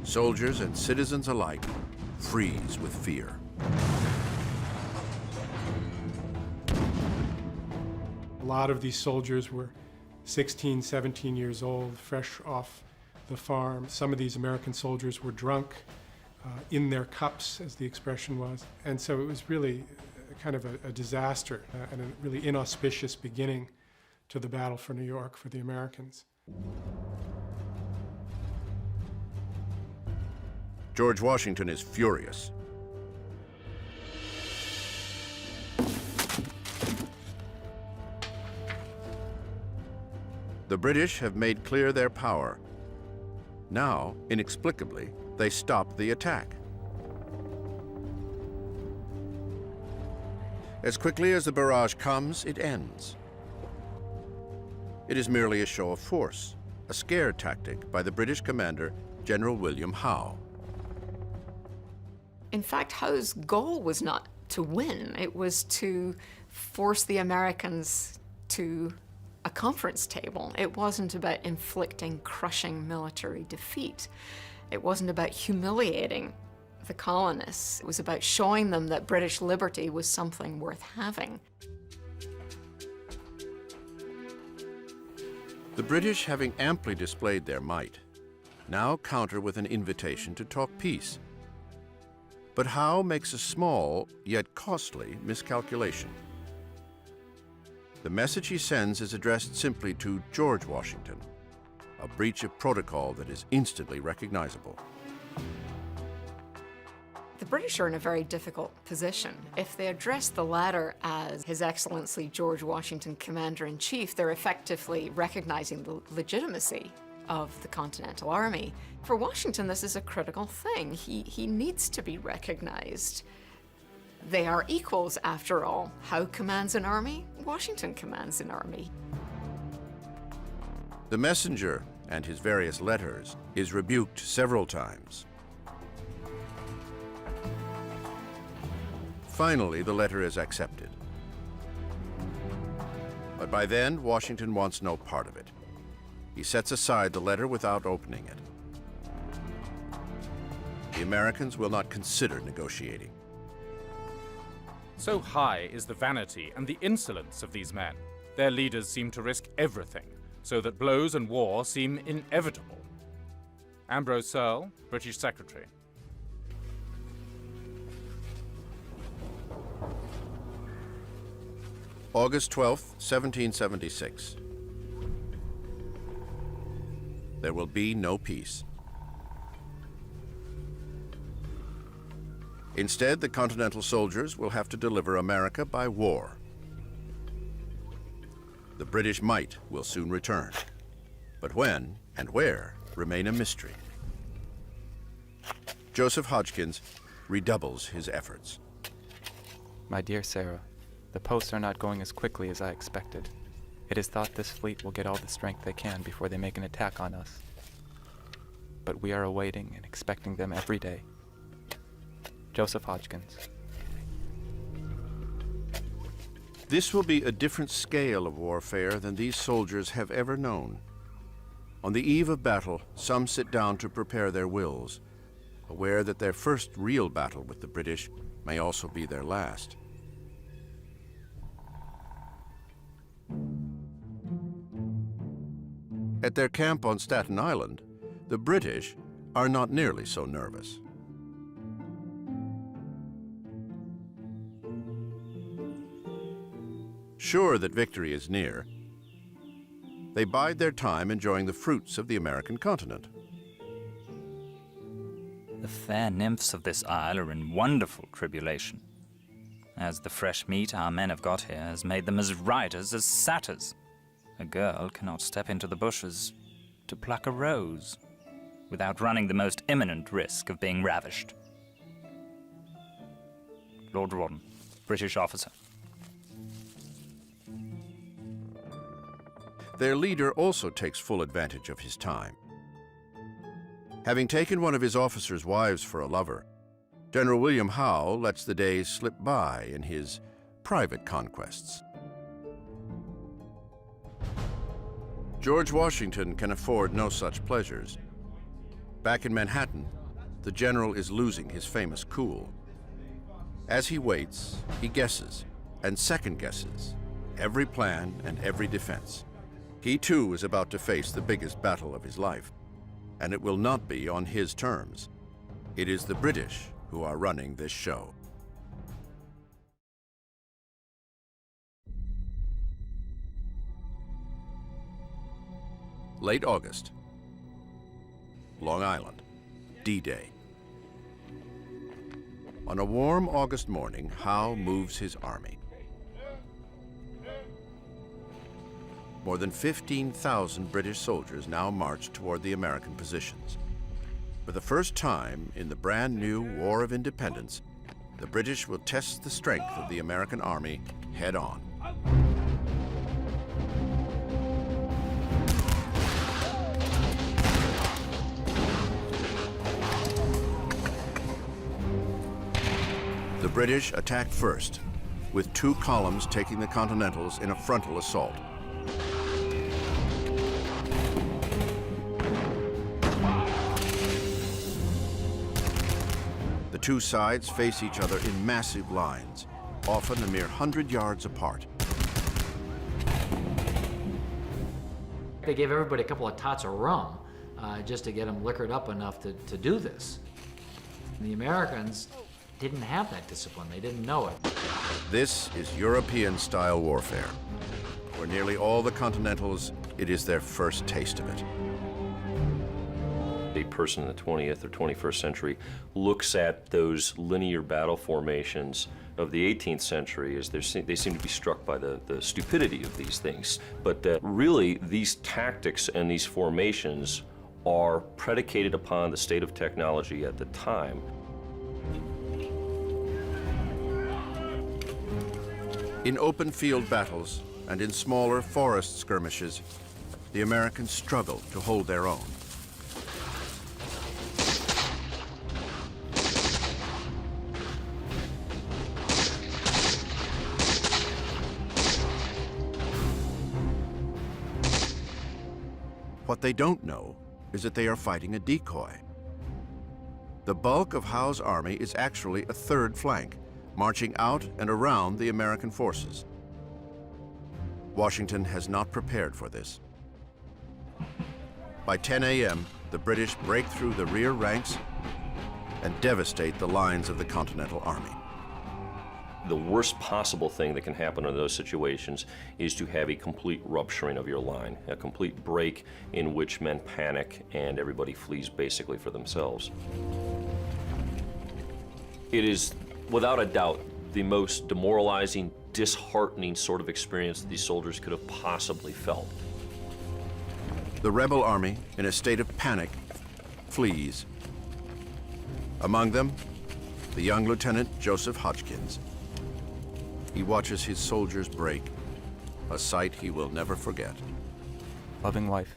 Speaker 1: Soldiers and citizens alike freeze with fear.
Speaker 20: A lot of these soldiers were 16, 17 years old, fresh off the farm. Some of these American soldiers were drunk, in their cups, as the expression was. And so it was really kind of a disaster and a really inauspicious beginning to the battle for New York for the Americans.
Speaker 1: George Washington is furious. The British have made clear their power. Now, inexplicably, they stop the attack. As quickly as the barrage comes, it ends. It is merely a show of force, a scare tactic by the British commander, General William Howe.
Speaker 13: In fact, Howe's goal was not to win. It was to force the Americans to a conference table. It wasn't about inflicting crushing military defeat. It wasn't about humiliating the colonists. It was about showing them that British liberty was something worth having.
Speaker 1: The British, having amply displayed their might, now counter with an invitation to talk peace. But Howe makes a small, yet costly, miscalculation. The message he sends is addressed simply to George Washington, a breach of protocol that is instantly recognizable.
Speaker 13: The British are in a very difficult position. If they address the latter as His Excellency George Washington, Commander-in-Chief, they're effectively recognizing the legitimacy of the Continental Army. For Washington, this is a critical thing. He needs to be recognized. They are equals, after all. Howe commands an army, Washington commands an army.
Speaker 1: The messenger and his various letters is rebuked several times. Finally, the letter is accepted. But by then, Washington wants no part of it. He sets aside the letter without opening it. The Americans will not consider negotiating.
Speaker 12: So high is the vanity and the insolence of these men. Their leaders seem to risk everything, so that blows and war seem inevitable. Ambrose Searle, British Secretary.
Speaker 1: August 12th, 1776. There will be no peace. Instead, the Continental soldiers will have to deliver America by war. The British might will soon return, but when and where remain a mystery. Joseph Hodgkins redoubles his efforts.
Speaker 10: My dear Sarah, the posts are not going as quickly as I expected. It is thought this fleet will get all the strength they can before they make an attack on us. But we are awaiting and expecting them every day. Joseph Hodgkins.
Speaker 1: This will be a different scale of warfare than these soldiers have ever known. On the eve of battle, some sit down to prepare their wills, aware that their first real battle with the British may also be their last. At their camp on Staten Island, the British are not nearly so nervous. Sure that victory is near, they bide their time enjoying the fruits of the American continent.
Speaker 16: The fair nymphs of this isle are in wonderful tribulation, as the fresh meat our men have got here has made them as riders as satyrs. A girl cannot step into the bushes to pluck a rose without running the most imminent risk of being ravished. Lord Rawdon, British officer.
Speaker 1: Their leader also takes full advantage of his time. Having taken one of his officers' wives for a lover, General William Howe lets the days slip by in his private conquests. George Washington can afford no such pleasures. Back in Manhattan, the general is losing his famous cool. As he waits, he guesses and second guesses every plan and every defense. He too is about to face the biggest battle of his life, and it will not be on his terms. It is the British who are running this show. Late August, Long Island, D-Day. On a warm August morning, Howe moves his army. More than 15,000 British soldiers now march toward the American positions. For the first time in the brand new War of Independence, the British will test the strength of the American army head on. The British attacked first, with 2 columns taking the Continentals in a frontal assault. The 2 sides face each other in massive lines, often a mere 100 yards apart.
Speaker 6: They gave everybody a couple of tots of rum just to get them liquored up enough to do this. And the Americans didn't have that discipline. They didn't know it.
Speaker 1: This is European-style warfare. For nearly all the Continentals, it is their first taste of it.
Speaker 9: A person in the 20th or 21st century looks at those linear battle formations of the 18th century as they seem to be struck by the stupidity of these things. But that really these tactics and these formations are predicated upon the state of technology at the time.
Speaker 1: In open field battles and in smaller forest skirmishes, the Americans struggle to hold their own. What they don't know is that they are fighting a decoy. The bulk of Howe's army is actually a third flank, marching out and around the American forces. Washington has not prepared for this. By 10 a.m., the British break through the rear ranks and devastate the lines of the Continental Army.
Speaker 9: The worst possible thing that can happen in those situations is to have a complete rupturing of your line, a complete break in which men panic and everybody flees basically for themselves. It is, without a doubt, the most demoralizing, disheartening sort of experience that these soldiers could have possibly felt.
Speaker 1: The rebel army, in a state of panic, flees. Among them, the young Lieutenant Joseph Hodgkins. He watches his soldiers break, a sight he will never forget.
Speaker 10: Loving wife,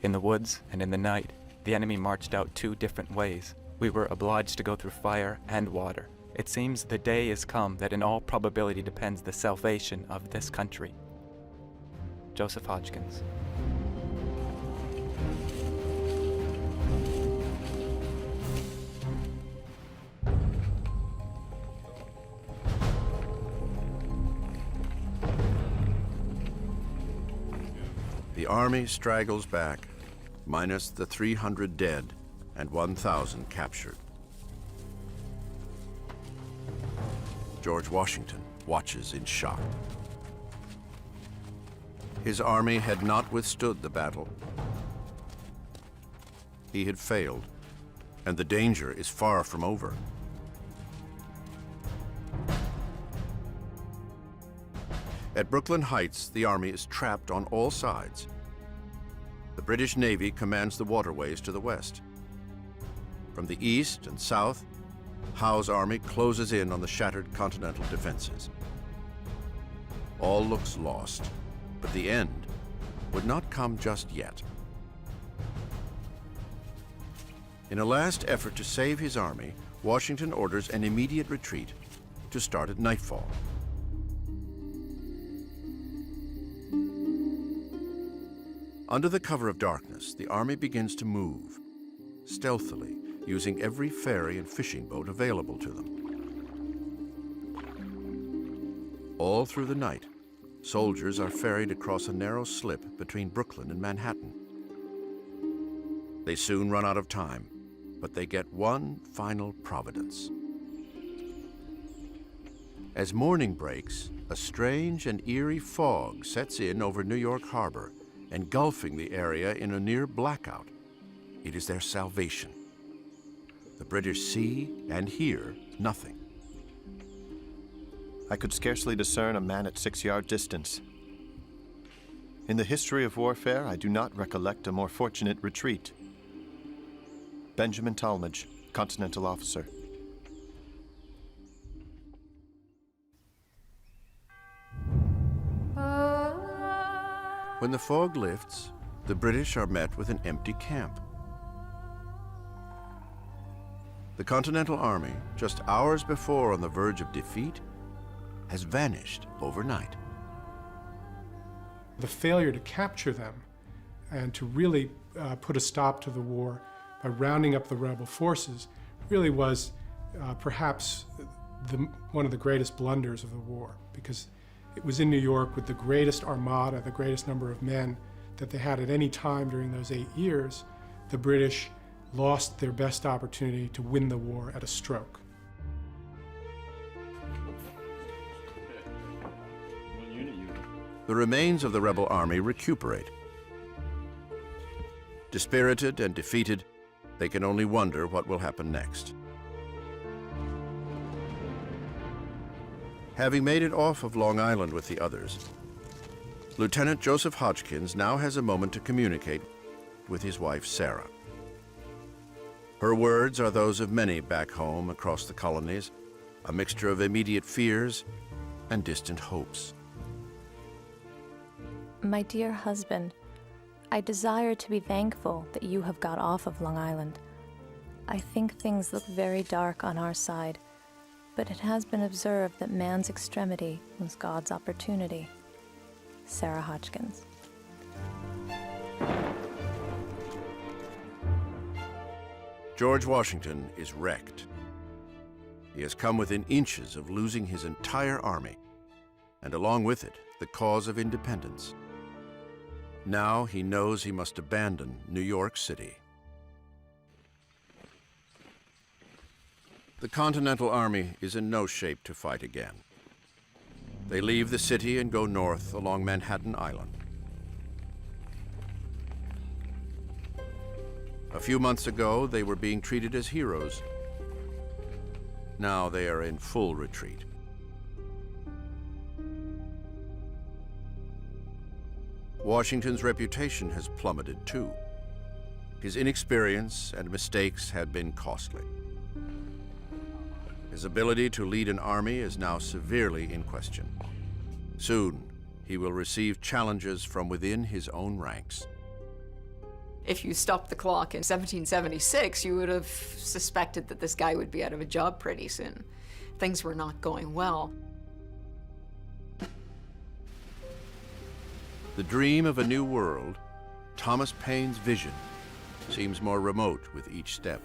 Speaker 10: in the woods and in the night, the enemy marched out 2 different ways. We were obliged to go through fire and water. It seems the day is come that in all probability depends the salvation of this country. Joseph Hodgkins.
Speaker 1: The army straggles back, minus the 300 dead and 1,000 captured. George Washington watches in shock. His army had not withstood the battle. He had failed, and the danger is far from over. At Brooklyn Heights, the army is trapped on all sides. The British Navy commands the waterways to the west. From the east and south, Howe's army closes in on the shattered Continental defenses. All looks lost, but the end would not come just yet. In a last effort to save his army, Washington orders an immediate retreat to start at nightfall. Under the cover of darkness, the army begins to move, stealthily, using every ferry and fishing boat available to them. All through the night, soldiers are ferried across a narrow slip between Brooklyn and Manhattan. They soon run out of time, but they get one final providence. As morning breaks, a strange and eerie fog sets in over New York Harbor, engulfing the area in a near blackout. It is their salvation. The British see and hear nothing.
Speaker 3: I could scarcely discern a man at 6-yard distance. In the history of warfare, I do not recollect a more fortunate retreat. Benjamin Tallmadge, Continental officer.
Speaker 1: When the fog lifts, the British are met with an empty camp. The Continental Army, just hours before on the verge of defeat, has vanished overnight.
Speaker 20: The failure to capture them and to really put a stop to the war by rounding up the rebel forces really was perhaps one of the greatest blunders of the war, because it was in New York with the greatest armada, the greatest number of men that they had at any time during those 8 years. The British lost their best opportunity to win the war at a stroke.
Speaker 1: The remains of the rebel army recuperate. Dispirited and defeated, they can only wonder what will happen next. Having made it off of Long Island with the others, Lieutenant Joseph Hodgkins now has a moment to communicate with his wife, Sarah. Her words are those of many back home across the colonies, a mixture of immediate fears and distant hopes.
Speaker 19: My dear husband, I desire to be thankful that you have got off of Long Island. I think things look very dark on our side, but it has been observed that man's extremity was God's opportunity. Sarah Hodgkins.
Speaker 1: George Washington is wrecked. He has come within inches of losing his entire army, and along with it, the cause of independence. Now he knows he must abandon New York City. The Continental Army is in no shape to fight again. They leave the city and go north along Manhattan Island. A few months ago, they were being treated as heroes. Now they are in full retreat. Washington's reputation has plummeted too. His inexperience and mistakes had been costly. His ability to lead an army is now severely in question. Soon, he will receive challenges from within his own ranks.
Speaker 13: If you stopped the clock in 1776, you would have suspected that this guy would be out of a job pretty soon. Things were not going well.
Speaker 1: The dream of a new world, Thomas Paine's vision, seems more remote with each step.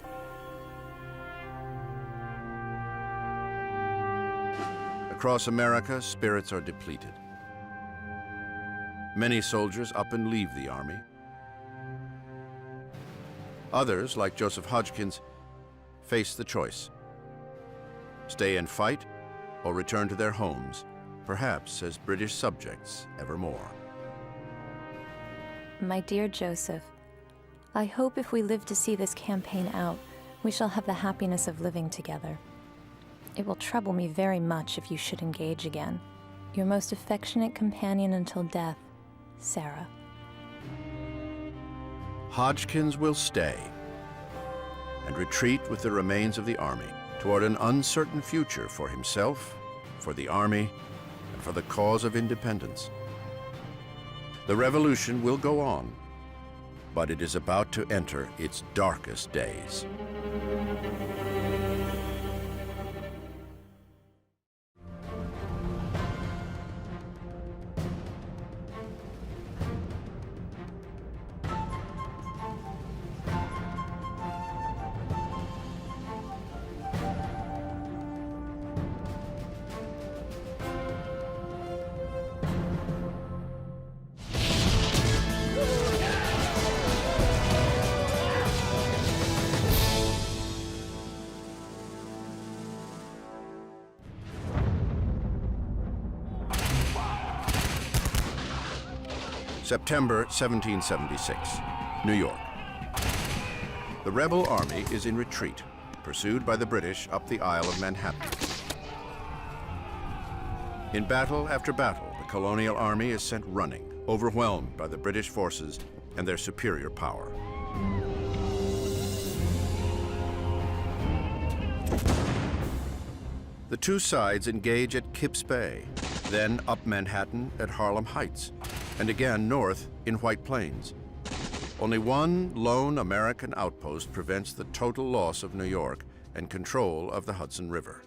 Speaker 1: Across America, spirits are depleted. Many soldiers up and leave the army. Others, like Joseph Hodgkins, face the choice: stay and fight, or return to their homes, perhaps as British subjects evermore.
Speaker 19: My dear Joseph, I hope if we live to see this campaign out, we shall have the happiness of living together. It will trouble me very much if you should engage again. Your most affectionate companion until death, Sarah.
Speaker 1: Hodgkins will stay and retreat with the remains of the army toward an uncertain future for himself, for the army, and for the cause of independence. The revolution will go on, but it is about to enter its darkest days. September 1776, New York. The rebel army is in retreat, pursued by the British up the Isle of Manhattan. In battle after battle, the colonial army is sent running, overwhelmed by the British forces and their superior power. The two sides engage at Kips Bay, then up Manhattan at Harlem Heights, and again north in White Plains. Only one lone American outpost prevents the total loss of New York and control of the Hudson River.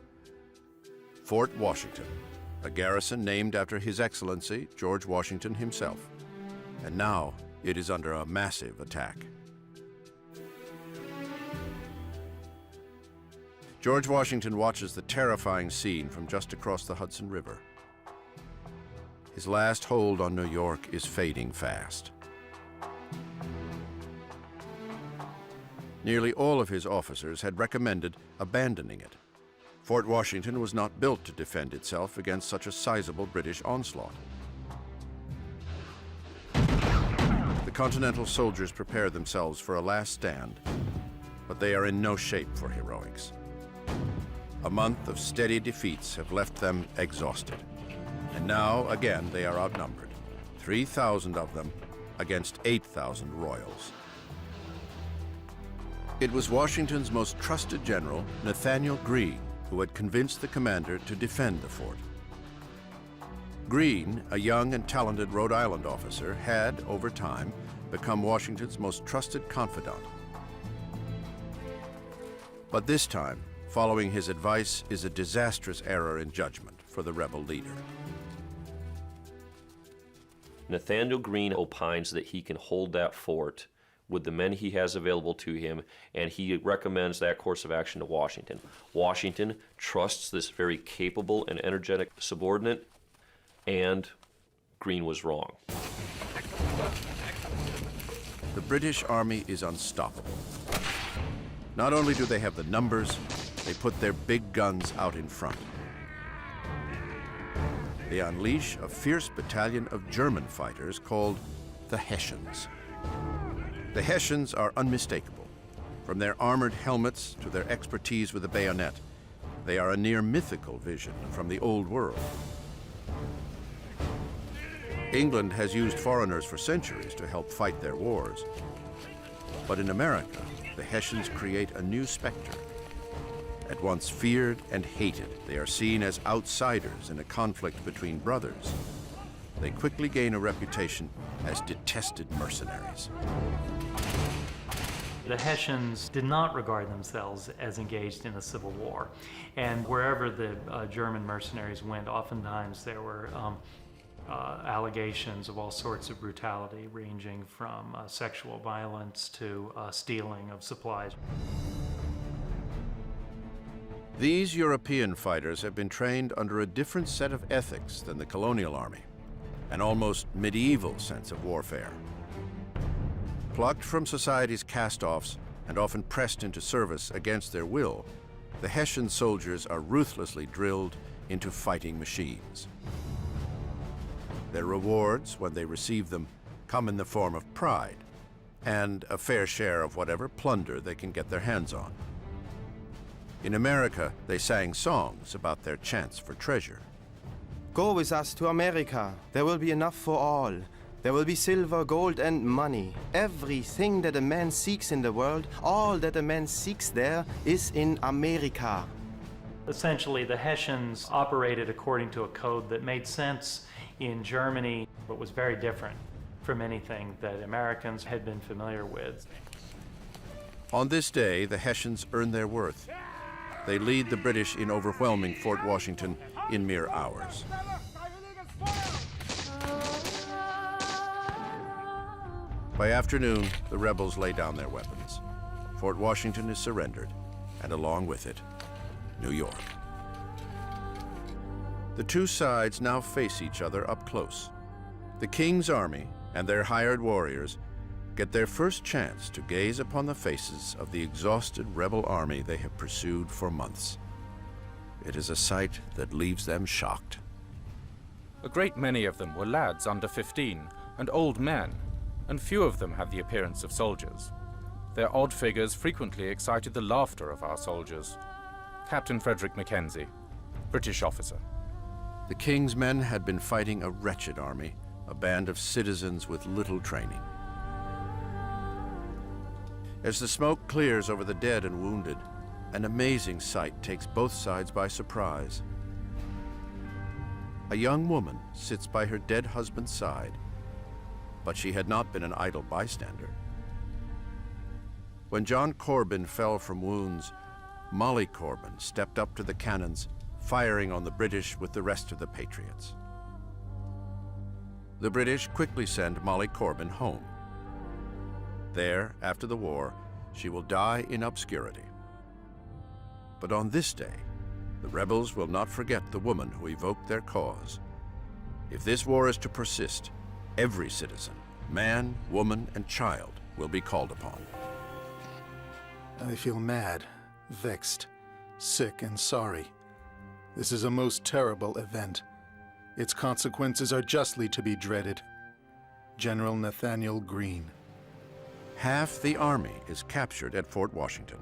Speaker 1: Fort Washington, a garrison named after His Excellency George Washington himself. And now it is under a massive attack. George Washington watches the terrifying scene from just across the Hudson River. His last hold on New York is fading fast. Nearly all of his officers had recommended abandoning it. Fort Washington was not built to defend itself against such a sizable British onslaught. The Continental soldiers prepare themselves for a last stand, but they are in no shape for heroics. A month of steady defeats have left them exhausted. And now, again, they are outnumbered. 3,000 of them against 8,000 royals. It was Washington's most trusted general, Nathanael Greene, who had convinced the commander to defend the fort. Greene, a young and talented Rhode Island officer, had, over time, become Washington's most trusted confidant. But this time, following his advice is a disastrous error in judgment for the rebel leader.
Speaker 9: Nathanael Greene opines that he can hold that fort with the men he has available to him, and he recommends that course of action to Washington. Washington trusts this very capable and energetic subordinate, and Greene was wrong.
Speaker 1: The British Army is unstoppable. Not only do they have the numbers, they put their big guns out in front. They unleash a fierce battalion of German fighters called the Hessians. The Hessians are unmistakable. From their armored helmets to their expertise with the bayonet, they are a near mythical vision from the old world. England has used foreigners for centuries to help fight their wars. But in America, the Hessians create a new specter. At once feared and hated, they are seen as outsiders in a conflict between brothers. They quickly gain a reputation as detested mercenaries.
Speaker 2: The Hessians did not regard themselves as engaged in a civil war. And wherever the German mercenaries went, oftentimes there were allegations of all sorts of brutality, ranging from sexual violence to stealing of supplies.
Speaker 1: These European fighters have been trained under a different set of ethics than the colonial army, an almost medieval sense of warfare. Plucked from society's cast-offs and often pressed into service against their will, the Hessian soldiers are ruthlessly drilled into fighting machines. Their rewards, when they receive them, come in the form of pride and a fair share of whatever plunder they can get their hands on. In America, they sang songs about their chance for treasure.
Speaker 21: Go with us to America. There will be enough for all. There will be silver, gold, and money. Everything that a man seeks in the world, all that a man seeks there, is in America.
Speaker 2: Essentially, the Hessians operated according to a code that made sense in Germany, but was very different from anything that Americans had been familiar with.
Speaker 1: On this day, the Hessians earn their worth. They lead the British in overwhelming Fort Washington in mere hours. By afternoon, the rebels lay down their weapons. Fort Washington is surrendered, and along with it, New York. The two sides now face each other up close. The King's Army and their hired warriors get their first chance to gaze upon the faces of the exhausted rebel army they have pursued for months. It is a sight that leaves them shocked.
Speaker 12: A great many of them were lads under 15 and old men, and few of them had the appearance of soldiers. Their odd figures frequently excited the laughter of our soldiers. Captain Frederick Mackenzie, British officer.
Speaker 1: The King's men had been fighting a wretched army, a band of citizens with little training. As the smoke clears over the dead and wounded, an amazing sight takes both sides by surprise. A young woman sits by her dead husband's side, but she had not been an idle bystander. When John Corbin fell from wounds, Molly Corbin stepped up to the cannons, firing on the British with the rest of the Patriots. The British quickly send Molly Corbin home. There, after the war, she will die in obscurity. But on this day, the rebels will not forget the woman who evoked their cause. If this war is to persist, every citizen, man, woman, and child, will be called upon.
Speaker 15: I feel mad, vexed, sick, and sorry. This is a most terrible event. Its consequences are justly to be dreaded. General Nathanael Greene.
Speaker 1: Half the army is captured at Fort Washington.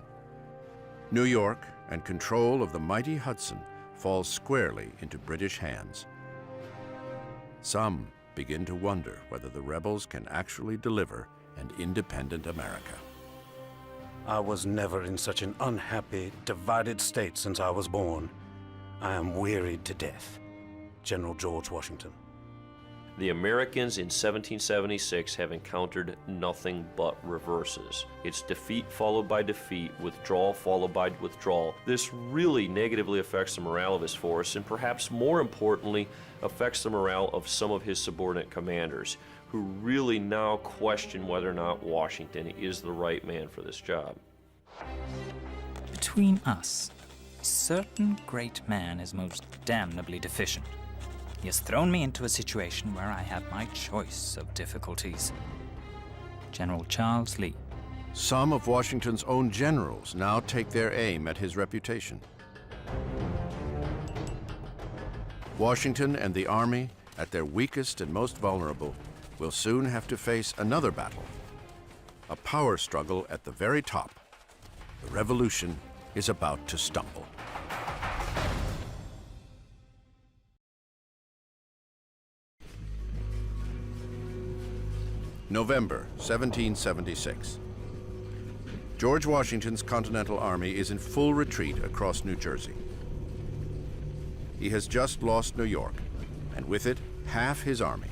Speaker 1: New York and control of the mighty Hudson falls squarely into British hands. Some begin to wonder whether the rebels can actually deliver an independent America.
Speaker 23: I was never in such an unhappy, divided state since I was born. I am wearied to death. General George Washington.
Speaker 9: The Americans in 1776 have encountered nothing but reverses. It's defeat followed by defeat, withdrawal followed by withdrawal. This really negatively affects the morale of his force, and perhaps more importantly, affects the morale of some of his subordinate commanders, who really now question whether or not Washington is the right man for this job.
Speaker 16: Between us, a certain great man is most damnably deficient. He has thrown me into a situation where I have my choice of difficulties. General Charles Lee.
Speaker 1: Some of Washington's own generals now take their aim at his reputation. Washington and the army, at their weakest and most vulnerable, will soon have to face another battle. A power struggle at the very top. The revolution is about to stumble. November 1776. George Washington's Continental Army is in full retreat across New Jersey. He has just lost New York, and with it, half his army.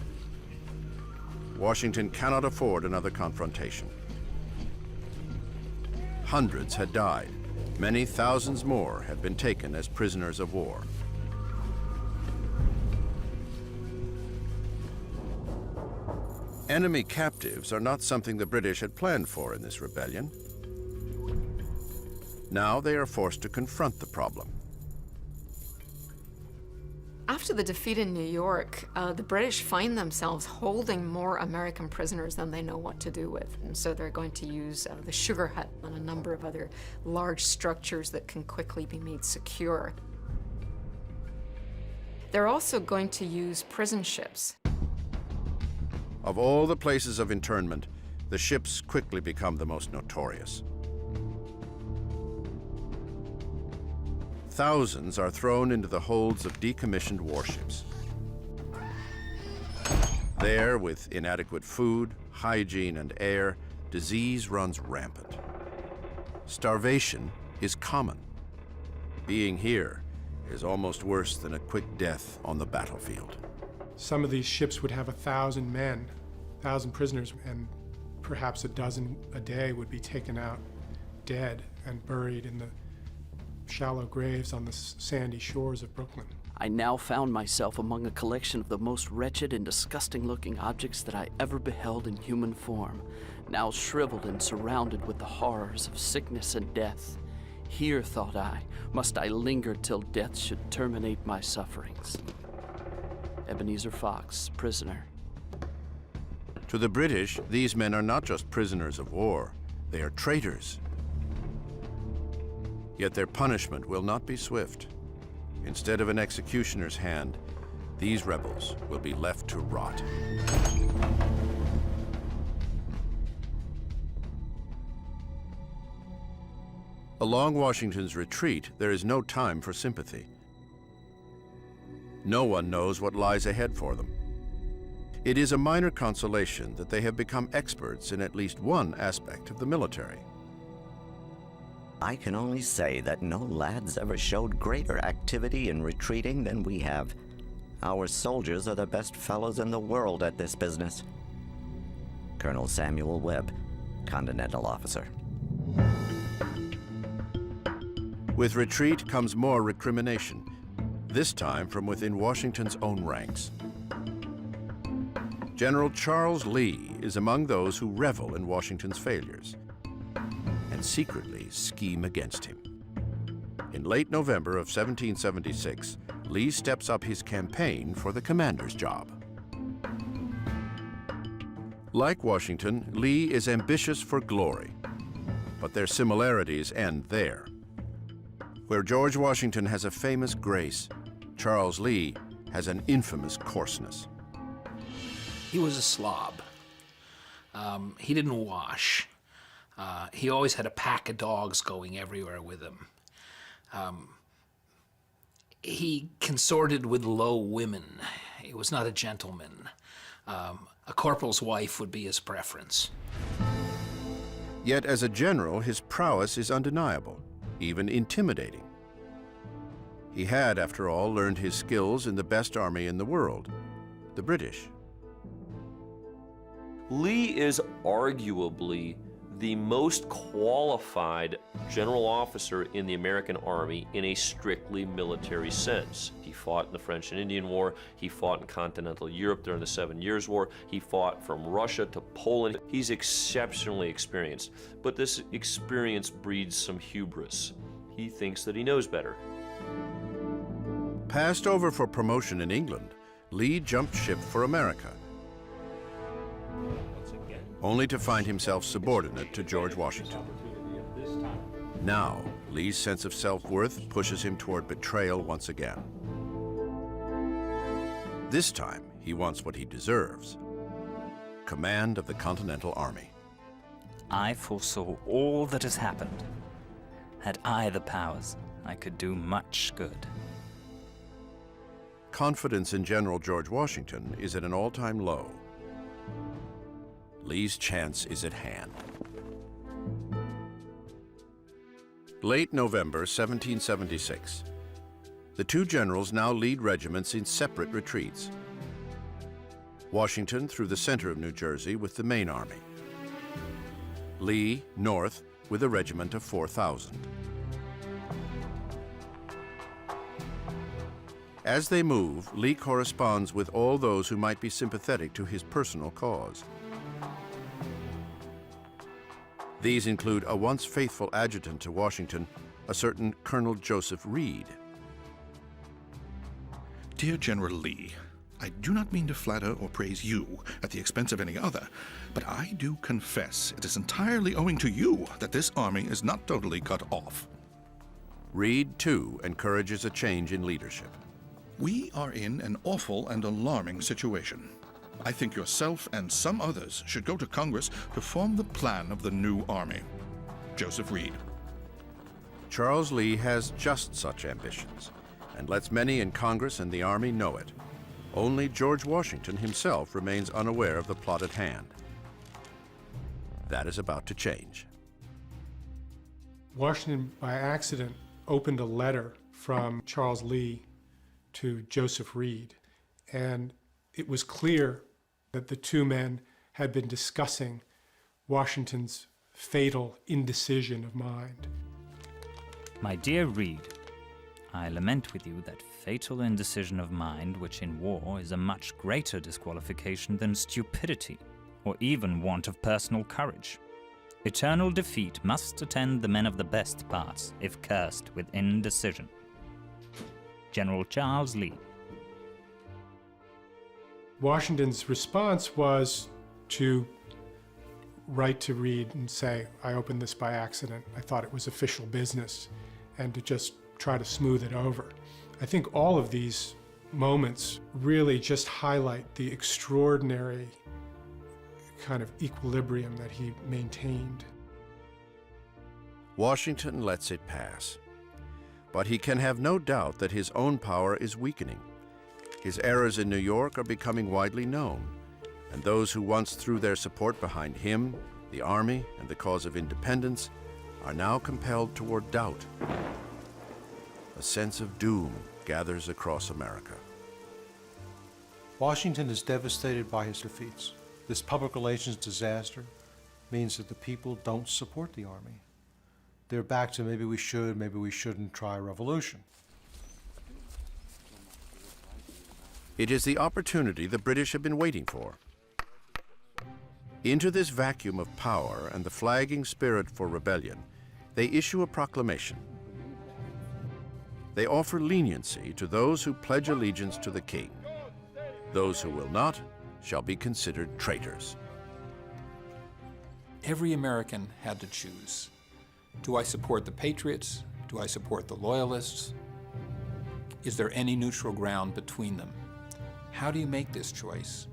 Speaker 1: Washington cannot afford another confrontation. Hundreds had died. Many thousands more had been taken as prisoners of war. Enemy captives are not something the British had planned for in this rebellion. Now they are forced to confront the problem.
Speaker 13: After the defeat in New York, the British find themselves holding more American prisoners than they know what to do with. And so they're going to use the Sugar Hut and a number of other large structures that can quickly be made secure. They're also going to use prison ships.
Speaker 1: Of all the places of internment, the ships quickly become the most notorious. Thousands are thrown into the holds of decommissioned warships. There, with inadequate food, hygiene, and air, disease runs rampant. Starvation is common. Being here is almost worse than a quick death on the battlefield.
Speaker 20: Some of these ships would have 1,000 men, 1,000 prisoners, and perhaps a dozen a day would be taken out dead and buried in the shallow graves on the sandy shores of Brooklyn.
Speaker 7: I now found myself among a collection of the most wretched and disgusting-looking objects that I ever beheld in human form, now shriveled and surrounded with the horrors of sickness and death. Here, thought I, must I linger till death should terminate my sufferings. Ebenezer Fox, prisoner.
Speaker 1: To the British, these men are not just prisoners of war, they are traitors. Yet their punishment will not be swift. Instead of an executioner's hand, these rebels will be left to rot. Along Washington's retreat, there is no time for sympathy. No one knows what lies ahead for them. It is a minor consolation that they have become experts in at least one aspect of the military.
Speaker 8: I can only say that no lads ever showed greater activity in retreating than we have. Our soldiers are the best fellows in the world at this business. Colonel Samuel Webb, Continental Officer.
Speaker 1: With retreat comes more recrimination, this time from within Washington's own ranks. General Charles Lee is among those who revel in Washington's failures and secretly scheme against him. In late November of 1776, Lee steps up his campaign for the commander's job. Like Washington, Lee is ambitious for glory, but their similarities end there. Where George Washington has a famous grace, Charles Lee has an infamous coarseness.
Speaker 18: He was a slob. He didn't wash. He always had a pack of dogs going everywhere with him. He consorted with low women. He was not a gentleman. A corporal's wife would be his preference.
Speaker 1: Yet as a general, his prowess is undeniable, even intimidating. He had, after all, learned his skills in the best army in the world, the British.
Speaker 9: Lee is arguably the most qualified general officer in the American Army in a strictly military sense. He fought in the French and Indian War, he fought in continental Europe during the 7 Years' War, he fought from Russia to Poland. He's exceptionally experienced, but this experience breeds some hubris. He thinks that he knows better.
Speaker 1: Passed over for promotion in England, Lee jumped ship for America, only to find himself subordinate to George Washington. Now, Lee's sense of self-worth pushes him toward betrayal once again. This time, he wants what he deserves: command of the Continental Army.
Speaker 16: I foresaw all that has happened. Had I the powers, I could do much good.
Speaker 1: Confidence in General George Washington is at an all-time low. Lee's chance is at hand. Late November 1776. The two generals now lead regiments in separate retreats. Washington through the center of New Jersey with the main army. Lee north with a regiment of 4,000. As they move, Lee corresponds with all those who might be sympathetic to his personal cause. These include a once faithful adjutant to Washington, a certain Colonel Joseph Reed.
Speaker 11: Dear General Lee, I do not mean to flatter or praise you at the expense of any other, but I do confess it is entirely owing to you that this army is not totally cut off.
Speaker 1: Reed, too, encourages a change in leadership.
Speaker 11: We are in an awful and alarming situation. I think yourself and some others should go to Congress to form the plan of the new army. Joseph Reed.
Speaker 1: Charles Lee has just such ambitions, and lets many in Congress and the Army know it. Only George Washington himself remains unaware of the plot at hand. That is about to change.
Speaker 20: Washington, by accident, opened a letter from Charles Lee to Joseph Reed, and it was clear that the two men had been discussing Washington's fatal indecision of mind.
Speaker 16: My dear Reed, I lament with you that fatal indecision of mind, which in war is a much greater disqualification than stupidity, or even want of personal courage. Eternal defeat must attend the men of the best parts, if cursed with indecision. General Charles Lee.
Speaker 20: Washington's response was to write to Reed and say, I opened this by accident. I thought it was official business, and to just try to smooth it over. I think all of these moments really just highlight the extraordinary kind of equilibrium that he maintained.
Speaker 1: Washington lets it pass, but he can have no doubt that his own power is weakening. His errors in New York are becoming widely known, and those who once threw their support behind him, the Army, and the cause of independence are now compelled toward doubt. A sense of doom gathers across America.
Speaker 14: Washington is devastated by his defeats. This public relations disaster means that the people don't support the Army. They're back to maybe we should, maybe we shouldn't try a revolution.
Speaker 1: It is the opportunity the British have been waiting for. Into this vacuum of power and the flagging spirit for rebellion, they issue a proclamation. They offer leniency to those who pledge allegiance to the king. Those who will not shall be considered traitors.
Speaker 4: Every American had to choose. Do I support the Patriots? Do I support the Loyalists? Is there any neutral ground between them? How do you make this choice?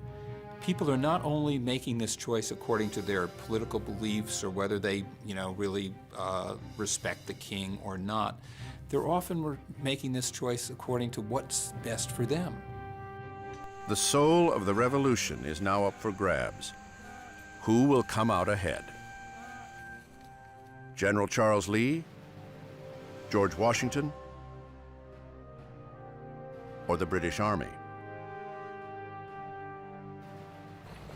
Speaker 4: People are not only making this choice according to their political beliefs or whether they, really respect the king or not. They're often making this choice according to what's best for them.
Speaker 1: The soul of the revolution is now up for grabs. Who will come out ahead? General Charles Lee, George Washington, or the British Army?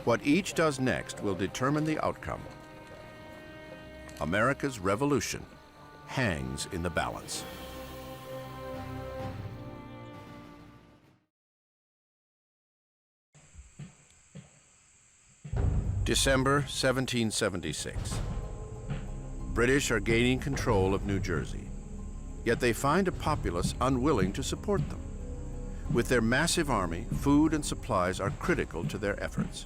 Speaker 1: What each does next will determine the outcome. America's revolution hangs in the balance. December 1776. British are gaining control of New Jersey, yet they find a populace unwilling to support them. With their massive army, food and supplies are critical to their efforts.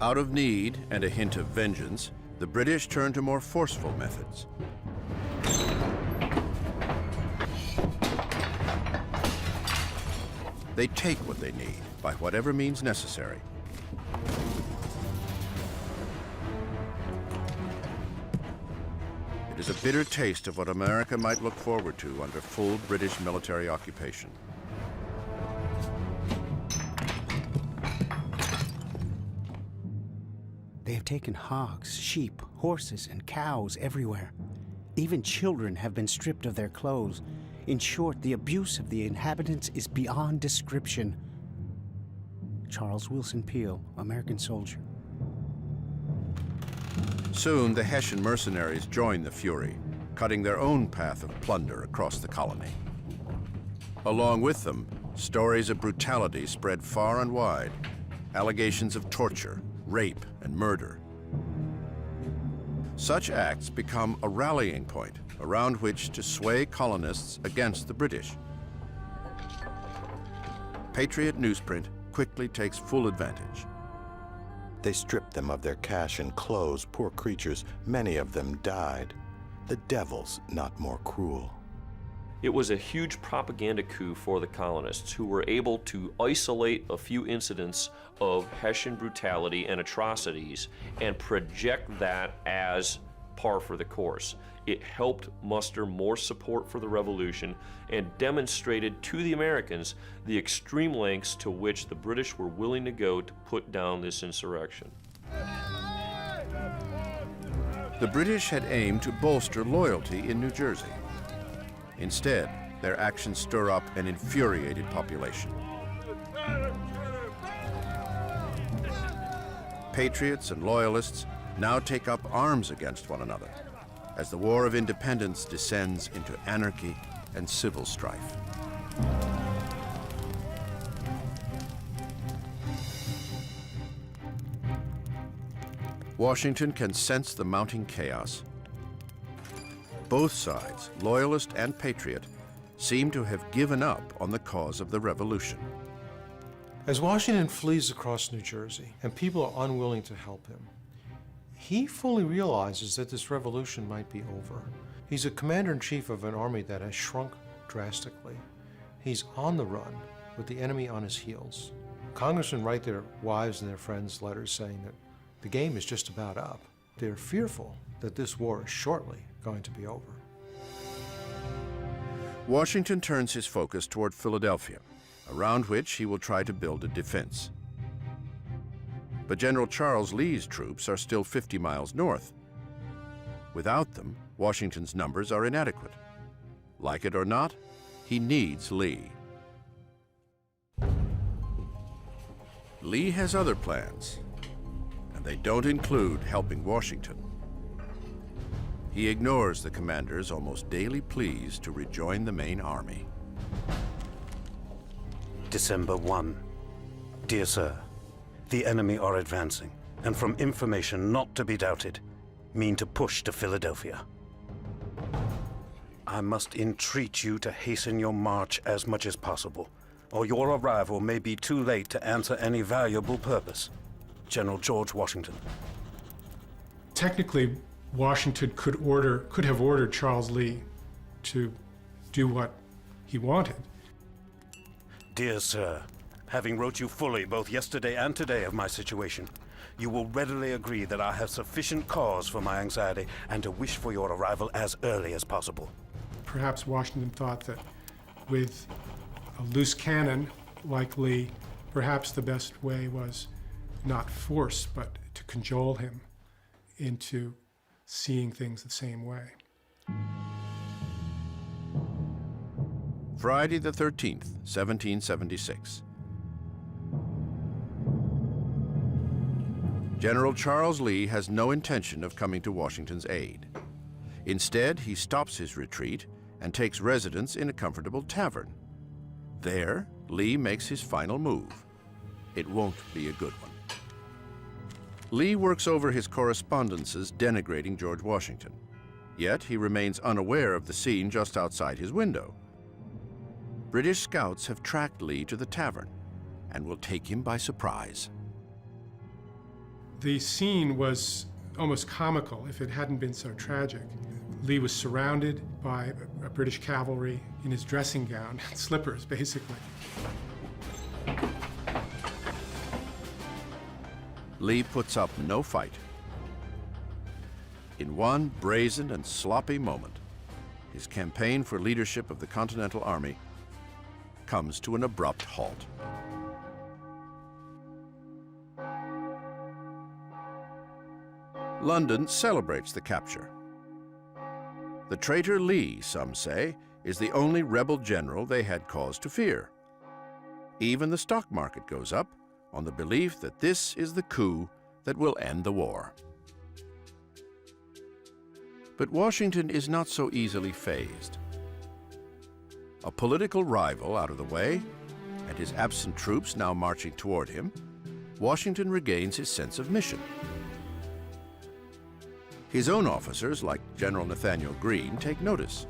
Speaker 1: Out of need and a hint of vengeance, the British turn to more forceful methods. They take what they need by whatever means necessary. It is a bitter taste of what America might look forward to under full British military occupation.
Speaker 5: They have taken hogs, sheep, horses, and cows everywhere. Even children have been stripped of their clothes. In short, the abuse of the inhabitants is beyond description. Charles Wilson Peel, American soldier.
Speaker 1: Soon, the Hessian mercenaries join the fury, cutting their own path of plunder across the colony. Along with them, stories of brutality spread far and wide, allegations of torture, rape, and murder. Such acts become a rallying point around which to sway colonists against the British. Patriot newsprint quickly takes full advantage.
Speaker 17: They stripped them of their cash and clothes. Poor creatures, many of them died. The devil's not more cruel.
Speaker 9: It was a huge propaganda coup for the colonists, who were able to isolate a few incidents of Hessian brutality and atrocities and project that as par for the course. It helped muster more support for the revolution and demonstrated to the Americans the extreme lengths to which the British were willing to go to put down this insurrection.
Speaker 1: The British had aimed to bolster loyalty in New Jersey. Instead, their actions stir up an infuriated population. Patriots and loyalists now take up arms against one another as the War of Independence descends into anarchy and civil strife. Washington can sense the mounting chaos. Both sides, loyalist and patriot, seem to have given up on the cause of the revolution.
Speaker 14: As Washington flees across New Jersey and people are unwilling to help him, he fully realizes that this revolution might be over. He's a commander-in-chief of an army that has shrunk drastically. He's on the run with the enemy on his heels. Congressmen write their wives and their friends letters saying that the game is just about up. They're fearful that this war is shortly going to be over.
Speaker 1: Washington turns his focus toward Philadelphia, around which he will try to build a defense. But General Charles Lee's troops are still 50 miles north. Without them, Washington's numbers are inadequate. Like it or not, he needs Lee. Lee has other plans, and they don't include helping Washington. He ignores the commander's almost daily pleas to rejoin the main army.
Speaker 23: December 1. Dear Sir, the enemy are advancing, and from information not to be doubted, mean to push to Philadelphia. I must entreat you to hasten your march as much as possible, or your arrival may be too late to answer any valuable purpose. General George Washington.
Speaker 20: Technically, Washington could have ordered Charles Lee to do what he wanted.
Speaker 23: Dear Sir, having wrote you fully both yesterday and today of my situation, you will readily agree that I have sufficient cause for my anxiety and to wish for your arrival as early as possible.
Speaker 20: Perhaps Washington thought that with a loose cannon like Lee, perhaps the best way was not force, but to cajole him into seeing things the same way.
Speaker 1: Friday the 13th, 1776. General Charles Lee has no intention of coming to Washington's aid. Instead, he stops his retreat and takes residence in a comfortable tavern. There, Lee makes his final move. It won't be a good one. Lee works over his correspondences denigrating George Washington. Yet he remains unaware of the scene just outside his window. British scouts have tracked Lee to the tavern and will take him by surprise.
Speaker 20: The scene was almost comical if it hadn't been so tragic. Lee was surrounded by a British cavalry in his dressing gown and slippers, basically.
Speaker 1: Lee puts up no fight. In one brazen and sloppy moment, his campaign for leadership of the Continental Army comes to an abrupt halt. London celebrates the capture. The traitor Lee, some say, is the only rebel general they had cause to fear. Even the stock market goes up on the belief that this is the coup that will end the war. But Washington is not so easily fazed. A political rival out of the way, and his absent troops now marching toward him, Washington regains his sense of mission. His own officers, like General Nathaniel Greene, take notice.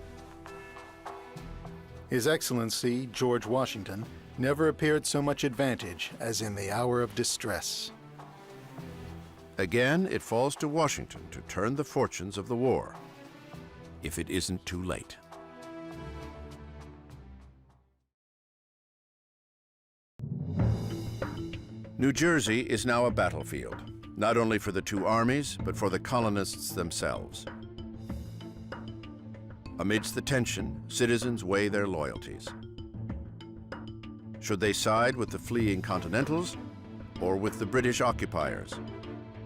Speaker 15: His Excellency, George Washington, never appeared so much advantage as in the hour of distress.
Speaker 1: Again, it falls to Washington to turn the fortunes of the war, if it isn't too late. New Jersey is now a battlefield, not only for the two armies, but for the colonists themselves. Amidst the tension, citizens weigh their loyalties. Should they side with the fleeing Continentals or with the British occupiers,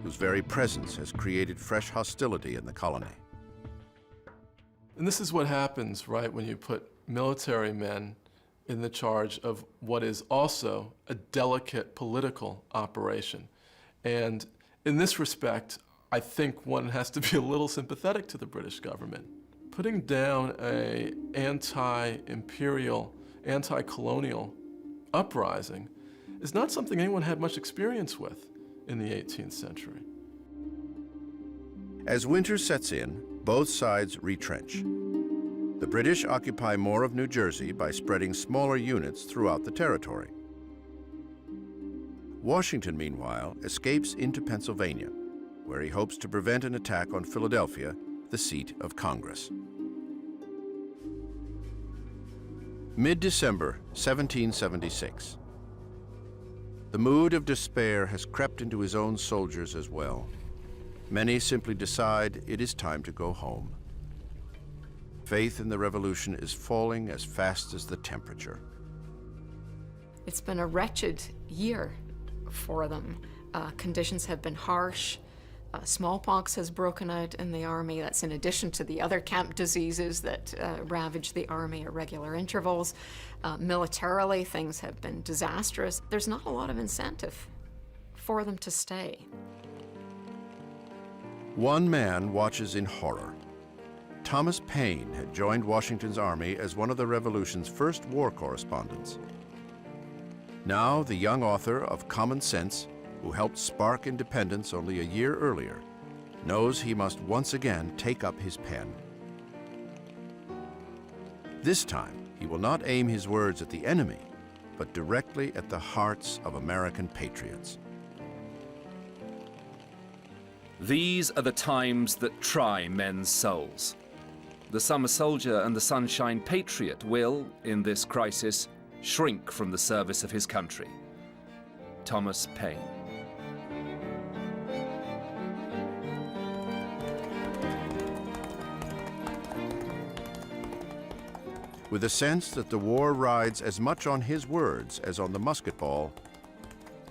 Speaker 1: whose very presence has created fresh hostility in the colony?
Speaker 6: And this is what happens, right, when you put military men in the charge of what is also a delicate political operation. And in this respect, I think one has to be a little sympathetic to the British government. Putting down an anti-imperial, anti-colonial uprising is not something anyone had much experience with in the 18th century.
Speaker 1: As winter sets in, both sides retrench. The British occupy more of New Jersey by spreading smaller units throughout the territory. Washington, meanwhile, escapes into Pennsylvania, where he hopes to prevent an attack on Philadelphia, the seat of Congress. Mid-December 1776. The mood of despair has crept into his own soldiers as well. Many simply decide it is time to go home. Faith in the revolution is falling as fast as the temperature.
Speaker 13: It's been a wretched year for them. Conditions have been harsh. Smallpox has broken out in the army. That's in addition to the other camp diseases that ravage the army at regular intervals. Militarily, things have been disastrous. There's not a lot of incentive for them to stay.
Speaker 1: One man watches in horror. Thomas Paine had joined Washington's army as one of the Revolution's first war correspondents. Now, the young author of Common Sense, who helped spark independence only a year earlier, knows he must once again take up his pen. This time, he will not aim his words at the enemy, but directly at the hearts of American patriots.
Speaker 10: These are the times that try men's souls. The summer soldier and the sunshine patriot will, in this crisis, shrink from the service of his country. Thomas Paine.
Speaker 1: With a sense that the war rides as much on his words as on the musket ball,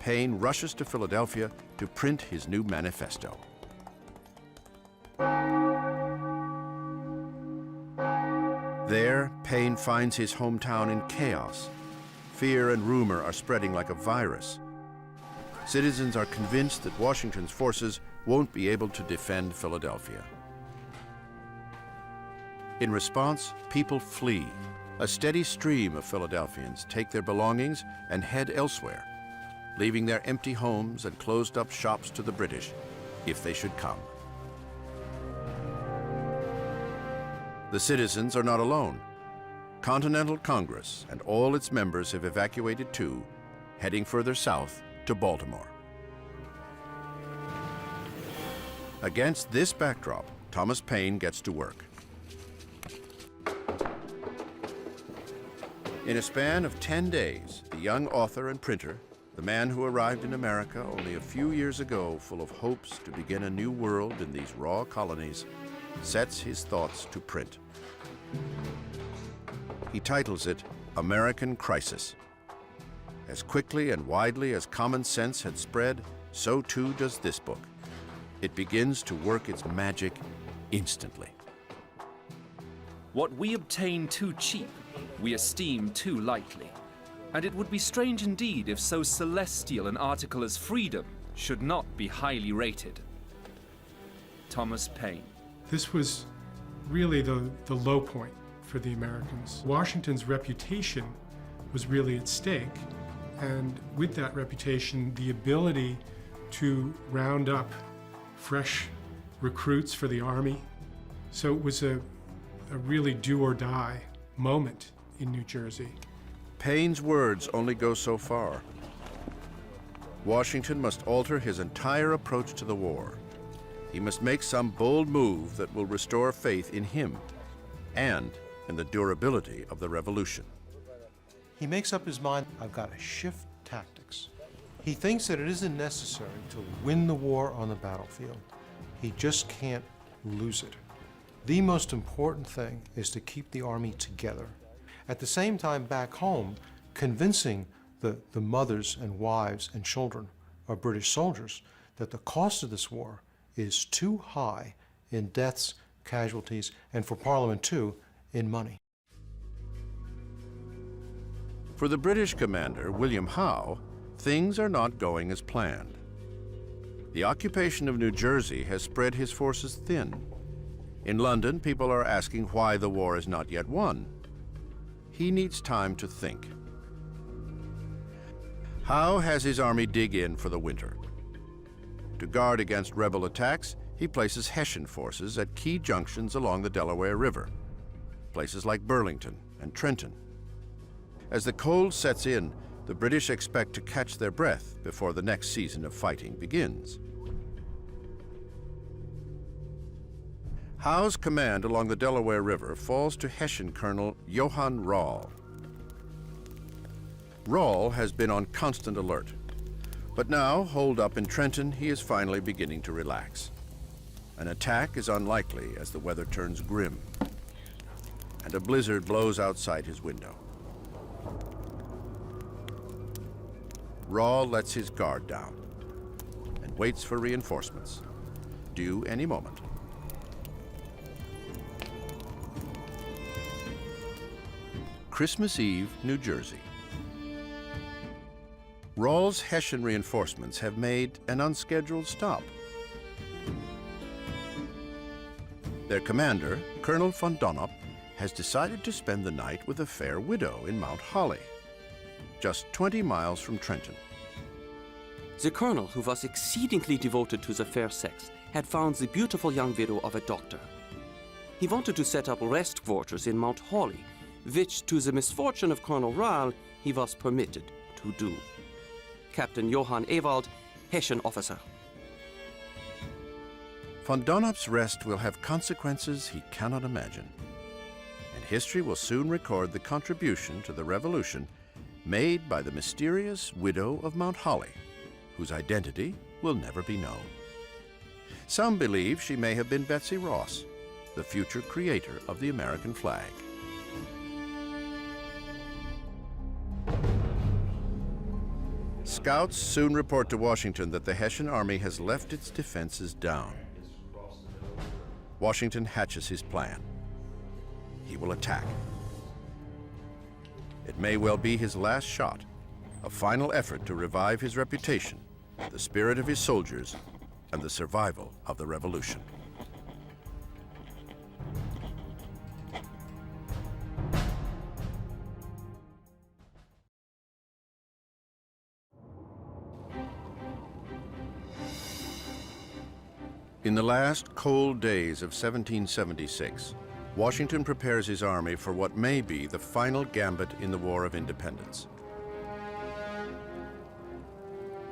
Speaker 1: Paine rushes to Philadelphia to print his new manifesto. There, Paine finds his hometown in chaos. Fear and rumor are spreading like a virus. citizens are convinced that Washington's forces won't be able to defend Philadelphia. In response, people flee. A steady stream of Philadelphians take their belongings and head elsewhere, leaving their empty homes and closed-up shops to the British, if they should come. The citizens are not alone. Continental Congress and all its members have evacuated too, heading further south to Baltimore. Against this backdrop, Thomas Paine gets to work. In a span of 10 days, the young author and printer, the man who arrived in America only a few years ago full of hopes to begin a new world in these raw colonies, sets his thoughts to print. He titles it American Crisis. As quickly and widely as common sense had spread, so too does this book. It begins to work its magic instantly.
Speaker 10: What we obtain too cheap, we esteem too lightly. And it would be strange indeed if so celestial an article as freedom should not be highly rated. Thomas Paine.
Speaker 20: This was really the low point for the Americans. Washington's reputation was really at stake. And with that reputation, the ability to round up fresh recruits for the army. So it was a really do or die moment in New Jersey.
Speaker 1: Paine's words only go so far. Washington must alter his entire approach to the war. He must make some bold move that will restore faith in him and in the durability of the revolution.
Speaker 14: He makes up his mind, I've got to shift tactics. He thinks that it isn't necessary to win the war on the battlefield. He just can't lose it. The most important thing is to keep the army together. At the same time, back home, convincing the mothers and wives and children of British soldiers that the cost of this war is too high in deaths, casualties, and for Parliament too, in money.
Speaker 1: For the British commander, William Howe, things are not going as planned. The occupation of New Jersey has spread his forces thin. In London, people are asking why the war is not yet won. He needs time to think. Howe has his army dig in for the winter. To guard against rebel attacks, he places Hessian forces at key junctions along the Delaware River, places like Burlington and Trenton. As the cold sets in, the British expect to catch their breath before the next season of fighting begins. Howe's command along the Delaware River falls to Hessian Colonel Johann Rall. Rall has been on constant alert, but now, holed up in Trenton, he is finally beginning to relax. An attack is unlikely as the weather turns grim, and a blizzard blows outside his window. Rall lets his guard down and waits for reinforcements, due any moment. Christmas Eve, New Jersey. Rall's Hessian reinforcements have made an unscheduled stop. Their commander, Colonel von Donop, has decided to spend the night with a fair widow in Mount Holly, just 20 miles from Trenton.
Speaker 7: The colonel, who was exceedingly devoted to the fair sex, had found the beautiful young widow of a doctor. He wanted to set up rest quarters in Mount Holly, which, to the misfortune of Colonel Rall, he was permitted to do. Captain Johann Ewald, Hessian officer.
Speaker 1: Von Donop's rest will have consequences he cannot imagine, and history will soon record the contribution to the revolution made by the mysterious widow of Mount Holly, whose identity will never be known. Some believe she may have been Betsy Ross, the future creator of the American flag. Scouts soon report to Washington that the Hessian army has left its defenses down. Washington hatches his plan. He will attack. It may well be his last shot, a final effort to revive his reputation the spirit of his soldiers, and the survival of the revolution. In the last cold days of 1776, Washington prepares his army for what may be the final gambit in the War of Independence.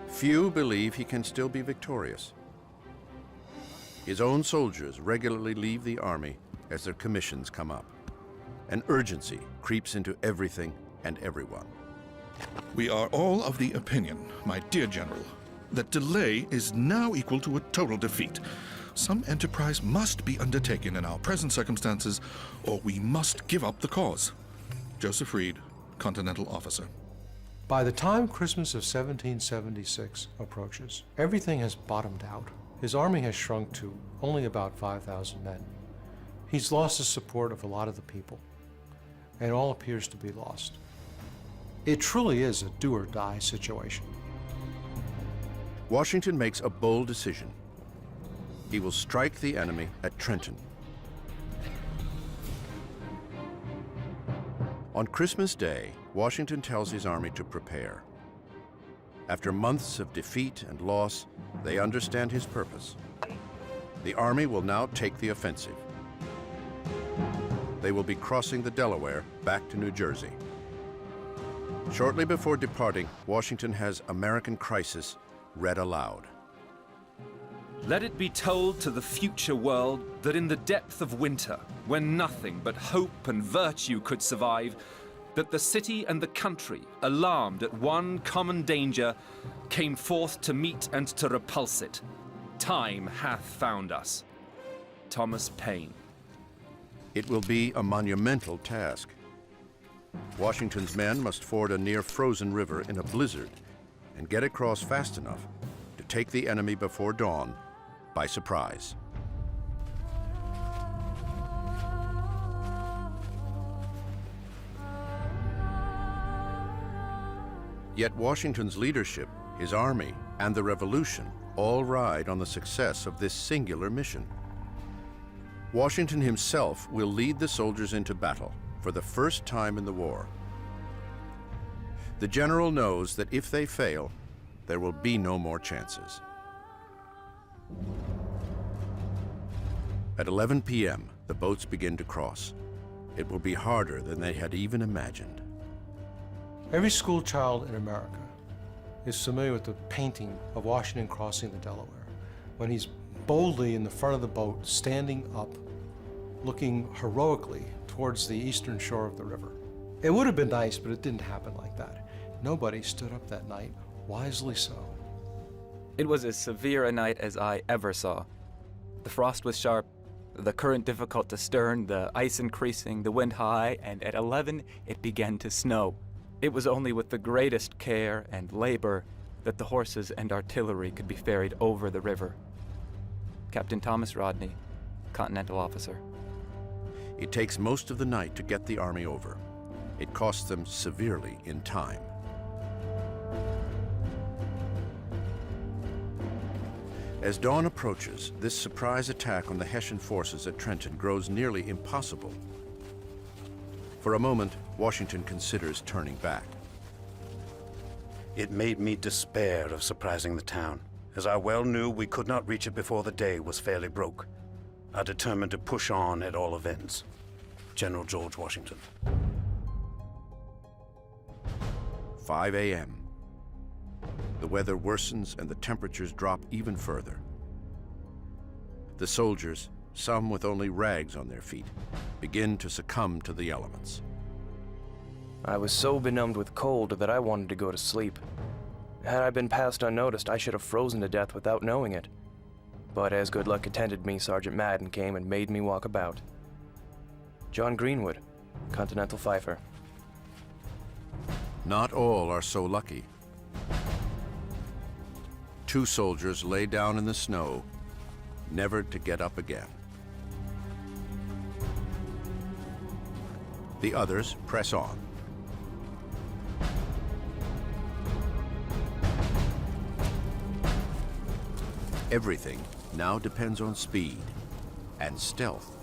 Speaker 1: Few believe he can still be victorious. His own soldiers regularly leave the army as their commissions come up. An urgency creeps into everything and everyone.
Speaker 11: We are all of the opinion, my dear General, that delay is now equal to a total defeat. Some enterprise must be undertaken in our present circumstances, or we must give up the cause. Joseph Reed, Continental Officer.
Speaker 14: By the time Christmas of 1776 approaches, everything has bottomed out. His army has shrunk to only about 5,000 men. He's lost the support of a lot of the people, and all appears to be lost. It truly is a do-or-die situation.
Speaker 1: Washington makes a bold decision. He will strike the enemy at Trenton. On Christmas Day, Washington tells his army to prepare. After months of defeat and loss, they understand his purpose. The army will now take the offensive. They will be crossing the Delaware back to New Jersey. Shortly before departing, Washington has American Crisis read aloud.
Speaker 10: Let it be told to the future world that in the depth of winter, when nothing but hope and virtue could survive, that the city and the country, alarmed at one common danger, came forth to meet and to repulse it. Time hath found us. Thomas Paine.
Speaker 1: It will be a monumental task. Washington's men must ford a near-frozen river in a blizzard and get across fast enough to take the enemy before dawn by surprise. Yet Washington's leadership, his army, and the revolution all ride on the success of this singular mission. Washington himself will lead the soldiers into battle for the first time in the war. The general knows that if they fail, there will be no more chances. At 11 p.m., the boats begin to cross. It will be harder than they had even imagined.
Speaker 14: Every school child in America is familiar with the painting of Washington crossing the Delaware, when he's boldly in the front of the boat, standing up, looking heroically towards the eastern shore of the river. It would have been nice, but it didn't happen like that. Nobody stood up that night, wisely so.
Speaker 3: It was as severe a night as I ever saw. The frost was sharp, the current difficult to stern, the ice increasing, the wind high, and at 11 it began to snow. It was only with the greatest care and labor that the horses and artillery could be ferried over the river. Captain Thomas Rodney, Continental Officer.
Speaker 1: It takes most of the night to get the army over. It costs them severely in time. As dawn approaches, this surprise attack on the Hessian forces at Trenton grows nearly impossible. For a moment, Washington considers turning back.
Speaker 23: It made me despair of surprising the town, as I well knew we could not reach it before the day was fairly broke. I determined to push on at all events. General George Washington.
Speaker 1: 5 a.m. The weather worsens and the temperatures drop even further. The soldiers, some with only rags on their feet, begin to succumb to the elements.
Speaker 19: I was so benumbed with cold that I wanted to go to sleep. Had I been passed unnoticed, I should have frozen to death without knowing it. But as good luck attended me, Sergeant Madden came and made me walk about. John Greenwood, Continental Fifer.
Speaker 1: Not all are so lucky. 2 soldiers lay down in the snow, never to get up again. The others press on. Everything now depends on speed and stealth.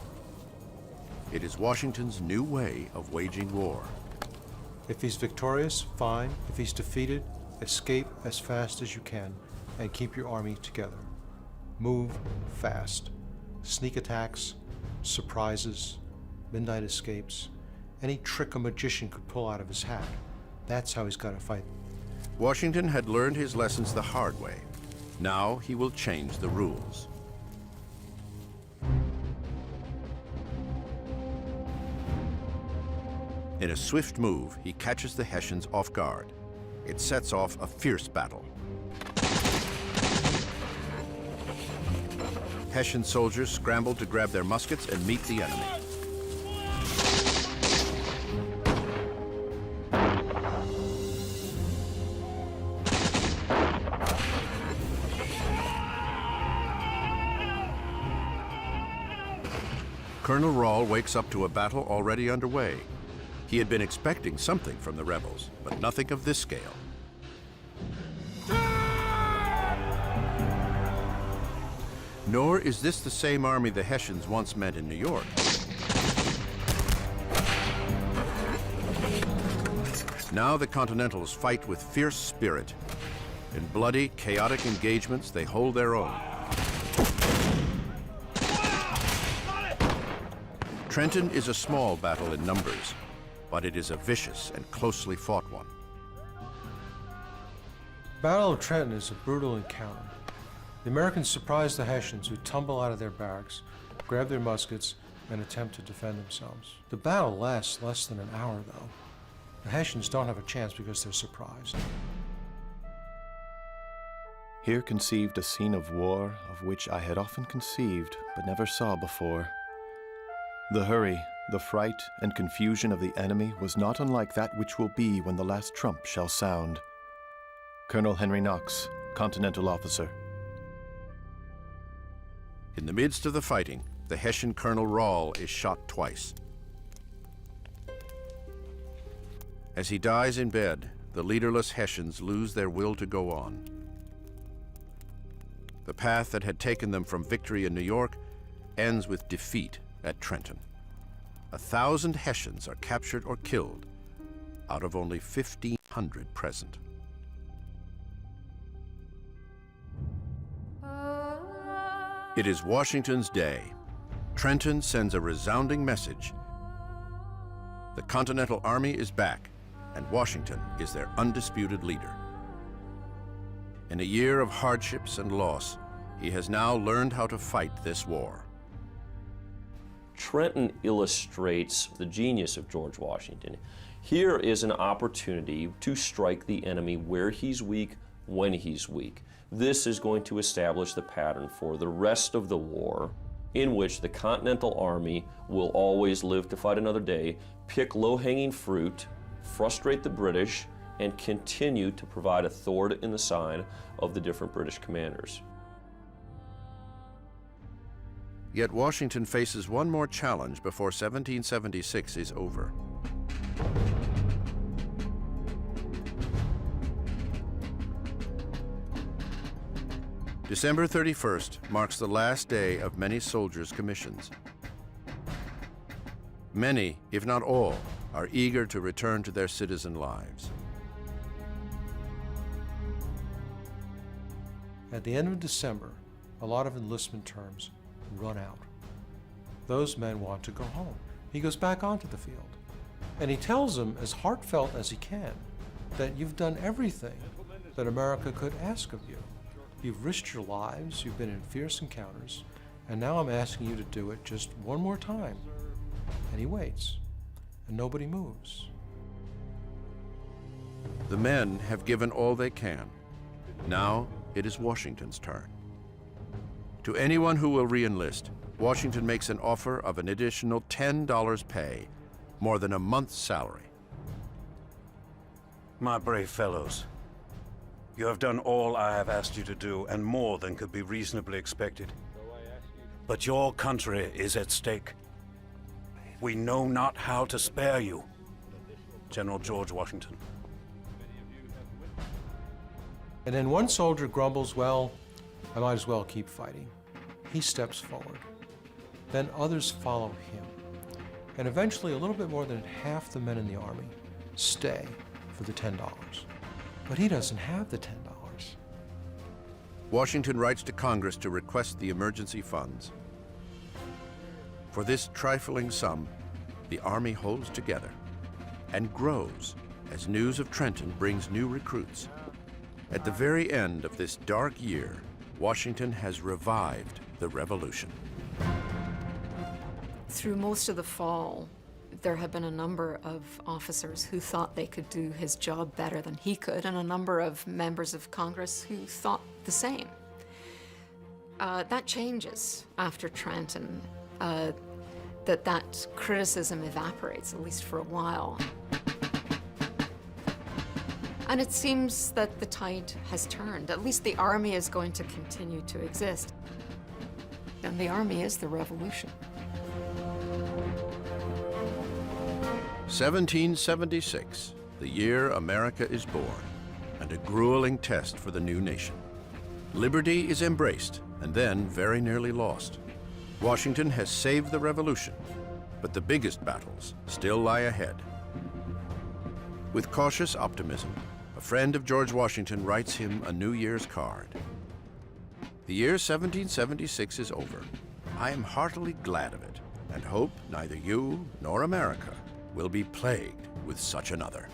Speaker 1: It is Washington's new way of waging war.
Speaker 14: If he's victorious, fine. If he's defeated, escape as fast as you can and keep your army together. Move fast. Sneak attacks, surprises, midnight escapes, any trick a magician could pull out of his hat. That's how he's got to fight.
Speaker 1: Washington had learned his lessons the hard way. Now he will change the rules. In a swift move, he catches the Hessians off guard. It sets off a fierce battle. Hessian soldiers scramble to grab their muskets and meet the enemy. Colonel Rahl wakes up to a battle already underway. He had been expecting something from the rebels, but nothing of this scale. Nor is this the same army the Hessians once met in New York. Now the Continentals fight with fierce spirit. In bloody, chaotic engagements, they hold their own. Trenton is a small battle in numbers, but it is a vicious and closely fought one.
Speaker 14: Battle of Trenton is a brutal encounter. The Americans surprise the Hessians, who tumble out of their barracks, grab their muskets, and attempt to defend themselves. The battle lasts less than an hour, though. The Hessians don't have a chance because they're surprised.
Speaker 2: Here conceived a scene of war of which I had often conceived, but never saw before. The hurry, the fright, and confusion of the enemy was not unlike that which will be when the last trump shall sound. Colonel Henry Knox, Continental officer.
Speaker 1: In the midst of the fighting, the Hessian Colonel Rahl is shot twice. As he dies in bed, the leaderless Hessians lose their will to go on. The path that had taken them from victory in New York ends with defeat at Trenton. 1,000 Hessians are captured or killed out of only 1,500 present. It is Washington's day. Trenton sends a resounding message. The Continental Army is back, and Washington is their undisputed leader. In a year of hardships and loss, he has now learned how to fight this war.
Speaker 9: Trenton illustrates the genius of George Washington. Here is an opportunity to strike the enemy where he's weak, when he's weak. This is going to establish the pattern for the rest of the war, in which the Continental Army will always live to fight another day, pick low-hanging fruit, frustrate the British, and continue to provide a thorn in the side of the different British commanders.
Speaker 1: Yet Washington faces one more challenge before 1776 is over. December 31st marks the last day of many soldiers' commissions. Many, if not all, are eager to return to their citizen lives.
Speaker 14: At the end of December, a lot of enlistment terms run out. Those men want to go home. He goes back onto the field, and he tells them, as heartfelt as he can, that you've done everything that America could ask of you. You've risked your lives, you've been in fierce encounters, and now I'm asking you to do it just one more time. And he waits, and nobody moves.
Speaker 1: The men have given all they can. Now it is Washington's turn. To anyone who will re-enlist, Washington makes an offer of an additional $10 pay, more than a month's salary.
Speaker 23: My brave fellows, you have done all I have asked you to do, and more than could be reasonably expected. But your country is at stake. We know not how to spare you. General George Washington.
Speaker 14: And then one soldier grumbles, well, I might as well keep fighting. He steps forward. Then others follow him. And eventually, a little bit more than half the men in the army stay for the $10. But he doesn't have the $10.
Speaker 1: Washington writes to Congress to request the emergency funds. For this trifling sum, the army holds together and grows as news of Trenton brings new recruits. At the very end of this dark year, Washington has revived the revolution.
Speaker 13: Through most of the fall, there have been a number of officers who thought they could do his job better than he could, and a number of members of Congress who thought the same. That changes after Trenton. That criticism evaporates, at least for a while. And it seems that the tide has turned. At least the army is going to continue to exist. And the army is the revolution.
Speaker 1: 1776, the year America is born, and a grueling test for the new nation. Liberty is embraced, and then very nearly lost. Washington has saved the revolution, but the biggest battles still lie ahead. With cautious optimism, a friend of George Washington writes him a New Year's card. The year 1776 is over. I am heartily glad of it, and hope neither you nor America will be plagued with such another.